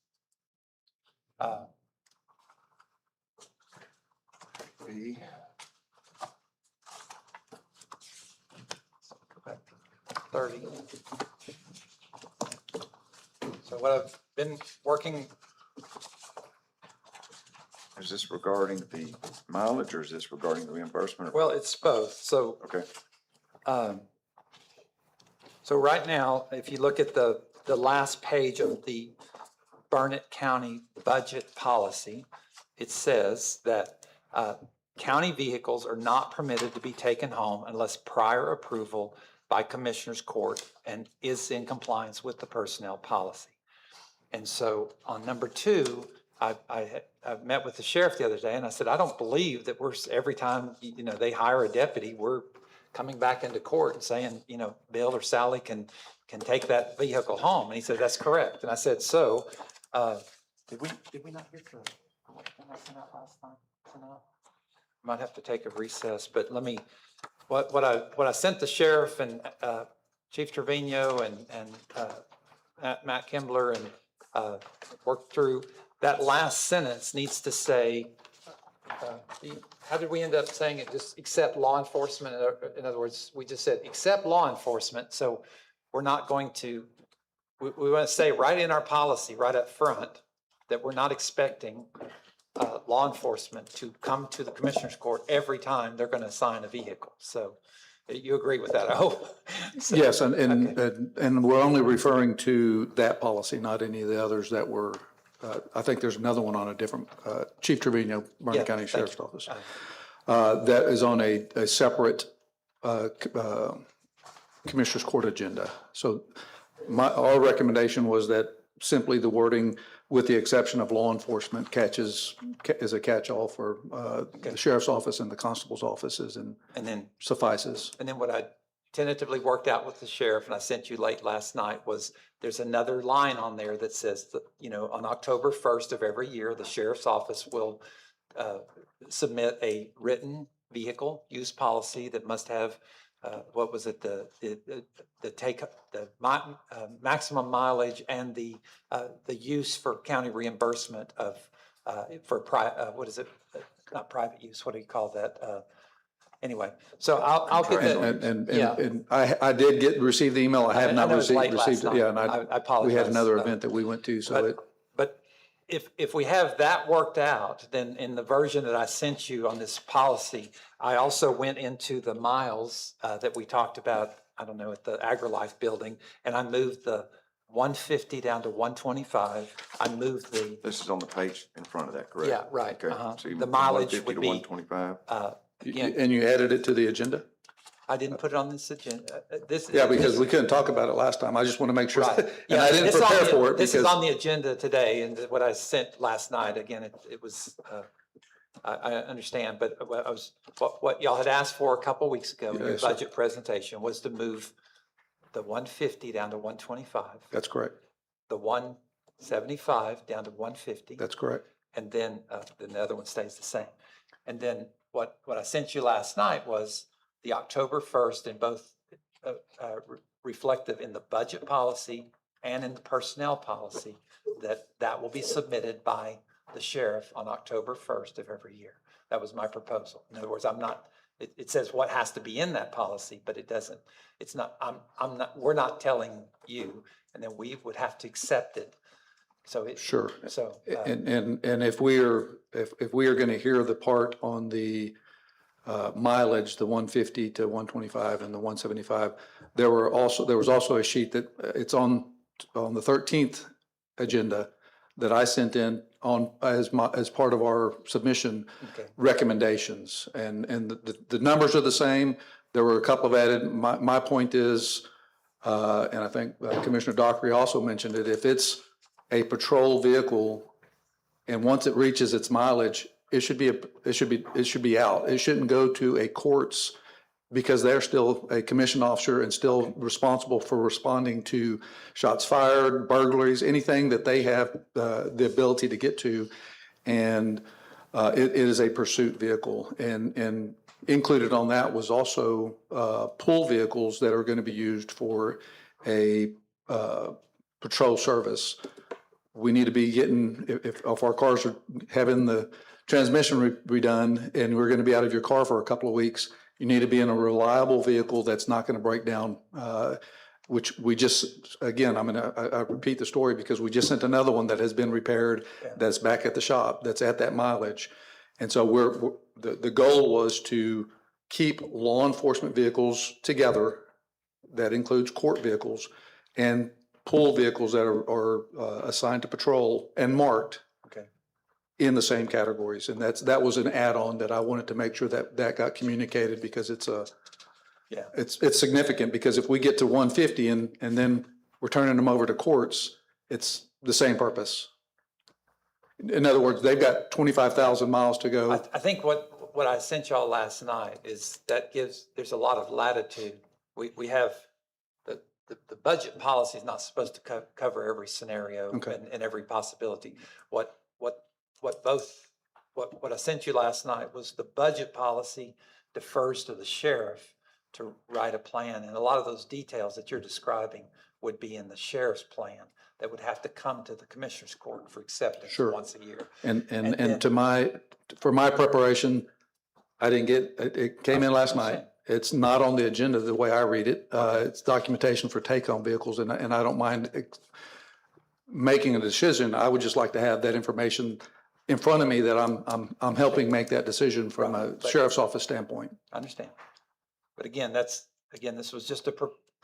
Go back to 30. So what I've been working, Is this regarding the mileage or is this regarding the reimbursement? well, it's both. So Okay. So right now, if you look at the last page of the Burnett County budget policy, it says that county vehicles are not permitted to be taken home unless prior approval by Commissioners Court and is in compliance with the personnel policy. And so on number 2, I met with the sheriff the other day and I said, I don't believe that every time, they hire a deputy, we're coming back into court and saying, Bill or Sally can take that vehicle home. And he said, that's correct. And I said, so, did we not hear from, last time? Might have to take a recess, but let me, what I sent the sheriff and Chief Trevino and Matt Kimbler and worked through, that last sentence needs to say, how did we end up saying it? Just accept law enforcement. In other words, we just said accept law enforcement. So we're not going to, we want to say right in our policy, right up front, that we're not expecting law enforcement to come to the Commissioners Court every time they're going to assign a vehicle. So you agree with that, I hope. So, Yes, okay. and we're only referring to that policy, not any of the others that were, I think there's another one on a different, Chief Trevino, Yeah, Burnett County thank Sheriff's you. Office. That is on a separate Commissioners Court agenda. So our recommendation was that simply the wording, with the exception of law enforcement, is a catch-all for the sheriff's office and the constable's offices and then suffices. And then what I tentatively worked out with the sheriff, and I sent you late last night, was there's another line on there that says that, on October 1st of every year, the sheriff's office will submit a written vehicle use policy that must have, what was it, the maximum mileage and the use for county reimbursement of, what is it? Not private use, what do you call that? Anyway, so I'll get that. And I did receive the email. I have not know it was late received last it. Yeah, night. and I apologize. we had another event that we went to, so But if we have that worked out, then in the version that I sent you on this policy, I also went into the miles that we talked about, I don't know, at the AgriLife building, and I moved the 150 down to 125. I moved the. This is on the page in front of that, correct? Yeah, right. Okay. So you The moved mileage 150 would to be. 125? Again, and you added it to the agenda? I didn't put it on this agenda. Yeah, because we couldn't talk about it last time. I just want to make sure. Right. And Yeah, I didn't it's on prepare the- for it This is because, on the agenda today, and what I sent last night, again, it was, I understand, but what y'all had asked for a couple weeks ago in your Yes, sir. budget presentation was to move the 150 down to 125, that's correct. the 175 down to 150. That's correct. And then the other one stays the same. And then what I sent you last night was the October 1st, and both reflective in the budget policy and in the personnel policy, that will be submitted by the sheriff on October 1st of every year. That was my proposal. In other words, it says what has to be in that policy, but it doesn't, we're not telling you, and then we would have to accept it. So Sure. So. And if we are going to hear the part on the mileage, the 150 to 125 and the 175, there was also a sheet that it's on the 13th agenda that I sent in as part of our submission recommendations. And the numbers are the same. There were a couple of added. My point is, and I think Commissioner Dockery also mentioned it, if it's a patrol vehicle and once it reaches its mileage, it should be out. It shouldn't go to a courts because they're still a commissioned officer and still responsible for responding to shots fired, burglaries, anything that they have the ability to get to. And it is a pursuit vehicle. And included on that was also pool vehicles that are going to be used for a patrol service. We need to be getting, if our cars are having the transmission redone and we're going to be out of your car for a couple of weeks, you need to be in a reliable vehicle that's not going to break down, which we just, again, I repeat the story because we just sent another one that has been repaired, that's back at the shop, that's at that mileage. And so the goal was to keep law enforcement vehicles together, that includes court vehicles, and pool vehicles that are assigned to patrol and marked in the same categories. And that was an add-on that I wanted to make sure that got communicated, because it's significant, because if we get to 150 and then we're turning them over to courts, it's the same purpose. In other words, they've got 25,000 miles to go. I think what I sent y'all last night is that there's a lot of latitude. We have, the budget policy is not supposed to cover every scenario and every possibility. What I sent you last night was the budget policy defers to the sheriff to write a plan. And a lot of those details that you're describing would be in the sheriff's plan that would have to come to the commissioner's court for acceptance once a year. And for my preparation, I didn't get, it came in last night. It's not on the agenda the way I read it. It's documentation for take-home vehicles, and I don't mind making a decision. I would just like to have that information in front of me that I'm helping make that decision from a sheriff's office standpoint. I understand. But again, this was just a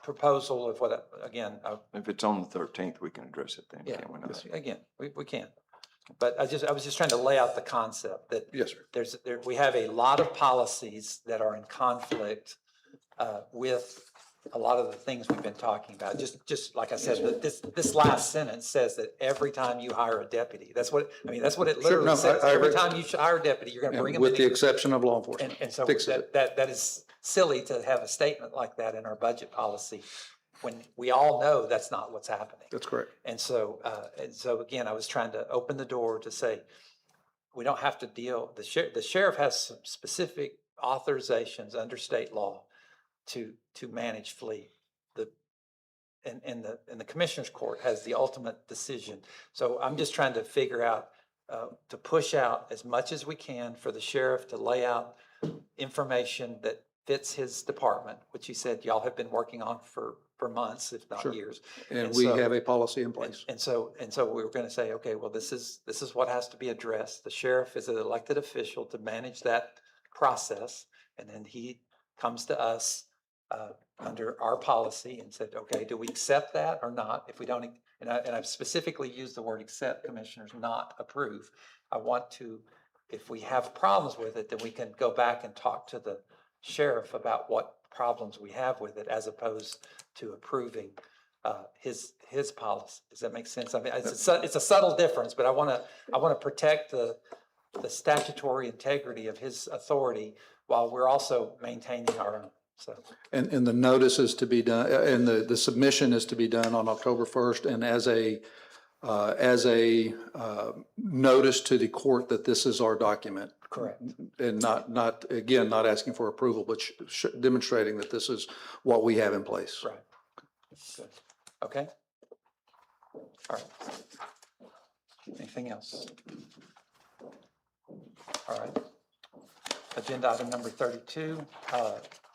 proposal of what, If it's on the 13th, we can address it then, yeah, can we not? again, we can. But I was just trying to lay out the concept that Yes, sir. we have a lot of policies that are in conflict with a lot of the things we've been talking about. Just like I said, this last sentence says that every time you hire a deputy, that's what it literally no, says. I Every agree. time you hire a deputy, you're going to bring them in. With the exception of law enforcement. And so Fix it. that is silly to have a statement like that in our budget policy when we all know that's not what's happening. That's correct. And so again, I was trying to open the door to say, we don't have to deal, the sheriff has some specific authorizations under state law to manage fleet. And the commissioner's court has the ultimate decision. So I'm just trying to figure out, to push out as much as we can for the sheriff to lay out information that fits his department, which he said y'all have been working on for months, if not Sure. years. And we have a policy in place. And so we were going to say, okay, well, this is what has to be addressed. The sheriff is an elected official to manage that process. And then he comes to us under our policy and said, okay, do we accept that or not? If we don't, and I've specifically used the word accept, commissioners, not approve. I want to, if we have problems with it, then we can go back and talk to the sheriff about what problems we have with it, as opposed to approving his policy. Does that make sense? I mean, it's a subtle difference, but I want to protect the statutory integrity of his authority while we're also maintaining our own. So. And the notice is to be done, and the submission is to be done on October 1st, and as a notice to the court that this is our document. Correct. And not asking for approval, but demonstrating that this is what we have in place. Right. Good. Okay. All right. Anything else? All right. Agenda item number 32,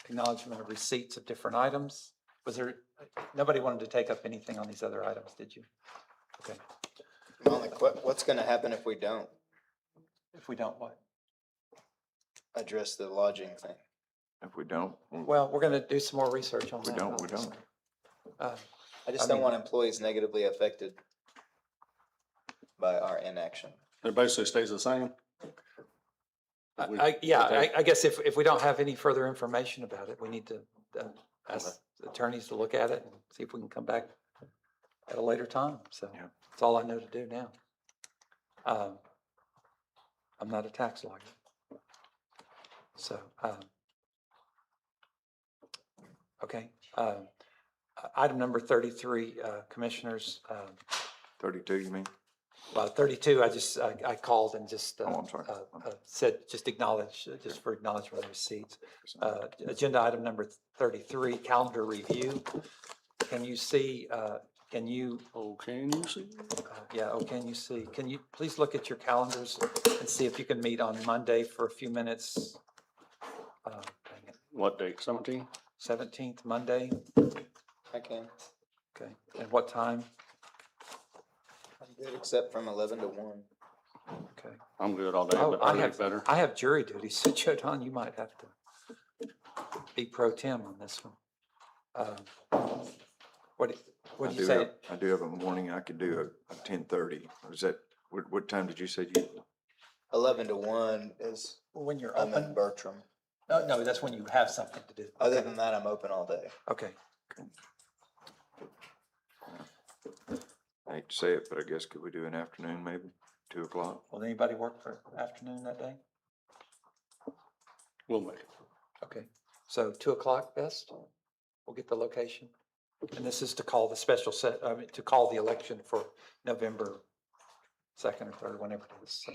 acknowledgement of receipts of different items. Nobody wanted to take up anything on these other items, did you? Okay. What's going to happen if we don't If we don't, what? address the lodging thing? If we don't, Well, we're going to do some more research on that. we don't. I just don't want employees negatively affected by our inaction. It basically stays the same. I guess if we don't have any further information about it, we need to ask the attorneys to look at it and see if we can come back at a later time. So that's all I know to do now. I'm not a tax lawyer. So, okay. Item number 33, commissioners. 32, you mean? Well, 32, I called and just I'm sorry. said, just for acknowledgement of receipts. Agenda item number 33, calendar review. Can you see Can you, Oh, can you see? yeah, oh, can you see? Can you please look at your calendars and see if you can meet on Monday for a few minutes? Dang it, What date, 17? 17th, Monday? I can. Okay, and what time? I'm good except from 11 to 1. Okay. I'm good all day, Oh, but I early's have, better. I have jury duty, so Joe Don, you might have to be pro tem on this one. What I do you do say? have, I do have a morning, I could do a 10:30. Is that, what time did you say you? 11 to 1 is, When you're I'm in open? Bertram. No, that's when you have something to do. Other Okay. than that, I'm open all day. Okay, I hate to say it, but I guess could we do an afternoon, maybe 2 o'clock? will anybody work for afternoon that day? We'll make it. Okay, so 2 o'clock best? We'll get the location. And this is to call the special set, to call the election for November 2nd or 3rd, whenever it is. So.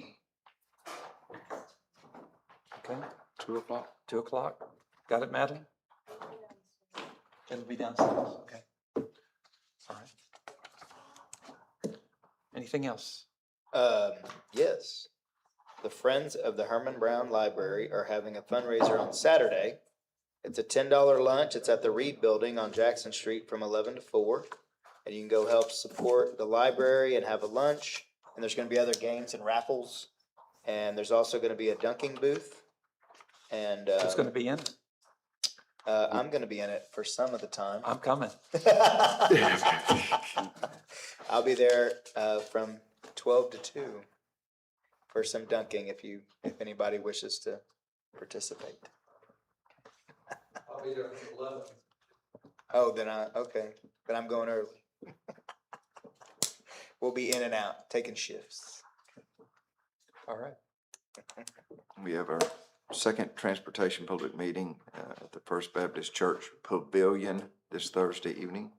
Okay, 2 o'clock? 2 o'clock. Got it, Madeline? It'll be downstairs, okay. All right. Anything else? Yes. The Friends of the Herman Brown Library are having a fundraiser on Saturday. It's a $10 lunch. It's at the Reed Building on Jackson Street from 11 to 4. And you can go help support the library and have a lunch. And there's going to be other games and raffles. And there's also going to be a dunking booth. And Who's going to be in it? I'm going to be in it for some of the time. I'm coming. I'll be there from 12 to 2 for some dunking if anybody wishes to participate. I'll be there at 11. Oh, okay, then I'm going early. We'll be in and out, taking shifts. All right. We have our second transportation public meeting at the First Baptist Church Pavilion this Thursday evening.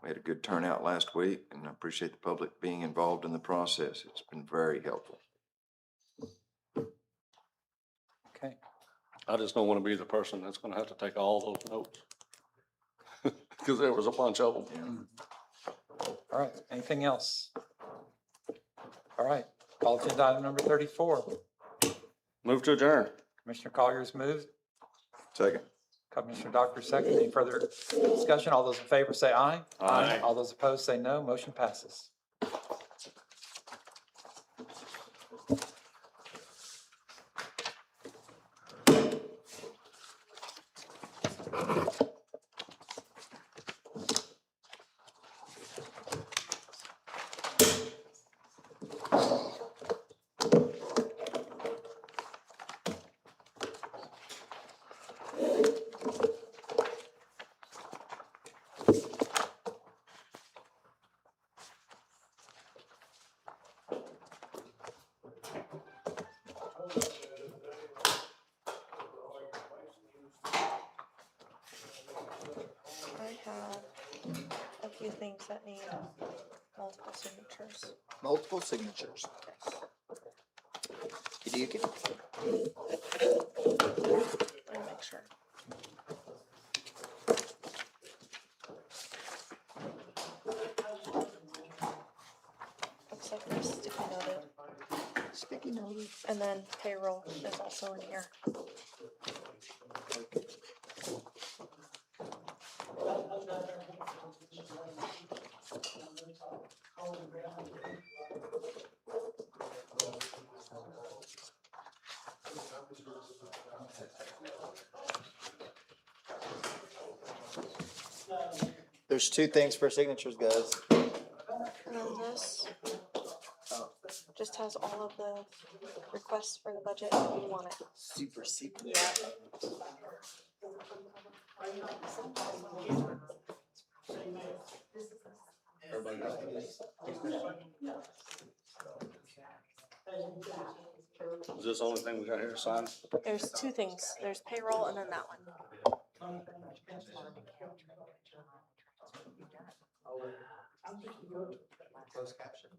We had a good turnout last week, and I appreciate the public being involved in the process. It's been very helpful. Okay. I just don't want to be the person that's going to have to take all those notes. Because there was a bunch of them. All right, anything else? All right, call agenda item number 34. Move to adjourn. Commissioner Collier's moved. Second. Commissioner Docker second. Any further discussion? All those in favor say aye. Aye. All those opposed say no. Motion passes. I have a few things that need multiple signatures. Multiple signatures. You can. Let me make sure. Looks like there's sticky noted. Sticky noted. And then payroll is also in here. There's 2 things for signatures, guys. And then this just has all of the requests for the budget if you want it. Super secret. Is this the only thing we got here to sign? There's 2 things. There's payroll and then that one. Closed caption.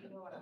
You know what?